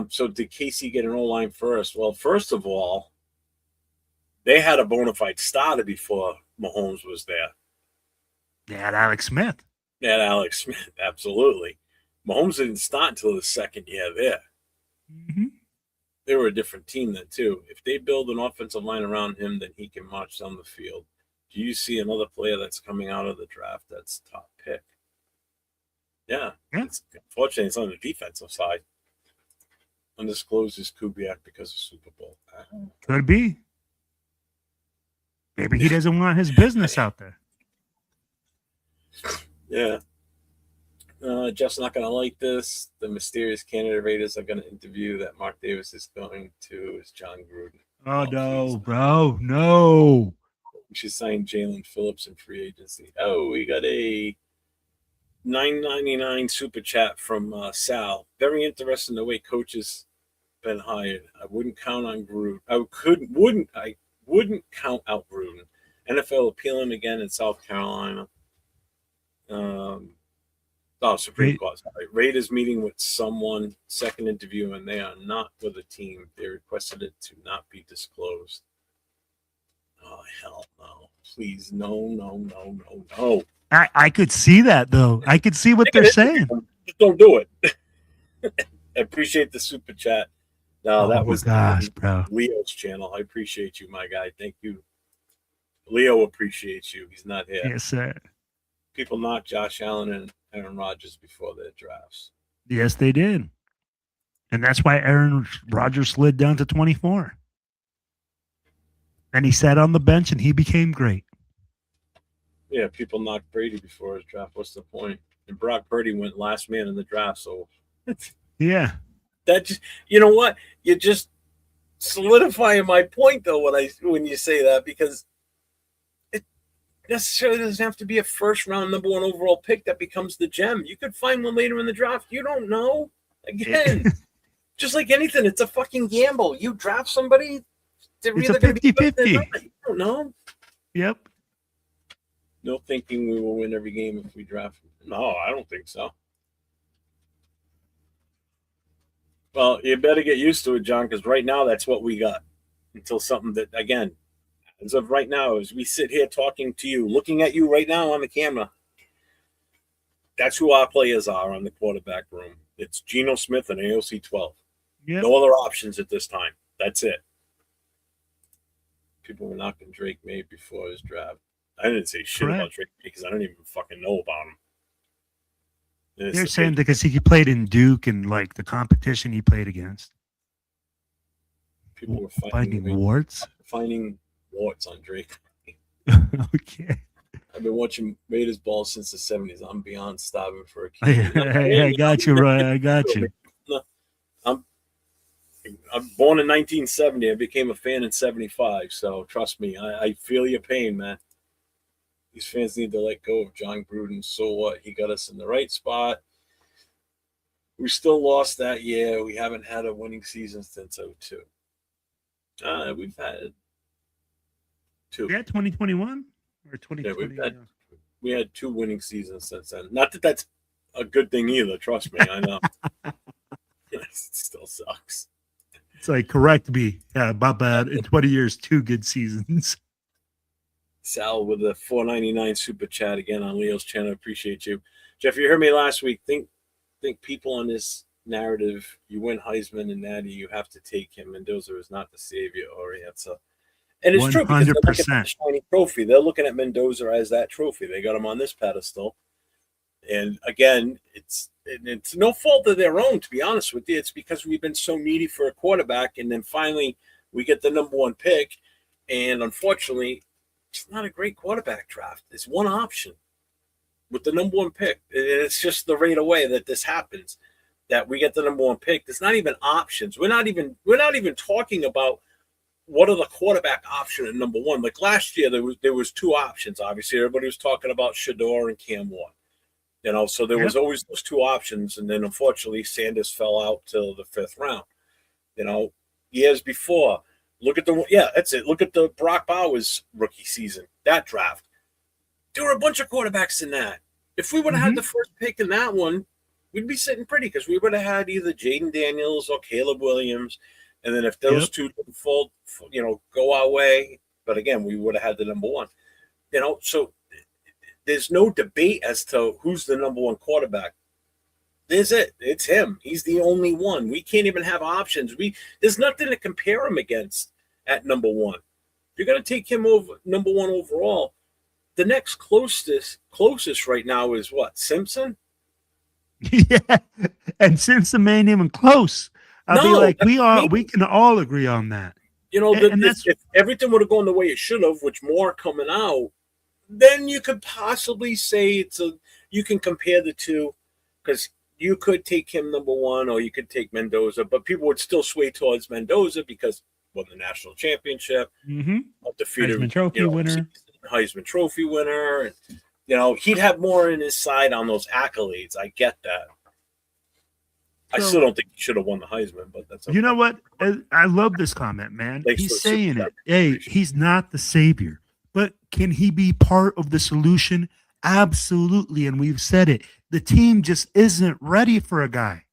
So did Casey get an O-line first? Well, first of all, they had a bona fide starter before Mahomes was there. They had Alex Smith. Absolutely. Mahomes didn't start until the second year there. Mm-hmm. They were a different team then, too. If they build an offensive line around him, then he can march down the field. Do you see another player that's coming out of the draft that's top pick? Yeah. Unfortunately, it's on the defensive side. Undisclosed is Kubiak because of Super Bowl. Could be. Maybe he doesn't want his business out there. Yeah. Jeff's not going to like this. The mysterious candidate Raiders are going to interview that Mark Davis is going to is John Gruden. Oh, no, bro. No. We should sign Jalen Phillips in free agency. Oh, we got a $9.99 super chat from Sal. Very interesting the way coaches been hired. I wouldn't count on Gruden. I wouldn't count out Gruden. NFL appealing again in South Carolina. Supreme Court. Sorry. Raiders meeting with someone, second interview, and they are not with a team. They requested it to not be disclosed. Oh, hell no. Please, no. I could see that, though. I could see what they're saying. Just don't do it. I appreciate the super chat. No, that was bro. Leo's channel. I appreciate you, my guy. Thank you. Leo appreciates you. He's not here. Yes, sir. People knocked Josh Allen and Aaron Rodgers before their drafts. Yes, they did. And that's why Aaron Rodgers slid down to 24. And he sat on the bench and he became great. Yeah, people knocked Brady before his draft. What's the point? And Brock Purdy went last man in the draft, so yeah. That just, you know what? You're just solidifying my point though when you say that, because it necessarily doesn't have to be a first round number 1 overall pick that becomes the gem. You could find one later in the draft. You don't know. Again, just like anything, it's a fucking gamble. You draft somebody, it's a 50-50. You don't know. Yep. No thinking we will win every game if we draft. No, I don't think so. Well, you better get used to it, John, because right now that's what we got. Until something that, again, as of right now, as we sit here talking to you, looking at you right now on the camera, that's who our players are on the quarterback room. It's Geno Smith and AOC 12. Yep. No other options at this time. That's it. People were knocking Drake May before his draft. I didn't say shit about Drake because I don't even fucking know about him. They're saying because he played in Duke and like the competition he played against. People were finding warts. Finding warts on Drake. Okay. I've been watching Raiders ball since the 70s. I'm beyond starving for a kid. Hey, I got you, Roy. I got you. I'm born in 1970. I became a fan in 75. So trust me, I feel your pain, man. These fans need to let go of John Gruden. So what? He got us in the right spot. We still lost that year. We haven't had a winning season since 02. We've had 2. We had 2021 or 2020. Yeah, we had 2 winning seasons since then. Not that that's a good thing either. Trust me, I know. It still sucks. It's like, correct me. Yeah, my bad. In 20 years, 2 good seasons. Sal with a $4.99 super chat again on Leo's channel. Appreciate you, Jeff. You heard me last week. Think people on this narrative. You win Heisman and Natty, you have to take him. Mendoza is not the savior or answer. And it's 100%. True because they're looking at the shiny trophy. They're looking at Mendoza as that trophy. They got him on this pedestal. And again, it's no fault of their own, to be honest with you. It's because we've been so needy for a quarterback, and then finally we get the number 1 pick, and unfortunately, it's not a great quarterback draft. It's one option with the number 1 pick. And it's just the right away that this happens, that we get the number 1 pick. There's not even options. We're not even talking about what are the quarterback option at number 1. Like last year, there was 2 options. Obviously, everybody was talking about Shador and Cam Ward. So there was always those 2 options, and then unfortunately Sanders fell out till the 5th round. Years before, look at that's it. Look at the Brock Bowers rookie season, that draft. There were a bunch of quarterbacks in that. If we would have had the first pick in that one, we'd be sitting pretty because we would have had either Jaden Daniels or Caleb Williams, and then if those 2 didn't fall, go our way, but again, we would have had the number 1. So there's no debate as to who's the number 1 quarterback. There's it. It's him. He's the only one. We can't even have options. There's nothing to compare him against at number 1. If you're going to take him over number 1 overall, the next closest right now is what? Simpson? Yeah. And Simpson ain't even close. I'll be like, we can all agree on that. If everything would have gone the way it should have, which more coming out, then you could possibly say you can compare the 2 because you could take him number 1 or you could take Mendoza, but people would still sway towards Mendoza because won the national championship, defeated Heisman Trophy winner. Heisman Trophy winner. And, he'd have more in his side on those accolades. I get that. I still don't think he should have won the Heisman, but that's okay. You know what? I love this comment, man. He's saying it. Hey, he's not the savior. But can he be part of the solution? Absolutely. And we've said it. The team just isn't ready for a guy.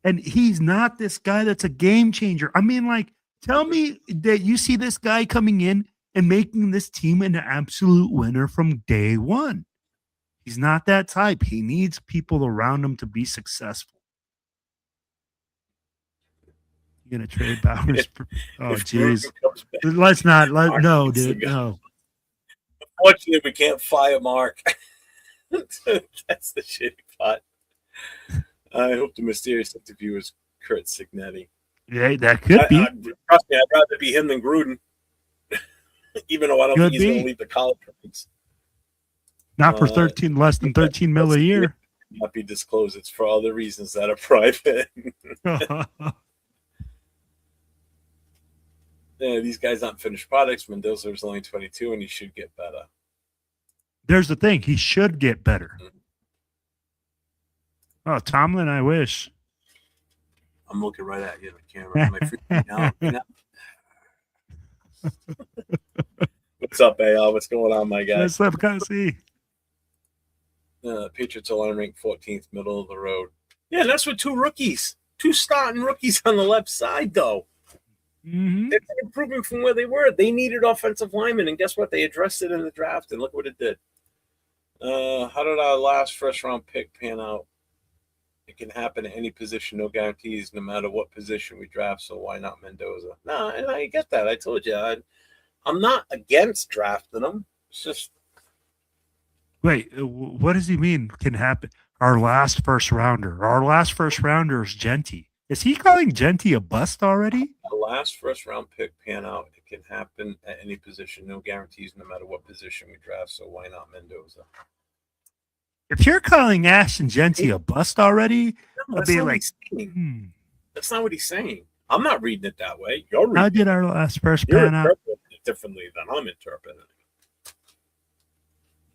And he's not this guy that's a game changer. I mean, like, tell me that you see this guy coming in and making this team an absolute winner from day 1. He's not that type. He needs people around him to be successful. You're going to trade Bowers? Oh, jeez. Let's not. No, dude. No. Unfortunately, we can't fire Mark. That's the shitty part. I hope the mysterious interview is Kurt Signetti. Yeah, that could be. Trust me, I'd rather be him than Gruden. Even though I don't think he's going to leave the college ranks. Not for less than 13 mil a year. Not be disclosed. It's for other reasons that are private. These guys aren't finished products. Mendoza was only 22, and he should get better. There's the thing. He should get better. Oh, Tomlin, I wish. I'm looking right at you, the camera. Am I freaking out? What's up, AL? What's going on, my guy? What's up, Cassie? Patriots are unranked 14th, middle of the road. Yeah, that's with 2 rookies. 2 starting rookies on the left side, though. They're improving from where they were. They needed offensive linemen, and guess what? They addressed it in the draft, and look what it did. How did our last first-round pick pan out? It can happen at any position, no guarantees, no matter what position we draft, so why not Mendoza? No, and I get that. I told you. I'm not against drafting them. It's just... Wait, what does he mean can happen? Our last first-rounder. Our last first-rounder is Genty. Is he calling Genty a bust already? The last first-round pick pan out. It can happen at any position, no guarantees, no matter what position we draft, so why not Mendoza? If you're calling Ashton Genty a bust already, I'd be like, That's not what he's saying. I'm not reading it that way. You're reading how did our last first pan out? Differently than I'm interpreting it.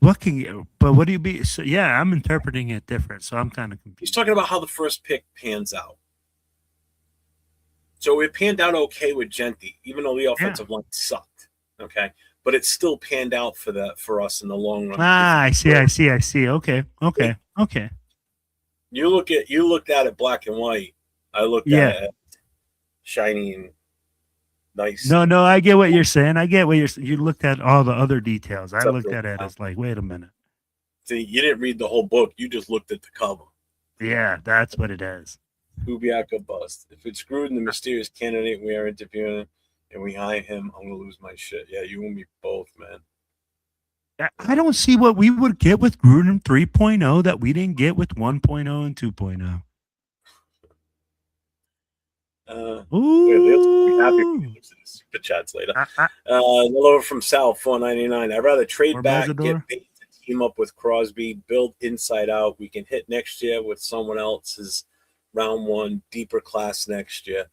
What can you? But what do you be? So yeah, I'm interpreting it different, so I'm kind of He's confused. talking about how the first pick pans out. So it panned out okay with Genti, even though the Yeah. offensive line sucked. Okay, but it still panned out for us in the long run. Ah, I see. Okay. You looked at it black and white. I looked at Yeah. it shiny and nice. No, I get what you're saying. I get what you're saying. You looked at all the other details. I Except looked for at it as like, wait a minute. see, you didn't read the whole book. You just looked at the cover. Yeah, that's what it is. Kubiak or bust. If it's Gruden, the mysterious candidate we are interviewing, and we hire him, I'm gonna lose my shit. Yeah, you and me both, man. I don't see what we would get with Gruden 3.0 that we didn't get with 1.0 and 2.0. Let's be happy when he looks at his super chats later. Another from Sal, $4.99. I'd rather trade back, get paid to team up with Crosby, build inside out. We can hit next year with someone else's round one, deeper class next year.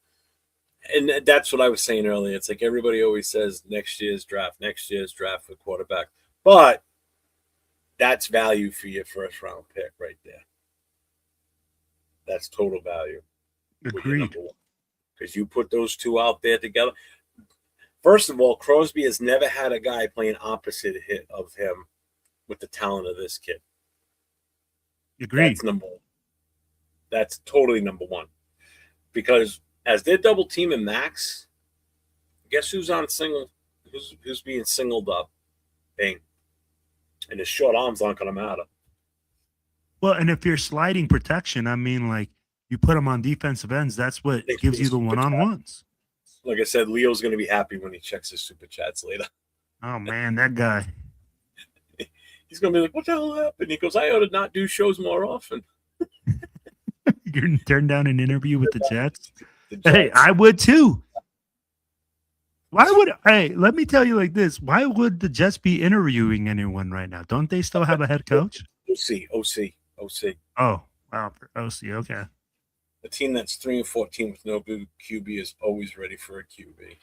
And that's what I was saying earlier. It's like everybody always says next year's draft for quarterback. But that's value for your first round pick right there. That's total value. Agreed. Because you put those two out there together. First of all, Crosby has never had a guy playing opposite hit of him with the talent of this kid. Agreed. That's number one. That's totally number one. Because as they're double teaming Max, guess who's on single? Who's being singled up? Bang. And his short arms aren't going to matter. Well, and if you're sliding protection, I mean, like, you put them on defensive ends, that's what gives you the one-on-ones. Like I said, Leo's going to be happy when he checks his super chats later. Oh, man, that guy. He's going to be like, what the hell happened? He goes, I ought to not do shows more often. You're going to turn down an interview with the Jets? Hey, I would too. Let me tell you like this. Why would the Jets be interviewing anyone right now? Don't they still have a head coach? OC. Oh, wow. OC, okay. A team that's 3-14 with no good QB is always ready for a QB.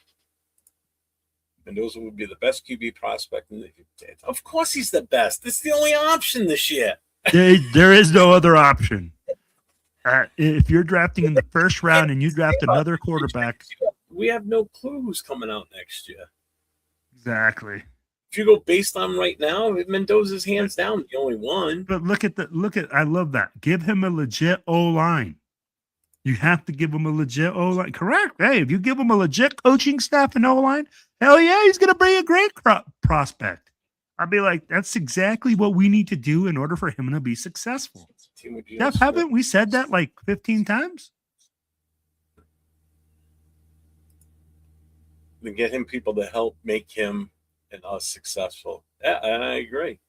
And those would be the best QB prospect. Of course he's the best. This is the only option this year. There is no other option. If you're drafting in the first round and you draft another quarterback. We have no clue who's coming out next year. Exactly. If you go based on right now, Mendoza's hands down the only one. But look at I love that. Give him a legit O-line. You have to give him a legit O-line. Correct. Hey, if you give him a legit coaching staff and O-line, hell yeah, he's going to bring a great prospect. I'd be like, that's exactly what we need to do in order for him to be successful. Jeff, haven't we said that like 15 times? And get him people to help make him and us successful. Yeah, I agree.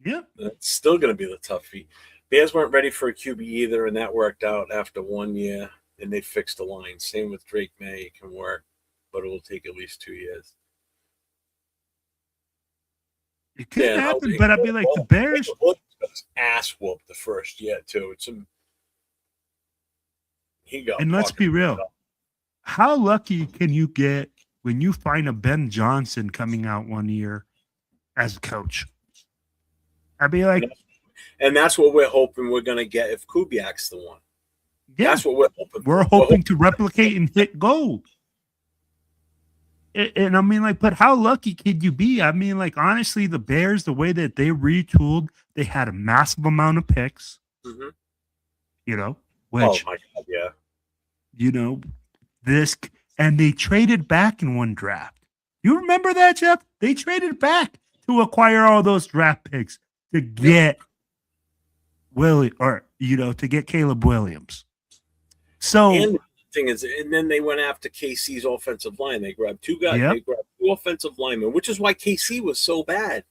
Yeah. It's still going to be the tough feat. Bears weren't ready for a QB either, and that worked out after 1 year, and they fixed the line. Same with Drake May. It can work, but it will take at least 2 years. It could happen, but I'd be like, the Bears. Ass whooped the first year, too. And let's be real. How lucky can you get when you find a Ben Johnson coming out 1 year as a coach? I'd be like, and that's what we're hoping we're going to get if Kubiak's the one. Yeah, that's what we're hoping. We're hoping to replicate and hit gold. And I mean, like, but how lucky could you be? I mean, like, honestly, the Bears, the way that they retooled, they had a massive amount of picks. Mm-hmm. You know, which, oh my God, yeah. You know, and they traded back in one draft. You remember that, Jeff? They traded back to acquire all those draft picks to get to get Caleb Williams. So, and the thing is, and then they went after KC's offensive line. They grabbed two guys. Yep. They grabbed two offensive linemen, which is why KC was so bad,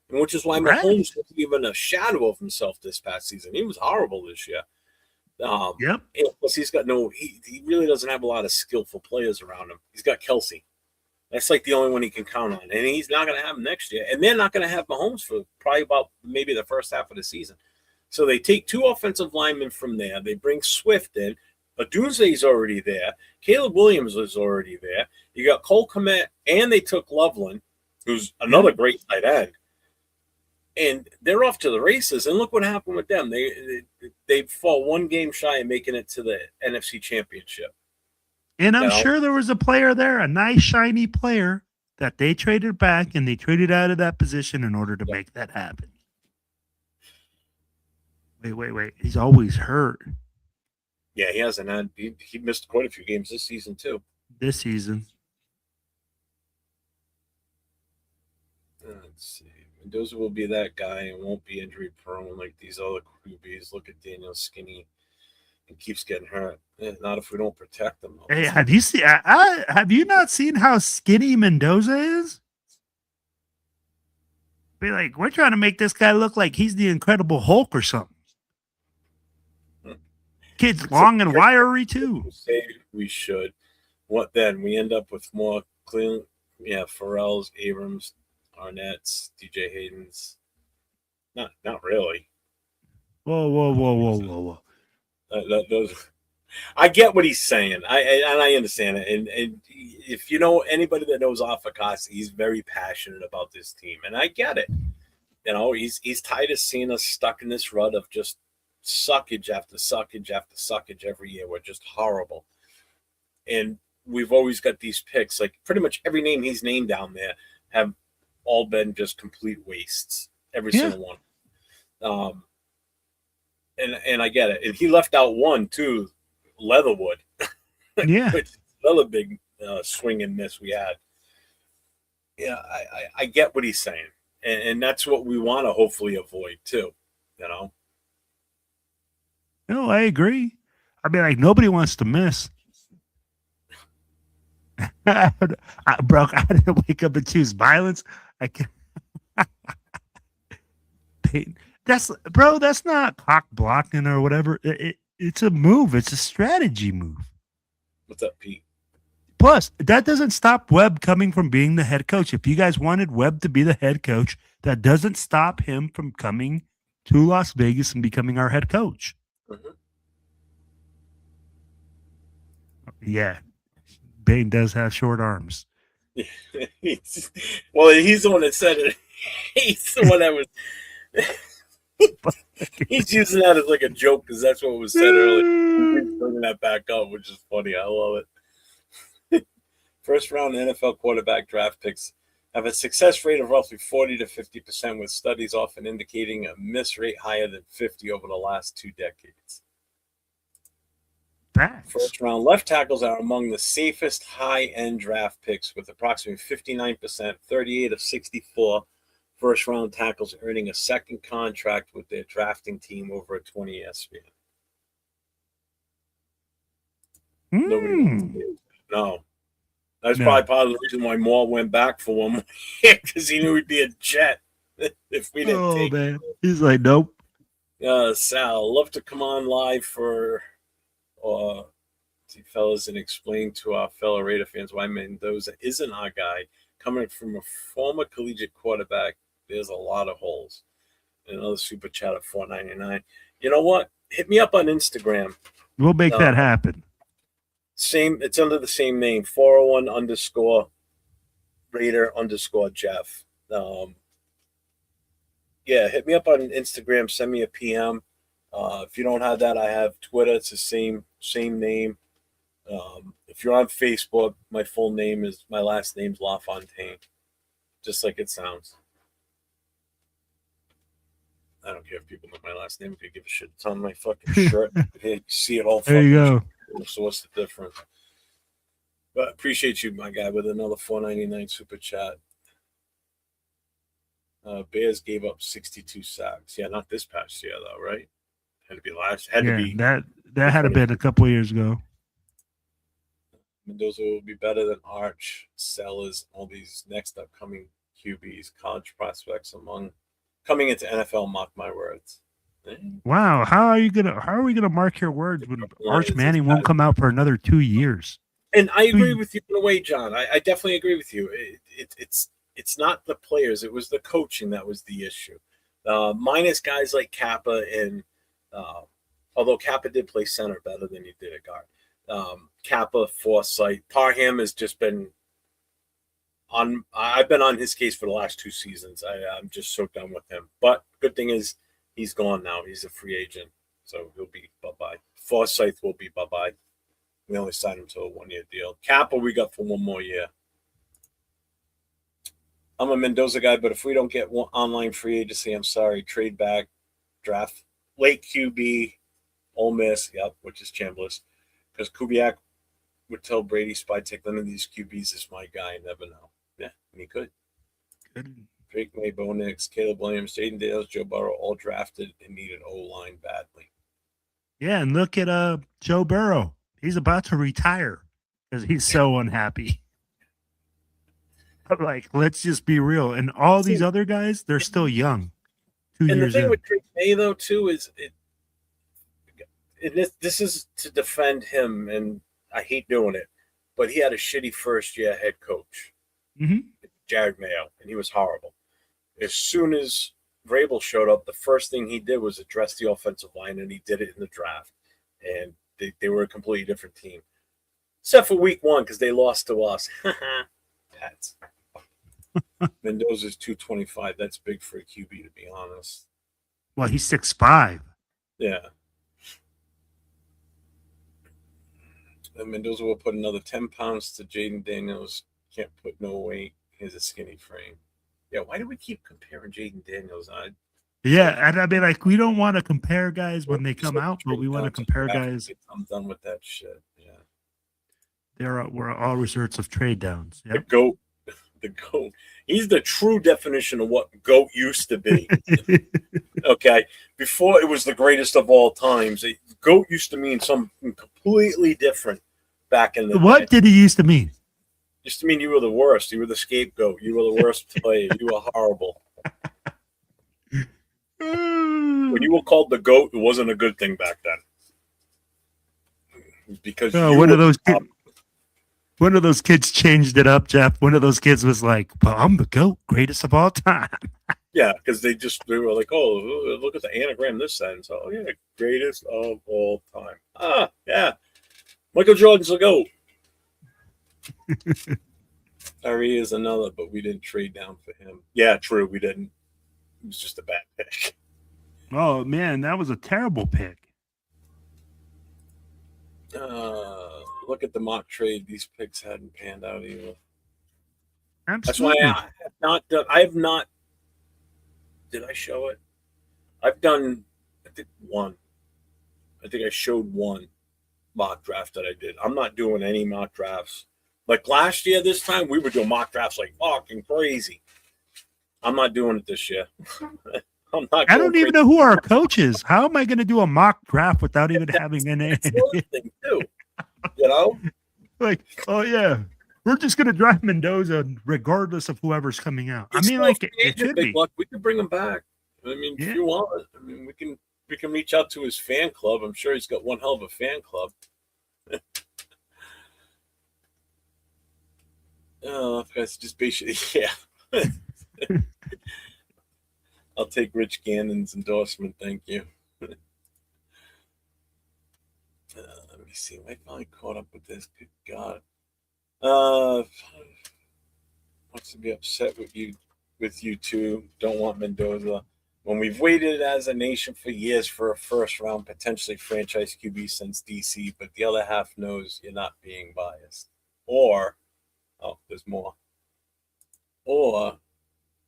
and which is why Mahomes wasn't even a shadow of himself this past season. He was horrible this year. Yep. And plus, he's got he really doesn't have a lot of skillful players around him. He's got Kelsey. That's like the only one he can count on, and he's not going to have him next year. And they're not going to have Mahomes for probably about maybe the first half of the season. So they take two offensive linemen from there. They bring Swift in. Odunze's already there. Caleb Williams is already there. You got Cole Kmet, and they took Loveland, who's another great tight end. and they're off to the races. And look what happened with them. They fall one game shy of making it to the NFC Championship. And I'm sure there was a player there, a nice shiny player that they traded back, and they traded out of that position in order to make that happen. Wait. He's always hurt. Yeah, he hasn't had. He missed quite a few games this season too. This season. Let's see. Mendoza will be that guy and won't be injury prone like these other QBs. Look at Daniel Skinny and keeps getting hurt. Not if we don't protect them. Hey, have you not seen how skinny Mendoza is? Be like, we're trying to make this guy look like he's the Incredible Hulk or something. Kid's long and wiry too. Say we should. What then? We end up with more clean. Yeah, Farrell's, Abrams, Arnett's, DJ Hayden's. Not really. Whoa. I get what he's saying. I understand it. And if you know anybody that knows Afakasi, he's very passionate about this team, and I get it. You know, he's tired of seeing us stuck in this rut of just suckage after suckage after suckage every year. We're just horrible, and we've always got these picks. Like pretty much every name he's named down there have all been just complete wastes. Every single one. And I get it. And he left out one too, Leatherwood. Yeah. Which is another big swing and miss we had. Yeah, I get what he's saying. And that's what we want to hopefully avoid too, you know? No, I agree. I mean, like, nobody wants to miss. I didn't wake up and choose violence. I can't. That's not cock blocking or whatever. It's a move. It's a strategy move. What's up, Pete? Plus, that doesn't stop Webb coming from being the head coach. If you guys wanted Webb to be the head coach, that doesn't stop him from coming to Las Vegas and becoming our head coach. Mm-hmm. Yeah. Bane does have short arms. He's the one that said it. He's the one that was... He's using that as like a joke because that's what was said earlier. He's bringing that back up, which is funny. I love it. First round NFL quarterback draft picks have a success rate of roughly 40 to 50%, with studies often indicating a miss rate higher than 50 over the last 2 decades. Facts. First round left tackles are among the safest high-end draft picks, with approximately 59%, 38 of 64 first-round tackles earning a second contract with their drafting team over a 20-year span. Nobody wants to do that. No. That's probably part of the reason why Moore went back for one more year, because he knew he'd be a Jet if we didn't take man. He's like, nope. Sal, love to come on live for fellas and explain to our fellow Raider fans why Mendoza isn't our guy. Coming from a former collegiate quarterback, there's a lot of holes. Another super chat at $4.99. You know what? Hit me up on Instagram. We'll make that happen. It's under the same name, 401 _Raider _Jeff. Hit me up on Instagram. Send me a PM. If you don't have that, I have Twitter. It's the same name. If you're on Facebook, my last name's LaFontaine, just like it sounds. I don't care if people know my last name. I could give a shit. It's on my fucking shirt. You see it all. There you go. So what's the difference? But appreciate you, my guy, with another $4.99 super chat. Bears gave up 62 sacks. Yeah, not this past year though, right? Had to be last. Had to be that had to been a couple of years ago. Mendoza will be better than Arch, Sellers, all these next upcoming QBs, college prospects coming into NFL. Mark my words. Wow, how are we gonna mark your words when Arch Manning won't come out for another 2 years? And I agree with you in a way, John. I definitely agree with you. It's not the players; it was the coaching that was the issue. Minus guys like Kappa and although Kappa did play center better than he did at guard. Kappa, Forsythe, Parham has just been I've been on his case for the last 2 seasons. I'm just so done with him. But good thing is he's gone now. He's a free agent, so he'll be bye-bye. Forsythe will be bye-bye. We only signed him to a 1-year deal. Kappa we got for 1 more year. I'm a Mendoza guy, but if we don't get online free agency, I'm sorry. Trade back, draft, late QB, Ole Miss, yep, which is Chambliss. Because Kubiak would tell Brady, Spy, take none of these QBs is my guy. Never know. Yeah, and he could. Good. Drake May, Bo Nix, Caleb Williams, Jaden Dales, Joe Burrow, all drafted and needed O-line badly. Yeah, and look at Joe Burrow. He's about to retire because he's so unhappy. But like, let's just be real. And all these other guys, they're still young. 2 years in. And the thing with Drake May, though, too, is this is to defend him, and I hate doing it, but he had a shitty first-year head coach, Jared Mayo, and he was horrible. As soon as Vrabel showed up, the first thing he did was address the offensive line, and he did it in the draft. And they were a completely different team. Except for week 1, because they lost to us. Pats. Mendoza's 225. That's big for a QB, to be honest. Well, he's 6'5". Yeah. And Mendoza will put another 10 pounds to Jaden Daniels. Can't put no weight. He has a skinny frame. Yeah, why do we keep comparing Jaden Daniels? Yeah, and I mean, like, we don't want to compare guys when they come out, but we want to compare guys. I'm done with that shit. Yeah. We're all resorts of trade downs. Yep. The GOAT. He's the true definition of what GOAT used to be. Okay. Before it was the greatest of all times. GOAT used to mean something completely different back in the day. What did he used to mean? Used to mean you were the worst. You were the scapegoat. You were the worst player. You were horrible. When you were called the GOAT, it wasn't a good thing back then. Because one of those kids changed it up, Jeff. One of those kids was like, well, I'm the GOAT, greatest of all time. Yeah, because they were like, oh, look at the anagram this sentence. Oh, yeah, greatest of all time. Ah, yeah. Michael Jordan's the GOAT. Ari is another, but we didn't trade down for him. Yeah, true, we didn't. It was just a bad pick. Oh, man, that was a terrible pick. Look at the mock trade. These picks hadn't panned out either. Absolutely. That's why I have not. Did I show it? I've done, I think, one. I think I showed one mock draft that I did. I'm not doing any mock drafts. Like last year, this time, we were doing mock drafts like fucking crazy. I'm not doing it this year. I don't even know who our coach is. How am I going to do a mock draft without even having an name? Thing too, you know? Like, oh, yeah. We're just going to draft Mendoza regardless of whoever's coming out. I mean, like, it should be. Luck. We could bring him back. I mean, if you want, I mean, we can reach out to his fan club. I'm sure he's got one hell of a fan club. Oh, that's just basically, yeah. I'll take Rich Gannon's endorsement. Thank you. Let me see. Am I finally caught up with this? Good God. Wants to be upset with you two. Don't want Mendoza. When we've waited as a nation for years for a first round, potentially franchise QB since DC, but the other half knows you're not being biased. Or, there's more. Or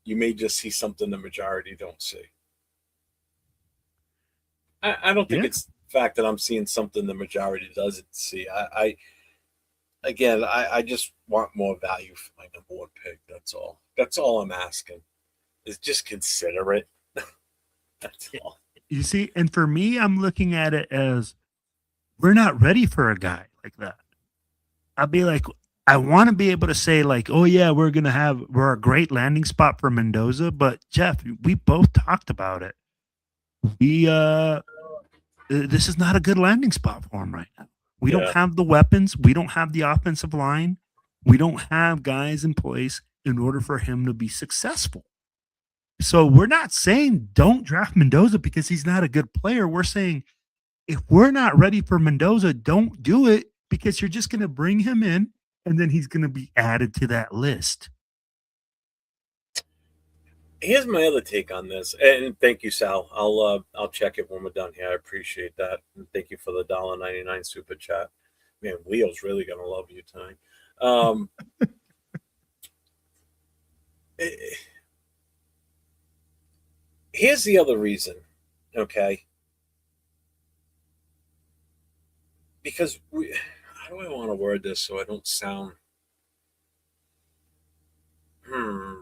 you may just see something the majority don't see. I don't think it's the fact that I'm seeing something the majority doesn't see. I just want more value for my number one pick. That's all. That's all I'm asking. Is just consider it. That's all. You see, and for me, I'm looking at it as we're not ready for a guy like that. I'll be like, I want to be able to say like, oh yeah, we're a great landing spot for Mendoza. But Jeff, we both talked about it. This is not a good landing spot for him right now. We don't have the weapons. We don't have the offensive line. We don't have guys in place in order for him to be successful. So we're not saying don't draft Mendoza because he's not a good player. We're saying if we're not ready for Mendoza, don't do it because you're just going to bring him in and then he's going to be added to that list. Here's my other take on this, and thank you, Sal. I'll check it when we're done here. I appreciate that, and thank you for the $1.99 super chat. Man, Leo's really gonna love you tonight. Um, eh, Here's the other reason, okay? Because how do I want to word this so I don't sound? Hmm.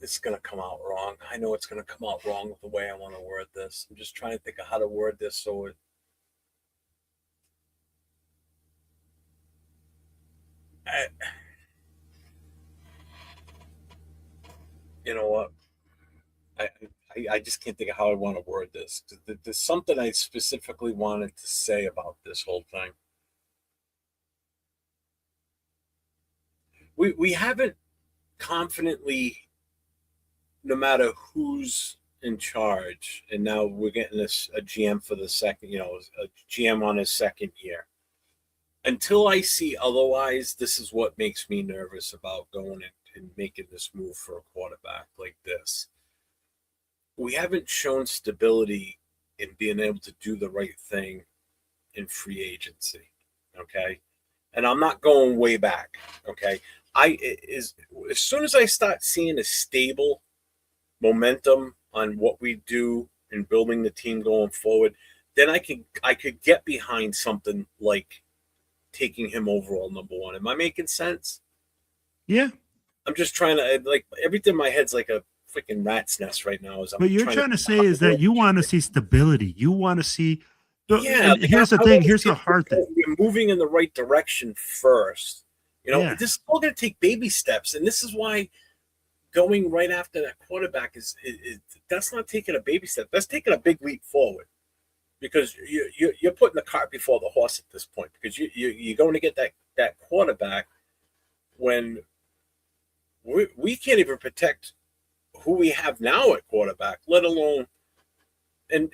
It's gonna come out wrong. I know it's gonna come out wrong with the way I want to word this. I'm just trying to think of how to word this so it. I, you know what? I, I just can't think of how I want to word this. There's something I specifically wanted to say about this whole thing. We haven't confidently, no matter who's in charge, and now we're getting this a GM for the second, a GM on his second year. Until I see otherwise, this is what makes me nervous about going and making this move for a quarterback like this. We haven't shown stability in being able to do the right thing in free agency. Okay. And I'm not going way back. Okay. As soon as I start seeing a stable momentum on what we do in building the team going forward, then I could get behind something like taking him overall number one. Am I making sense? Yeah. I'm just trying to like everything in my head's like a freaking rat's nest right now. As I'm What you're trying to say is that you want to see stability. You want to see. Yeah, and here's the thing. Here's the hard thing. We're moving in the right direction first. This is all going to take baby steps, and this is why going right after that quarterback is that's not taking a baby step. That's taking a big leap forward, because you're putting the cart before the horse at this point. Because you're going to get that quarterback when we can't even protect who we have now at quarterback, let alone and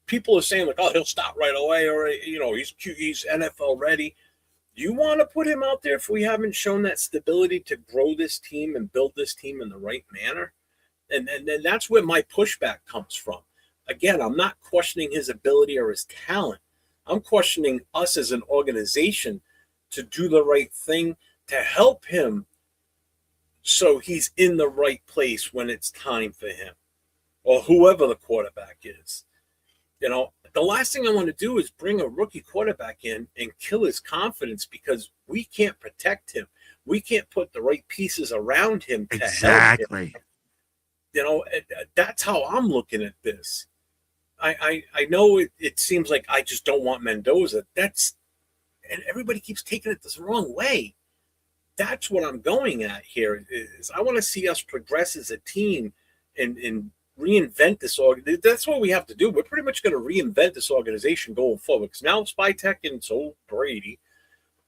people are saying like, oh, he'll stop right away, or he's NFL ready. You want to put him out there if we haven't shown that stability to grow this team and build this team in the right manner? And that's where my pushback comes from. Again, I'm not questioning his ability or his talent. I'm questioning us as an organization to do the right thing to help him so he's in the right place when it's time for him, or whoever the quarterback is. The last thing I want to do is bring a rookie quarterback in and kill his confidence because we can't protect him. We can't put the right pieces around him to help him. That's how I'm looking at this. I know it seems like I just don't want Mendoza. And everybody keeps taking it the wrong way. That's what I'm going at here. Is I want to see us progress as a team and reinvent this organization. That's what we have to do. We're pretty much going to reinvent this organization going forward, because now Spytek and so Brady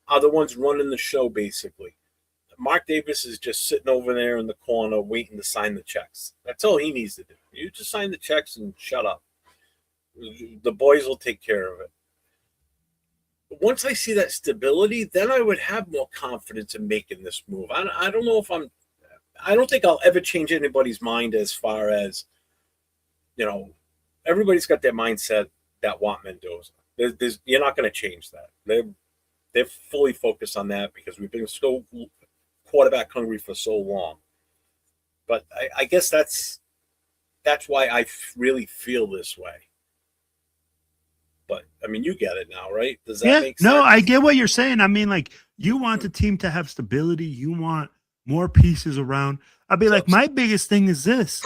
are the ones running the show, basically. Mark Davis is just sitting over there in the corner waiting to sign the checks. That's all he needs to do. You just sign the checks and shut up. The boys will take care of it. Once I see that stability, then I would have more confidence in making this move. I don't know if I don't think I'll ever change anybody's mind as far as, everybody's got their mindset that want Mendoza. You're not going to change that. They're fully focused on that because we've been so quarterback hungry for so long. But I guess that's why I really feel this way. But I mean, you get it now, right? Does that make sense? No, I get what you're saying. I mean, like, you want the team to have stability. You want more pieces around. I'd be like, my biggest thing is this.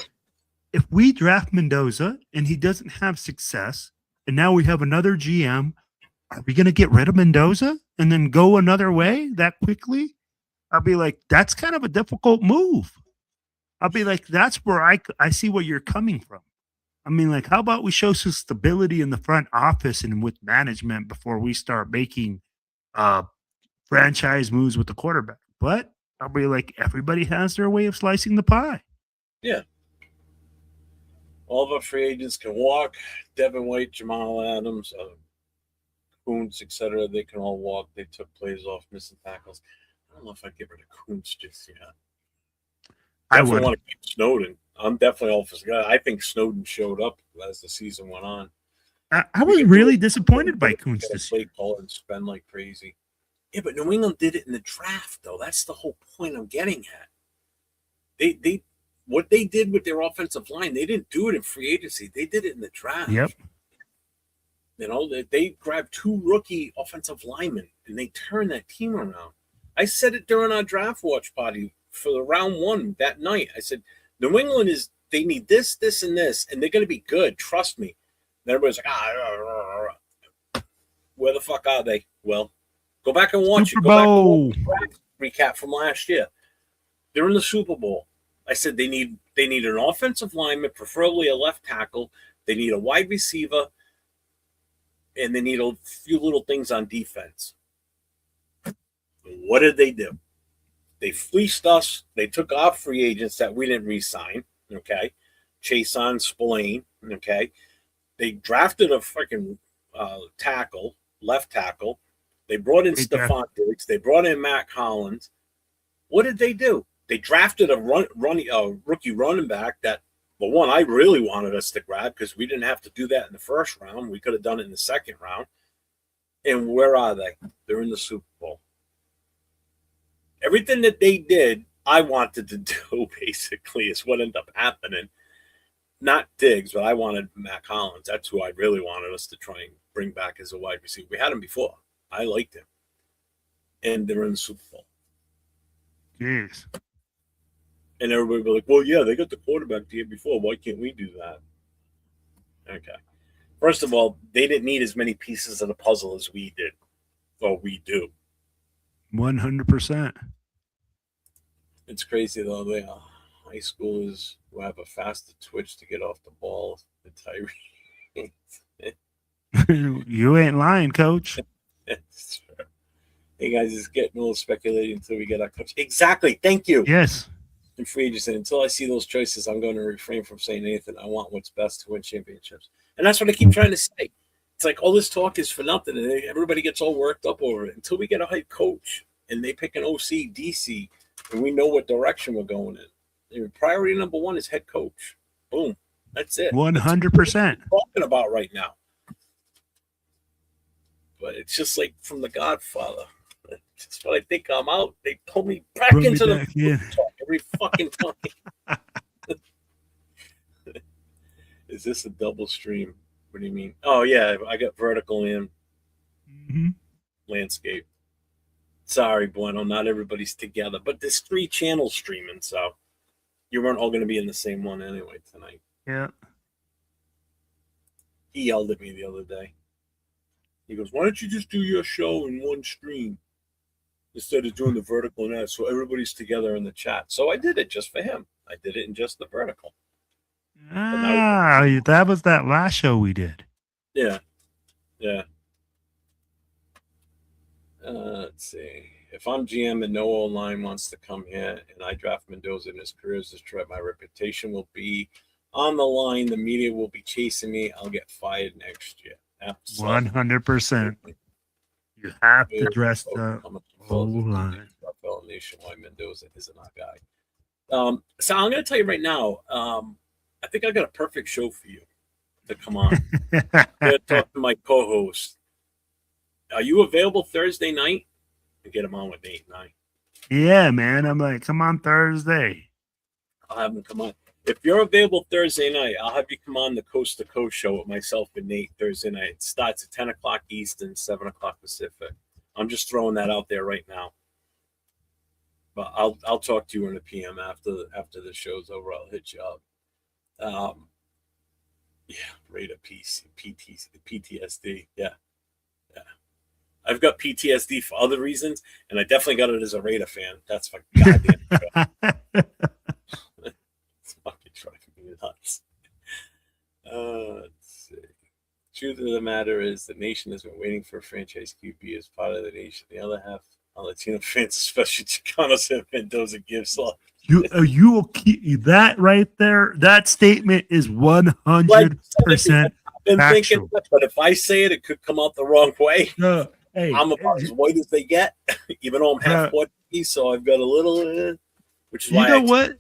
If we draft Mendoza and he doesn't have success, and now we have another GM, are we going to get rid of Mendoza and then go another way that quickly? I'll be like, that's kind of a difficult move. I'll be like, that's where I see where you're coming from. I mean, like, how about we show some stability in the front office and with management before we start making franchise moves with the quarterback? But I'll be like, everybody has their way of slicing the pie. Yeah. All of our free agents can walk. Devin White, Jamal Adams, Kuntz, etc. They can all walk. They took plays off, missing tackles. I don't know if I'd get rid of Kuntz just yet. I Definitely would. want to keep Snowden. I'm definitely all for Snowden. I think Snowden showed up as the season went on. I was really disappointed by Kuntz this year. Play call and spend like crazy. Yeah, but New England did it in the draft, though. That's the whole point I'm getting at. They what they did with their offensive line, they didn't do it in free agency. They did it in the draft. Yep. You know, they grabbed 2 rookie offensive linemen and they turned that team around. I said it during our draft watch party for the round 1 that night. I said, New England they need this, this, and this, and they're going to be good. Trust me. And everybody's like, where the fuck are they? Well, go back and watch Super it. Go back Bowl. and watch the recap from last year. They're in the Super Bowl. I said they need an offensive lineman, preferably a left tackle. They need a wide receiver, and they need a few little things on defense. What did they do? They fleeced us. They took our free agents that we didn't re-sign, okay? Chason, Spillane, okay? They drafted a freaking tackle, left tackle. They brought in Stephon Diggs. They brought in Matt Collins. What did they do? They drafted a rookie running back that, well, one, I really wanted us to grab because we didn't have to do that in the first round. We could have done it in the second round. And where are they? They're in the Super Bowl. Everything that they did, I wanted to do, basically, is what ended up happening. Not Diggs, but I wanted Matt Collins. That's who I really wanted us to try and bring back as a wide receiver. We had him before. I liked him. And they're in the Super Bowl. Jeez. And everybody be like, well, yeah, they got the quarterback the year before. Why can't we do that? Okay. First of all, they didn't need as many pieces of the puzzle as we did. Or we do. 100%. It's crazy, though. They high schoolers who have a faster twitch to get off the ball than Tyree. You ain't lying, Coach. That's true. Hey, guys, it's getting a little speculating until we get our coach. Exactly. Thank you. Yes. And free agency. Until I see those choices, I'm going to refrain from saying anything. I want what's best to win championships. And that's what I keep trying to say. It's like all this talk is for nothing, and everybody gets all worked up over it until we get a head coach and they pick an OC, DC, and we know what direction we're going in. And priority number 1 is head coach. Boom. That's it. 100%. Talking about right now. But it's just like from The Godfather. Just when I think I'm out, they pull me back into the talk every fucking time. Is this a double stream? What do you mean? Oh, yeah, I got vertical and landscape. Sorry, Bueno, not everybody's together. But there's 3 channels streaming, so you weren't all going to be in the same one anyway tonight. Yeah. He yelled at me the other day. He goes, why don't you just do your show in one stream instead of doing the vertical and that so everybody's together in the chat? So I did it just for him. I did it in just the vertical. That was that last show we did. Yeah. Yeah. Let's see. If I'm GM and no O-line wants to come here and I draft Mendoza in his career as a threat, my reputation will be on the line. The media will be chasing me. I'll get fired next year. Absolutely. 100%. You have to dress the whole line. Nationwide, Mendoza isn't our guy. So I'm going to tell you right now, I think I got a perfect show for you to come on. I'm going to talk to my co-host. Are you available Thursday night? To get him on with Nate and I. Yeah, man. I'm like, come on Thursday. I'll have him come on. If you're available Thursday night, I'll have you come on the Coast to Coast show with myself and Nate Thursday night. It starts at 10 o'clock Eastern, 7 o'clock Pacific. I'm just throwing that out there right now. But I'll talk to you in the PM after the show's over. I'll hit you up. Yeah, rate a piece, PTSD. Yeah. I've got PTSD for other reasons, and I definitely got it as a Raider fan. That's my goddamn show. It's fucking driving me nuts. Let's see. Truth of the matter is the nation has been waiting for a franchise QB as part of the nation. The other half are Latino fans, especially Chicanos and Mendoza gives love. You will keep that right there. That statement is 100% been thinking that, but if I say it, it could come out the wrong way. No, hey, I'm about as white as they get, even though I'm half Portuguese, so I've got a little, which is why you know what?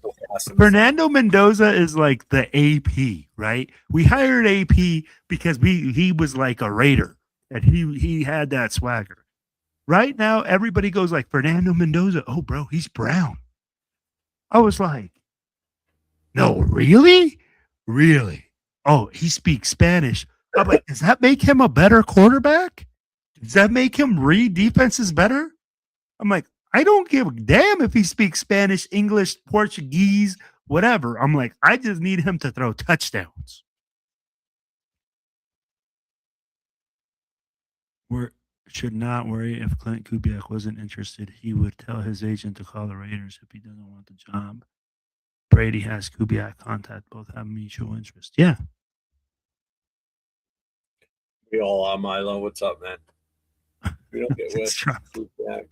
Fernando Mendoza is like the AP, right? We hired AP because he was like a Raider, and he had that swagger. Right now, everybody goes like Fernando Mendoza. Oh, bro, he's brown. I was like, no, really? Really? Oh, he speaks Spanish. I'm like, does that make him a better quarterback? Does that make him read defenses better? I'm like, I don't give a damn if he speaks Spanish, English, Portuguese, whatever. I'm like, I just need him to throw touchdowns. We should not worry if Clint Kubiak wasn't interested. He would tell his agent to call the Raiders if he doesn't want the job. Brady has Kubiak contact. Both have mutual interest. Yeah. We all are, Milo. What's up, man? We don't get with Kubiak.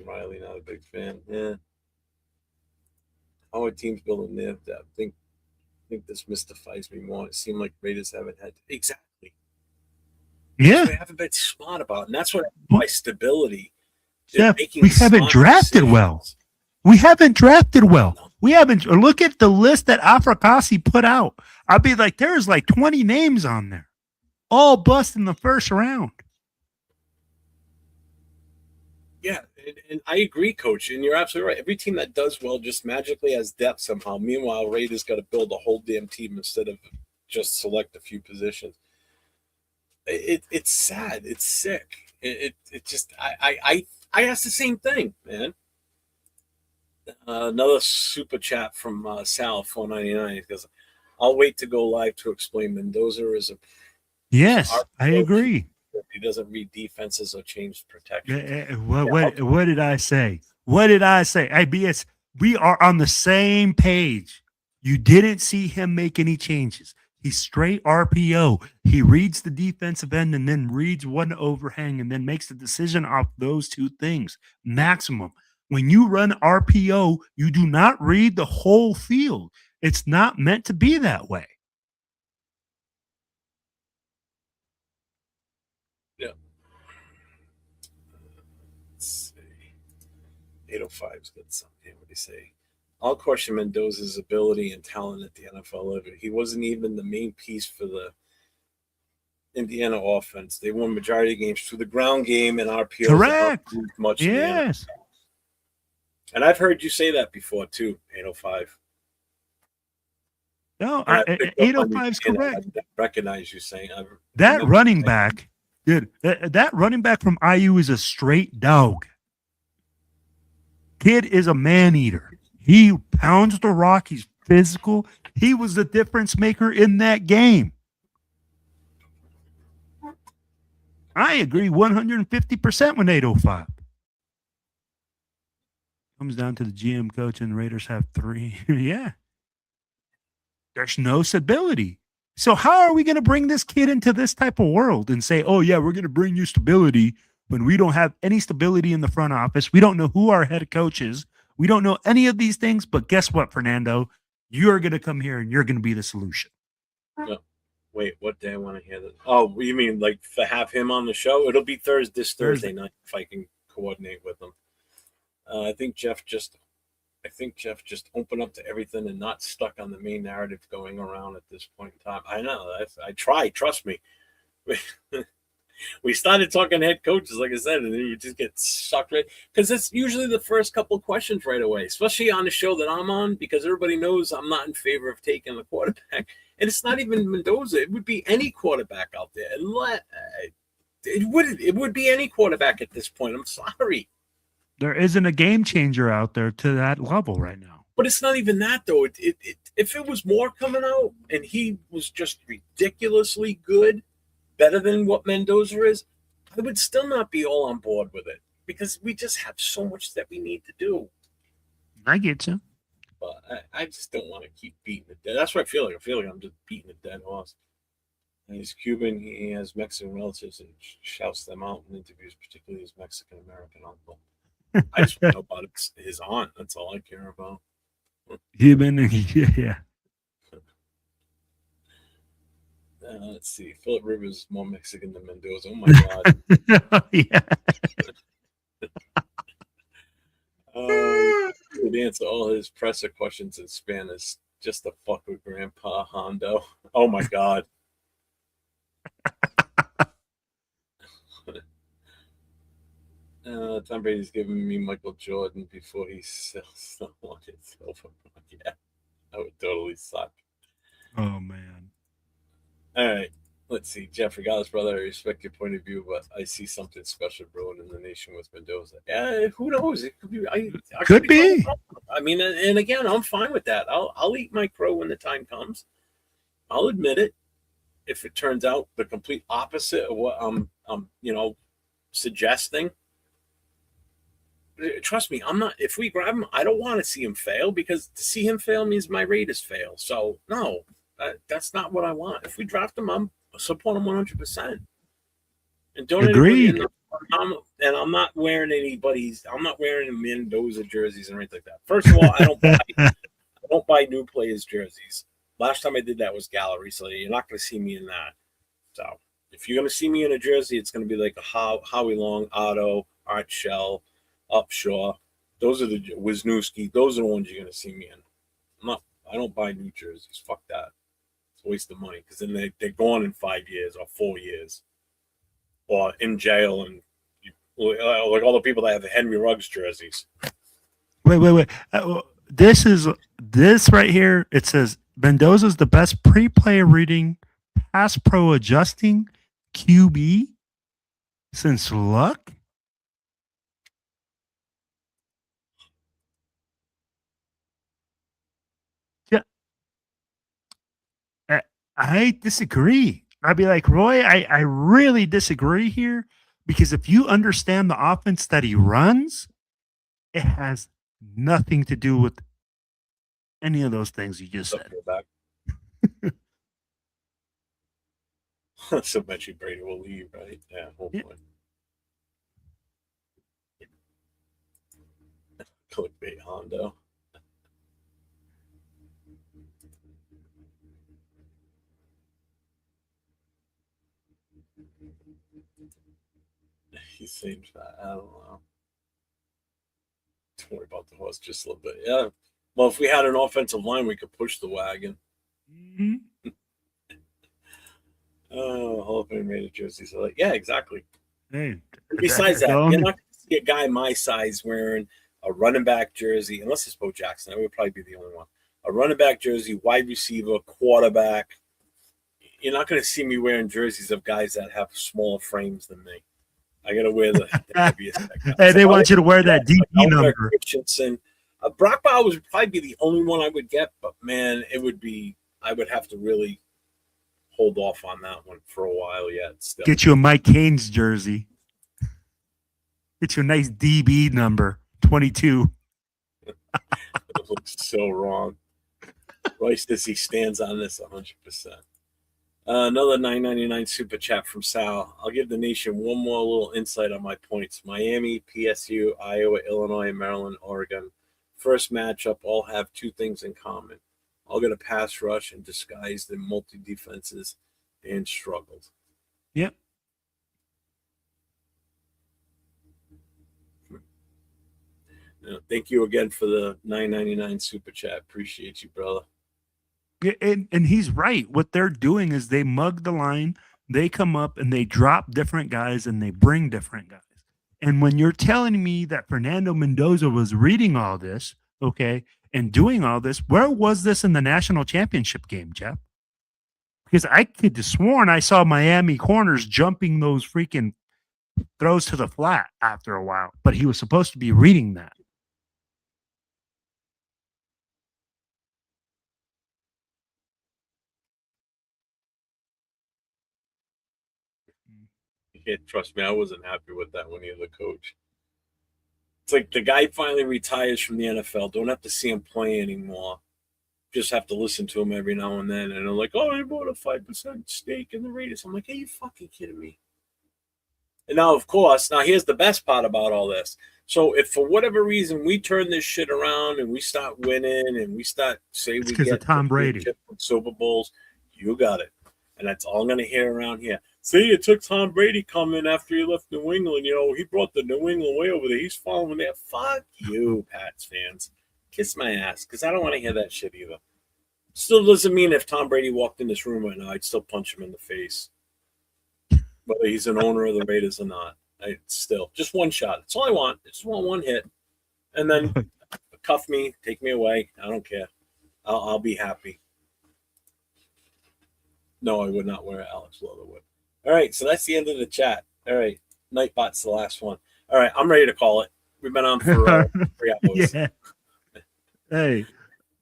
Riley, not a big fan. Yeah. How are teams building their depth? I think this mystifies me more. It seemed like Raiders haven't had exactly. Yeah. They haven't been smart about it. And that's what my stability. Yeah, we haven't drafted well. We haven't drafted well. No. We haven't. Look at the list that Africasi put out. I'll be like, there's like 20 names on there, all bust in the first round. Yeah, and I agree, Coach, and you're absolutely right. Every team that does well just magically has depth somehow. Meanwhile, Raiders got to build a whole damn team instead of just select a few positions. It's sad. It's sick. It just I asked the same thing, man. Another super chat from Sal 499 because I'll wait to go live to explain Mendoza is a. Yes, I agree. He doesn't read defenses or change protection. What did I say? What did I say? IBS, we are on the same page. You didn't see him make any changes. He's straight RPO. He reads the defensive end and then reads one overhang and then makes the decision off those two things. Maximum. When you run RPO, you do not read the whole field. It's not meant to be that way. Yeah. Let's see. 805's got something. What do you say? I'll question Mendoza's ability and talent at the NFL level. He wasn't even the main piece for the Indiana offense. They won majority of games through the ground game and RPO. Correct. Much yes. And I've heard you say that before too, 805. No, 805 is correct. I recognize you saying that running back, dude. That running back from IU is a straight dog. Kid is a man eater. He pounds the rock. He's physical. He was the difference maker in that game. I agree 150% with 805. Comes down to the GM coach, and the Raiders have 3. Yeah. There's no stability. So how are we going to bring this kid into this type of world and say, oh, yeah, we're going to bring you stability when we don't have any stability in the front office? We don't know who our head coach is. We don't know any of these things. But guess what, Fernando? You're going to come here and you're going to be the solution. Yeah. Wait, what day I want to hear that? Oh, you mean like to have him on the show? It'll be Thursday night if I can coordinate with him. I think Jeff just opened up to everything and not stuck on the main narrative going around at this point in time. I know. I try. Trust me. We started talking head coaches, like I said, and then you just get sucked right. Because that's usually the first couple of questions right away, especially on the show that I'm on, because everybody knows I'm not in favor of taking the quarterback. And it's not even Mendoza. It would be any quarterback out there. It would be any quarterback at this point. I'm sorry. There isn't a game changer out there to that level right now. But it's not even that, though. If it was more coming out and he was just ridiculously good, better than what Mendoza is, I would still not be all on board with it because we just have so much that we need to do. I get you. But I just don't want to keep beating it dead. That's what I feel like. I feel like I'm just beating a dead horse. And he's Cuban. He has Mexican relatives and shouts them out in interviews, particularly his Mexican-American uncle. I just want to know about his aunt. That's all I care about. Cuban, yeah. Let's see. Philip Rivers is more Mexican than Mendoza. Oh my god. Yeah. He would answer all his presser questions in Spanish just to fuck with Grandpa Hondo. Oh my god. Tom Brady's giving me Michael Jordan before he sells someone his silver. Yeah, that would totally suck. Oh man. All right. Let's see. Jeff, regardless, brother, I respect your point of view, but I see something special brewing in the nation with Mendoza. Yeah, who knows? It could be. I Could be. I mean, and again, I'm fine with that. I'll eat my crow when the time comes. I'll admit it. If it turns out the complete opposite of what I'm suggesting, trust me, I'm not. If we grab him, I don't want to see him fail, because to see him fail means my Raiders fail. So no, that's not what I want. If we draft him, I'm support him 100%. And don't Agreed. I'm not wearing anybody's. I'm not wearing Mendoza jerseys and anything like that. First of all, I don't buy new players' jerseys. Last time I did that was gallery, so you're not going to see me in that. So if you're going to see me in a jersey, it's going to be like a Howie Long, Otto, Art Shell, Upshaw. Those are the Wisniewski. Those are the ones you're going to see me in. I don't buy new jerseys. Fuck that. It's a waste of money, because then they're gone in 5 years or 4 years, or in jail, and like all the people that have the Henry Ruggs jerseys. Wait. This right here. It says Mendoza's the best pre-play reading, pass pro adjusting QB since Luck. Yeah, I disagree. I'd be like, Roy, I really disagree here, because if you understand the offense that he runs, it has nothing to do with any of those things you just said. So eventually Brady will leave, right? Yeah, hopefully. Clickbait Hondo. He seems fat. I don't know. Don't worry about the horse just a little bit. Yeah. Well, if we had an offensive line, we could push the wagon. Mm-hmm. Oh, Hall of Fame rated jerseys. Like, yeah, exactly. Hey, besides that, you're not going to see a guy my size wearing a running back jersey, unless it's Bo Jackson. That would probably be the only one. A running back jersey, wide receiver, quarterback. You're not going to see me wearing jerseys of guys that have smaller frames than me. I got to wear the heaviest. Hey, they want you to wear that DP number. Christensen. Brock Bowers would probably be the only one I would get, but man, it would be. I would have to really hold off on that one for a while yet. Still, get you a Mike Haynes jersey. Get you a nice DB number 22. It looks so wrong. Royce says he stands on this 100%. Another $9.99 super chat from Sal. I'll give the nation one more little insight on my points. Miami, PSU, Iowa, Illinois, Maryland, Oregon. First matchup all have two things in common. All got a pass rush and disguised in multi-defenses and struggled. Yep. Thank you again for the $9.99 super chat. Appreciate you, brother. Yeah, and he's right. What they're doing is they mug the line, they come up and they drop different guys and they bring different guys. And when you're telling me that Fernando Mendoza was reading all this, okay, and doing all this, where was this in the national championship game, Jeff? Because I could have sworn I saw Miami corners jumping those freaking throws to the flat after a while, but he was supposed to be reading that. Yeah, trust me, I wasn't happy with that when he was the coach. It's like the guy finally retires from the NFL. Don't have to see him play anymore. Just have to listen to him every now and then. And they're like, oh, he bought a 5% stake in the Raiders. I'm like, are you fucking kidding me? And now, of course, here's the best part about all this. So if for whatever reason we turn this shit around and we start winning and we start, say we get Tom Brady Super Bowls, you got it. And that's all I'm going to hear around here. See, it took Tom Brady coming after he left New England. He brought the New England way over there. He's following there. Fuck you, Pats fans. Kiss my ass, because I don't want to hear that shit either. Still doesn't mean if Tom Brady walked in this room right now, I'd still punch him in the face. Whether he's an owner of the Raiders or not. Still, just one shot. That's all I want. I just want one hit. And then cuff me, take me away. I don't care. I'll be happy. No, I would not wear Alex Leatherwood. All right, so that's the end of the chat. All right, Nightbot's the last one. All right, I'm ready to call it. We've been on for 3 hours. Yeah. Hey,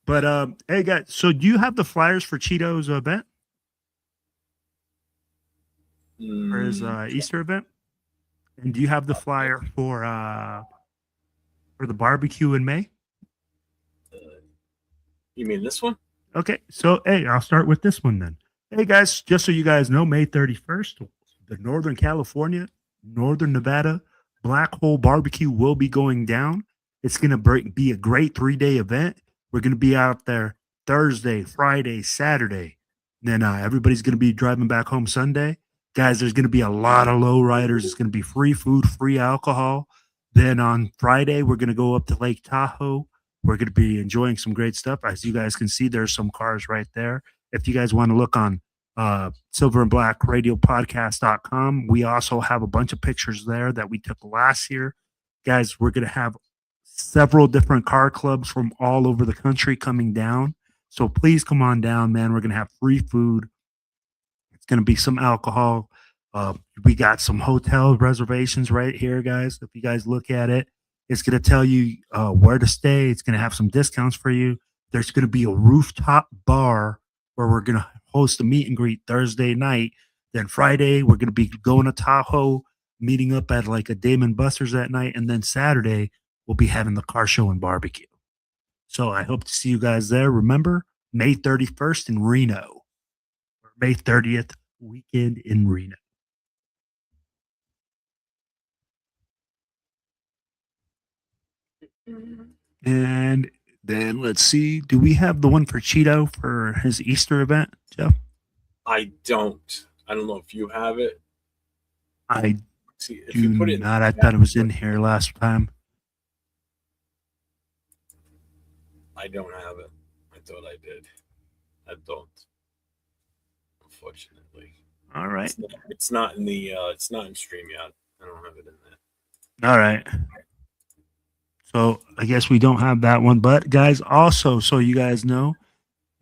but hey guys, so do you have the flyers for Cheeto's event? For his Easter event? And do you have the flyer for the barbecue in May? You mean this one? Okay, so hey, I'll start with this one then. Hey guys, just so you guys know, May 31st, the Northern California, Northern Nevada Black Hole Barbecue will be going down. It's going to be a great 3-day event. We're going to be out there Thursday, Friday, Saturday. Then everybody's going to be driving back home Sunday. Guys, there's going to be a lot of low riders. It's going to be free food, free alcohol. Then on Friday, we're going to go up to Lake Tahoe. We're going to be enjoying some great stuff. As you guys can see, there's some cars right there. If you guys want to look on Silver and Black Radio Podcast.com, we also have a bunch of pictures there that we took last year. Guys, we're going to have several different car clubs from all over the country coming down. So please come on down, man. We're going to have free food. It's going to be some alcohol. We got some hotel reservations right here, guys. If you guys look at it, it's going to tell you where to stay. It's going to have some discounts for you. There's going to be a rooftop bar where we're going to host a meet and greet Thursday night. Then Friday, we're going to be going to Tahoe, meeting up at like a Dave & Buster's that night. And then Saturday, we'll be having the car show and barbecue. So I hope to see you guys there. Remember, May 31st in Reno, or May 30th weekend in Reno. And then let's see. Do we have the one for Cheeto for his Easter event, Jeff? I don't. I don't know if you have it. I see if do you put it not. I thought it was in here last time. I don't have it. I thought I did. I don't. Unfortunately. All right. It's not in the. It's not in StreamYard. I don't have it in there. All right. So I guess we don't have that one, but guys, also so you guys know,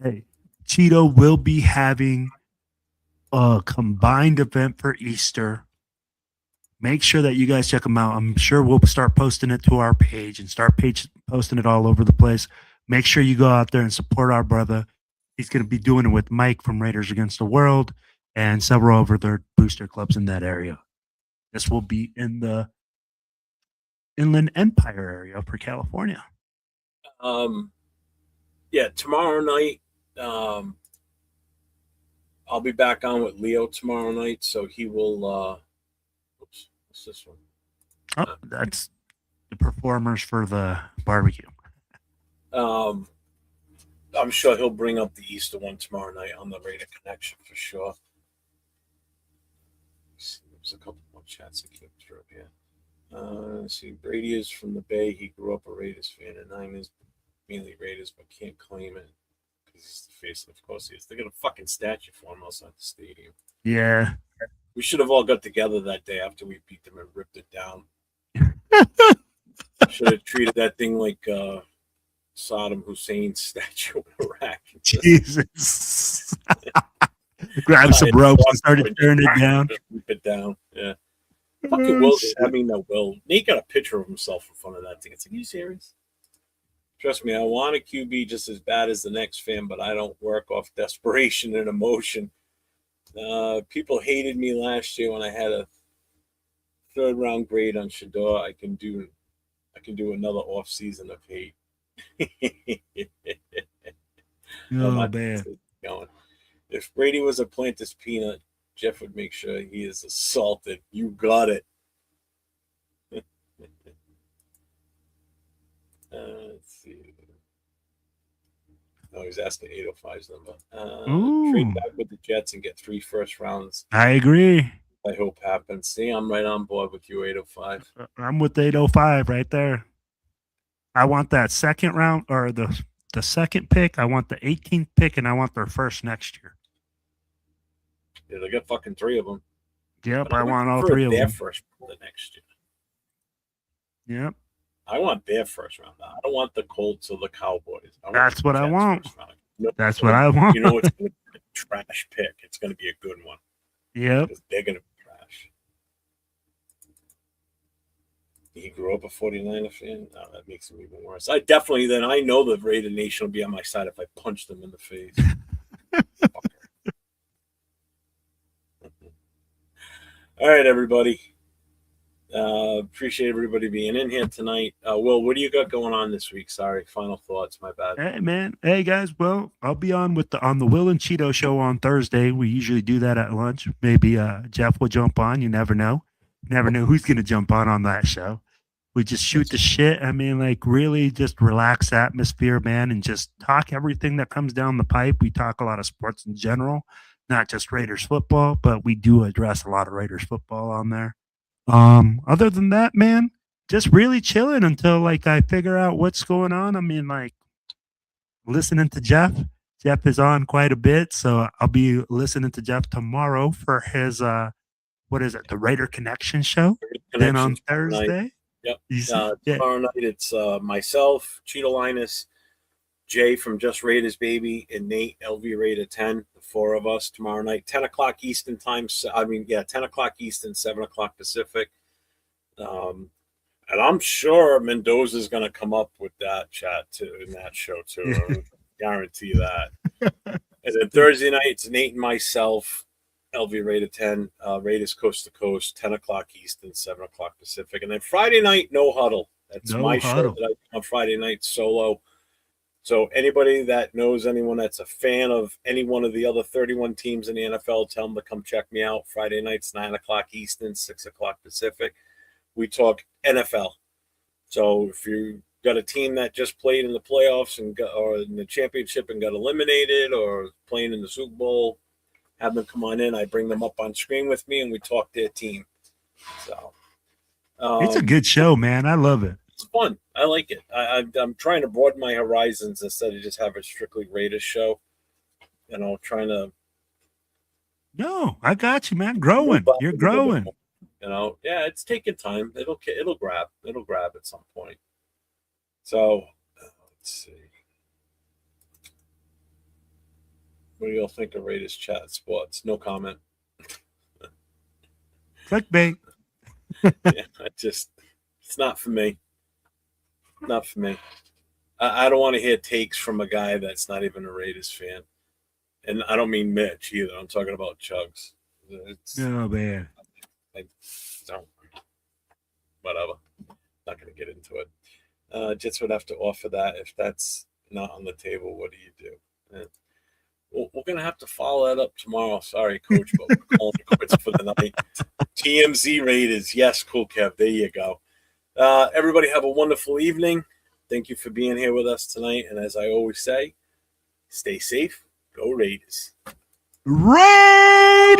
hey, Cheeto will be having a combined event for Easter. Make sure that you guys check them out. I'm sure we'll start posting it to our page and start posting it all over the place. Make sure you go out there and support our brother. He's going to be doing it with Mike from Raiders Against the World and several of their booster clubs in that area. This will be in the Inland Empire area for California. Yeah, tomorrow night, I'll be back on with Leo tomorrow night, so he will. Oops, what's this one? Oh, that's the performers for the barbecue. I'm sure he'll bring up the Easter one tomorrow night on the Raider Connection for sure. There's a couple more chats that came through here. Let's see, Brady is from the Bay. He grew up a Raiders fan, and I'm mainly Raiders, but can't claim it because he's the face. Of course, he is. They got a fucking statue for him outside the stadium. Yeah, we should have all got together that day after we beat them and ripped it down. Should have treated that thing like Saddam Hussein's statue in Iraq. Jesus. Grab some ropes and started tearing it down. Just rip it down. Yeah. Fucking Will. I mean, no, Will. Nate got a picture of himself in front of that thing. It's like, are you serious? Trust me, I want a QB just as bad as the next fan, but I don't work off desperation and emotion. People hated me last year when I had a 3rd round grade on Shador. I can do another off season of hate. Oh man. Going. If Brady was a Plantis peanut, Jeff would make sure he is assaulted. You got it. Let's see. No, he's asking 805's number. Ooh. Trade back with the Jets and get 3 first rounds. I agree. I hope happens. See, I'm right on board with you, 805. I'm with 805 right there. I want that second round or the second pick. I want the 18th pick, and I want their first next year. Yeah, they got fucking 3 of them. Yep, I want all 3 of them. First the next year. Yep. I want their first round. I don't want the Colts or the Cowboys. That's what I want. That's what I want. You know it's going to be a trash pick. It's going to be a good one. Yep. They're going to be trash. He grew up a 49er fan. No, that makes him even worse. I know the Raider Nation will be on my side if I punch them in the face. All right, everybody. Appreciate everybody being in here tonight. Will, what do you got going on this week? Sorry, final thoughts. My bad. Hey, man. Hey, guys. Well, I'll be on the Will and Cheeto show on Thursday. We usually do that at lunch. Maybe Jeff will jump on. You never know. You never know who's going to jump on that show. We just shoot the shit. I mean, like, really just relax atmosphere, man, and just talk everything that comes down the pipe. We talk a lot of sports in general, not just Raiders football, but we do address a lot of Raiders football on there. Other than that, man, just really chilling until like I figure out what's going on. I mean, like listening to Jeff. Jeff is on quite a bit, so I'll be listening to Jeff tomorrow for his the Raider Connection show. Then on Thursday. Yep. Tomorrow night it's myself, Chidolinus, Jay from Just Raiders Baby, and Nate LV Raider 10. The 4 of us tomorrow night, 10 o'clock Eastern time. 10 o'clock Eastern, 7 o'clock Pacific. And I'm sure Mendoza's going to come up with that chat too in that show too. I guarantee that. And then Thursday night, it's Nate and myself, LV Raider 10, Raiders Coast to Coast, 10 o'clock Eastern, 7 o'clock Pacific. And then Friday night, No Huddle. That's my show that I do on Friday night solo. So anybody that knows anyone that's a fan of any one of the other 31 teams in the NFL, tell them to come check me out. Friday nights, 9 o'clock Eastern, 6 o'clock Pacific. We talk NFL. So if you got a team that just played in the playoffs or in the championship and got eliminated, or playing in the Super Bowl, have them come on in. I bring them up on screen with me and we talk their team. So it's a good show, man. I love it. It's fun. I like it. I'm trying to broaden my horizons instead of just have a strictly Raiders show. You know, trying to. No, I got you, man. Growing. You're growing. You know, yeah, it's taking time. It'll grab. It'll grab at some point. So let's see. What do y'all think of Raiders chat sports? No comment. Clickbait. Yeah, it's not for me. Not for me. I don't want to hear takes from a guy that's not even a Raiders fan. And I don't mean Mitch either. I'm talking about Chugs. Oh, man. I don't. Whatever. Not going to get into it. Jets would have to offer that. If that's not on the table, what do you do? We're going to have to follow that up tomorrow. Sorry, Coach, but we're calling it quits for the night. TMZ Raiders. Yes, cool, Kev. There you go. Everybody have a wonderful evening. Thank you for being here with us tonight. And as I always say, stay safe. Go Raiders. Raiders!